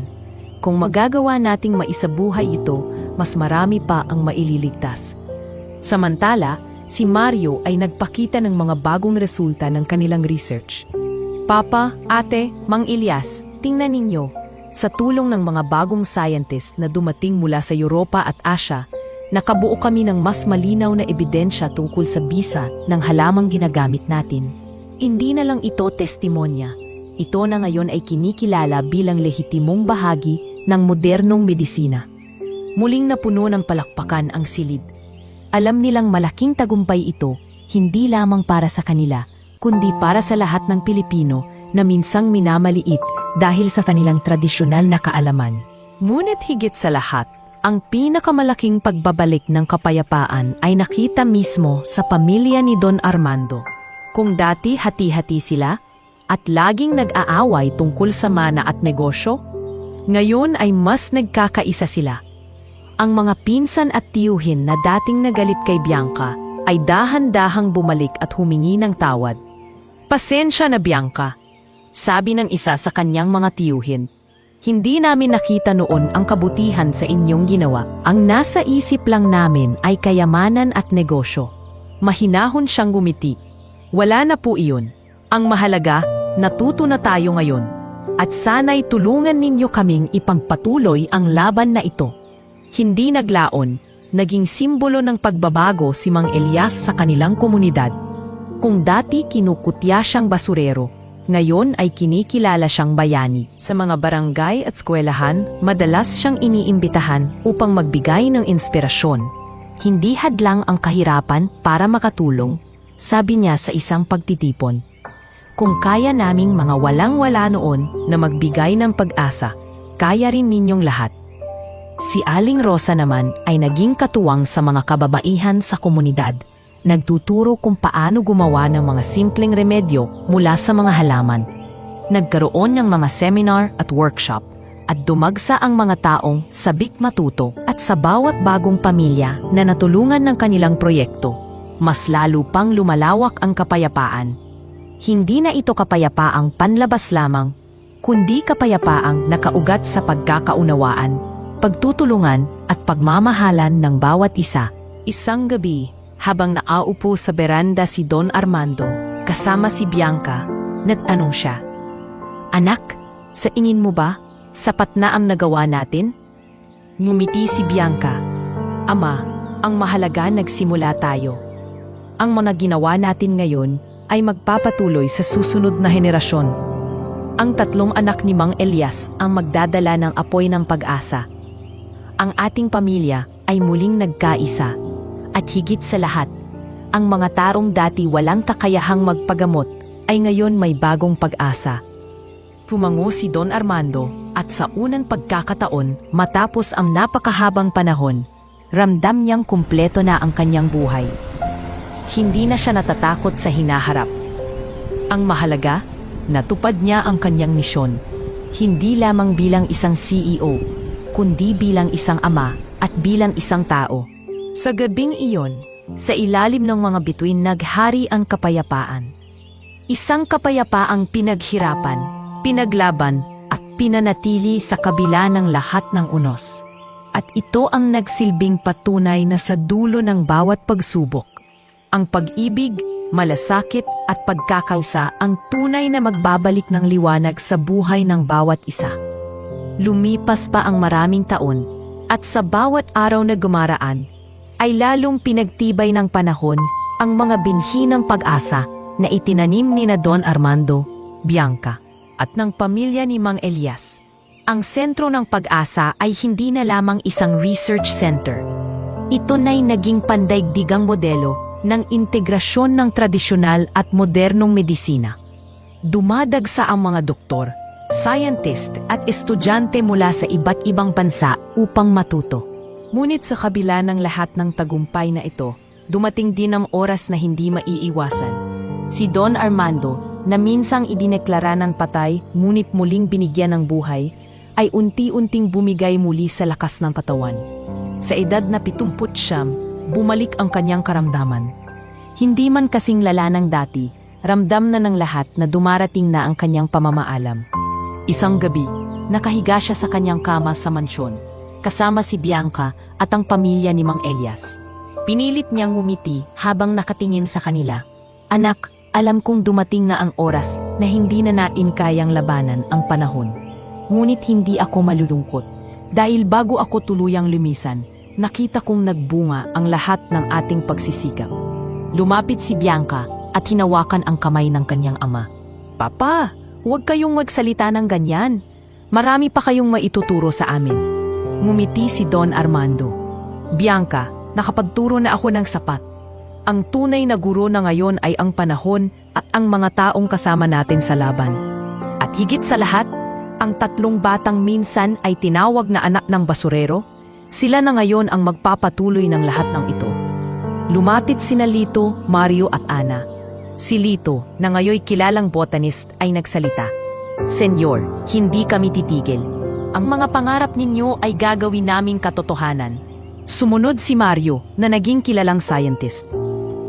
Kung magagawa nating maisabuhay ito, mas marami pa ang maililigtas. Samantala, si Mario ay nagpakita ng mga bagong resulta ng kanilang research. Papa, Ate, Mang Elias, tingnan ninyo. Sa tulong ng mga bagong scientist na dumating mula sa Europa at Asia, nakabuo kami ng mas malinaw na ebidensya tungkol sa bisa ng halamang ginagamit natin. Hindi na lang ito testimonya. Ito na ngayon ay kinikilala bilang lehitimong bahagi ng modernong medisina. Muling napuno ng palakpakan ang silid. Alam nilang malaking tagumpay ito, hindi lamang para sa kanila, kundi para sa lahat ng Pilipino na minsang minamaliit dahil sa kanilang tradisyonal na kaalaman. Ngunit higit sa lahat, ang pinakamalaking pagbabalik ng kapayapaan ay nakita mismo sa pamilya ni Don Armando. Kung dati hati-hati sila at laging nag-aaway tungkol sa mana at negosyo, ngayon ay mas nagkakaisa sila. Ang mga pinsan at tiyuhin na dating nagalit kay Bianca ay dahan-dahang bumalik at humingi ng tawad. Pasensya na Bianca, sabi ng isa sa kanyang mga tiyuhin. Hindi namin nakita noon ang kabutihan sa inyong ginawa. Ang nasa isip lang namin ay kayamanan at negosyo. Mahinahon siyang gumiti. Wala na po iyon. Ang mahalaga, natuto na tayo ngayon. At sana'y tulungan ninyo kaming ipagpatuloy ang laban na ito. Hindi naglaon, naging simbolo ng pagbabago si Mang Elias sa kanilang komunidad. Kung dati kinukutya siyang basurero, ngayon ay kinikilala siyang bayani. Sa mga barangay at eskwelahan, madalas siyang iniimbitahan upang magbigay ng inspirasyon. Hindi hadlang ang kahirapan para makatulong, sabi niya sa isang pagtitipon. Kung kaya naming mga walang-wala noon na magbigay ng pag-asa, kaya rin ninyong lahat. Si Aling Rosa naman ay naging katuwang sa mga kababaihan sa komunidad. Nagtuturo kung paano gumawa ng mga simpleng remedyo mula sa mga halaman. Nagkaroon ng mga seminar at workshop at dumagsa ang mga taong sabik matuto at sa bawat bagong pamilya na natulungan ng kanilang proyekto, mas lalo pang lumalawak ang kapayapaan. Hindi na ito kapayapaang panlabas lamang, kundi kapayapaang nakaugat sa pagkakaunawaan, pagtutulungan at pagmamahalan ng bawat isa. Isang gabi, habang naaupo sa beranda si Don Armando, kasama si Bianca, nagtanong siya. Anak, sa tingin mo ba, sapat na ang nagawa natin? Ngumiti si Bianca. Ama, ang mahalaga nagsimula tayo. Ang mga ginawa natin ngayon ay magpapatuloy sa susunod na henerasyon. Ang 3 anak ni Mang Elias ang magdadala ng apoy ng pag-asa. Ang ating pamilya ay muling nagkaisa. At higit sa lahat, ang mga tarong dati walang kakayahang magpagamot ay ngayon may bagong pag-asa. Pumango si Don Armando At sa unang pagkakataon, matapos ang napakahabang panahon, ramdam niyang kumpleto na ang kanyang buhay. Hindi na siya natatakot sa hinaharap. Ang mahalaga, natupad niya ang kanyang misyon. Hindi lamang bilang isang CEO, kundi bilang isang ama at bilang isang tao. Sa gabing iyon, sa ilalim ng mga bituin naghari ang kapayapaan. Isang kapayapaang pinaghirapan, pinaglaban at pinanatili sa kabila ng lahat ng unos. At ito ang nagsilbing patunay na sa dulo ng bawat pagsubok, ang pag-ibig, malasakit at pagkakaisa ang tunay na magbabalik ng liwanag sa buhay ng bawat isa. Lumipas pa ang maraming taon at sa bawat araw na gumaraan ay lalong pinagtibay ng panahon ang mga binhi ng pag-asa na itinanim ni na Don Armando, Bianca at ng pamilya ni Mang Elias. Ang sentro ng pag-asa ay hindi na lamang isang research center. Ito na'y naging pandaigdigang modelo ng integrasyon ng tradisyonal at modernong medisina. Dumadagsa ang mga doktor, scientist at estudyante mula sa iba't ibang bansa upang matuto. Ngunit sa kabila ng lahat ng tagumpay na ito, dumating din ang oras na hindi maiiwasan. Si Don Armando, na minsang idineklara ng patay ngunit muling binigyan ng buhay, ay unti-unting bumigay muli sa lakas ng katawan. Sa edad na 70, bumalik ang kanyang karamdaman. Hindi man kasing lala ng dati, ramdam na ng lahat na dumarating na ang kanyang pamamaalam. Isang gabi, nakahiga siya sa kanyang kama sa mansyon, kasama si Bianca at ang pamilya ni Mang Elias. Pinilit niyang ngumiti habang nakatingin sa kanila. Anak, alam kong dumating na ang oras na hindi na natin kayang labanan ang panahon. Ngunit hindi ako malulungkot dahil bago ako tuluyang lumisan, nakita kong nagbunga ang lahat ng ating pagsisikap. Lumapit si Bianca at hinawakan ang kamay ng kanyang ama. Papa, huwag kayong magsalita ng ganyan. Marami pa kayong maituturo sa amin. Ngumiti si Don Armando. Bianca, nakapagturo na ako ng sapat. Ang tunay na guro na ngayon ay ang panahon at ang mga taong kasama natin sa laban. At higit sa lahat, ang 3 batang minsan ay tinawag na anak ng basurero, sila na ngayon ang magpapatuloy ng lahat ng ito. Lumapit sina Lito, Mario at Ana. Si Lito, na ngayoy kilalang botanist, ay nagsalita. Senyor, hindi kami titigil. Ang mga pangarap ninyo ay gagawin naming katotohanan. Sumunod si Mario, na naging kilalang scientist.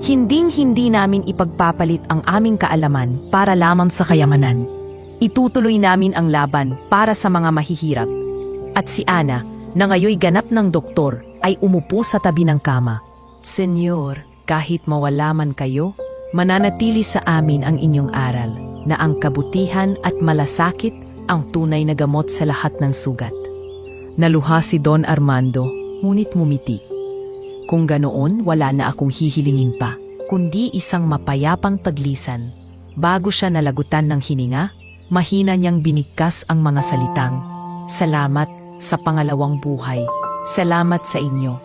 Hinding-hindi namin ipagpapalit ang aming kaalaman para lamang sa kayamanan. Itutuloy namin ang laban para sa mga mahihirap. At si Ana, na ngayoy ganap ng doktor, ay umupo sa tabi ng kama. Senyor, kahit mawala man kayo, mananatili sa amin ang inyong aral na ang kabutihan at malasakit ang tunay na gamot sa lahat ng sugat. Naluha si Don Armando, ngunit mumiti. Kung ganoon, wala na akong hihilingin pa, kundi isang mapayapang paglisan. Bago siya nalagutan ng hininga, mahina niyang binigkas ang mga salitang, "Salamat sa pangalawang buhay. Salamat sa inyo."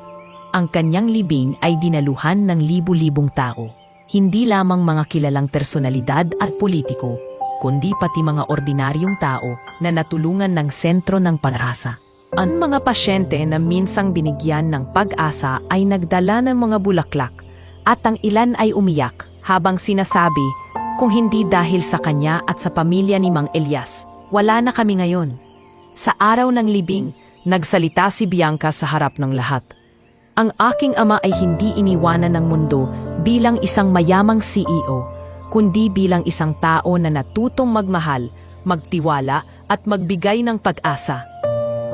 Ang kanyang libing ay dinaluhan ng libu-libong tao. Hindi lamang mga kilalang personalidad at politiko, kundi pati mga ordinaryong tao na natulungan ng sentro ng pag-asa. Ang mga pasyente na minsang binigyan ng pag-asa ay nagdala ng mga bulaklak at ang ilan ay umiyak habang sinasabi, kung hindi dahil sa kanya at sa pamilya ni Mang Elias, wala na kami ngayon. Sa araw ng libing, nagsalita si Bianca sa harap ng lahat. Ang aking ama ay hindi iniwanan ng mundo bilang isang mayamang CEO, kundi bilang isang tao na natutong magmahal, magtiwala at magbigay ng pag-asa.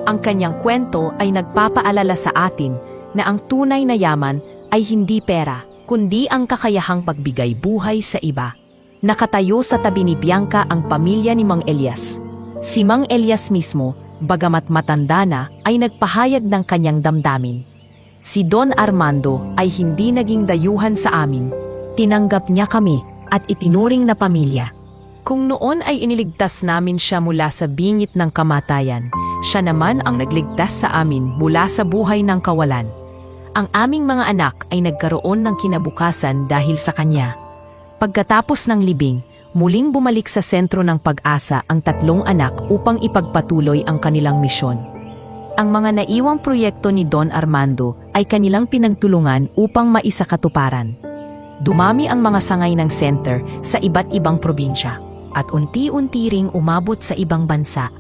Ang kanyang kwento ay nagpapaalala sa atin na ang tunay na yaman ay hindi pera, kundi ang kakayahang pagbigay buhay sa iba. Nakatayo sa tabi ni Bianca ang pamilya ni Mang Elias. Si Mang Elias mismo, bagamat matanda na, ay nagpahayag ng kanyang damdamin. Si Don Armando ay hindi naging dayuhan sa amin. Tinanggap niya kami at itinuring na pamilya. Kung noon ay iniligtas namin siya mula sa bingit ng kamatayan, siya naman ang nagligtas sa amin mula sa buhay ng kawalan. Ang aming mga anak ay nagkaroon ng kinabukasan dahil sa kanya. Pagkatapos ng libing, muling bumalik sa sentro ng pag-asa ang tatlong anak upang ipagpatuloy ang kanilang misyon. Ang mga naiwang proyekto ni Don Armando ay kanilang pinagtulungan upang maisakatuparan. Dumami ang mga sangay ng center sa iba't ibang probinsya at unti-unti ring umabot sa ibang bansa.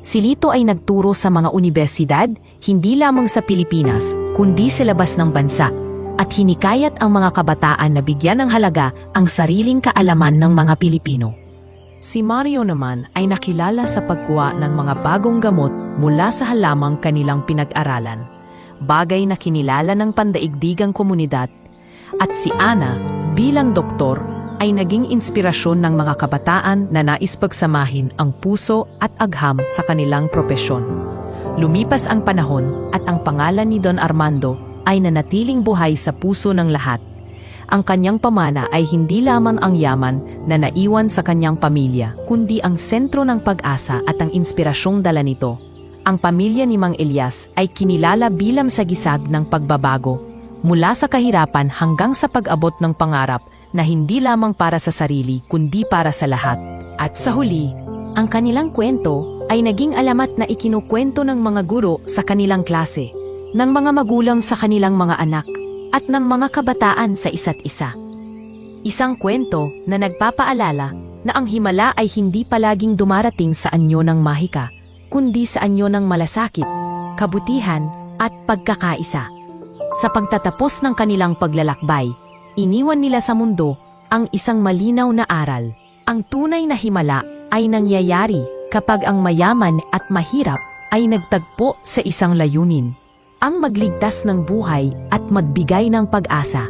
Si Lito ay nagturo sa mga unibersidad, hindi lamang sa Pilipinas, kundi sa labas ng bansa, at hinikayat ang mga kabataan na bigyan ng halaga ang sariling kaalaman ng mga Pilipino. Si Mario naman ay nakilala sa pagkuha ng mga bagong gamot mula sa halamang kanilang pinag-aralan, bagay na kinilala ng pandaigdigang komunidad, at si Ana bilang doktor ay naging inspirasyon ng mga kabataan na nais pagsamahin ang puso at agham sa kanilang propesyon. Lumipas ang panahon at ang pangalan ni Don Armando ay nanatiling buhay sa puso ng lahat. Ang kanyang pamana ay hindi lamang ang yaman na naiwan sa kanyang pamilya, kundi ang sentro ng pag-asa at ang inspirasyong dala nito. Ang pamilya ni Mang Elias ay kinilala bilang sagisag ng pagbabago, mula sa kahirapan hanggang sa pag-abot ng pangarap na hindi lamang para sa sarili kundi para sa lahat. At sa huli, ang kanilang kwento ay naging alamat na ikinukwento ng mga guro sa kanilang klase, ng mga magulang sa kanilang mga anak, at ng mga kabataan sa isa't isa. Isang kwento na nagpapaalala na ang himala ay hindi palaging dumarating sa anyo ng mahika, kundi sa anyo ng malasakit, kabutihan, at pagkakaisa. Sa pagtatapos ng kanilang paglalakbay, iniwan nila sa mundo ang isang malinaw na aral. Ang tunay na himala ay nangyayari kapag ang mayaman at mahirap ay nagtagpo sa isang layunin, ang magligtas ng buhay at magbigay ng pag-asa.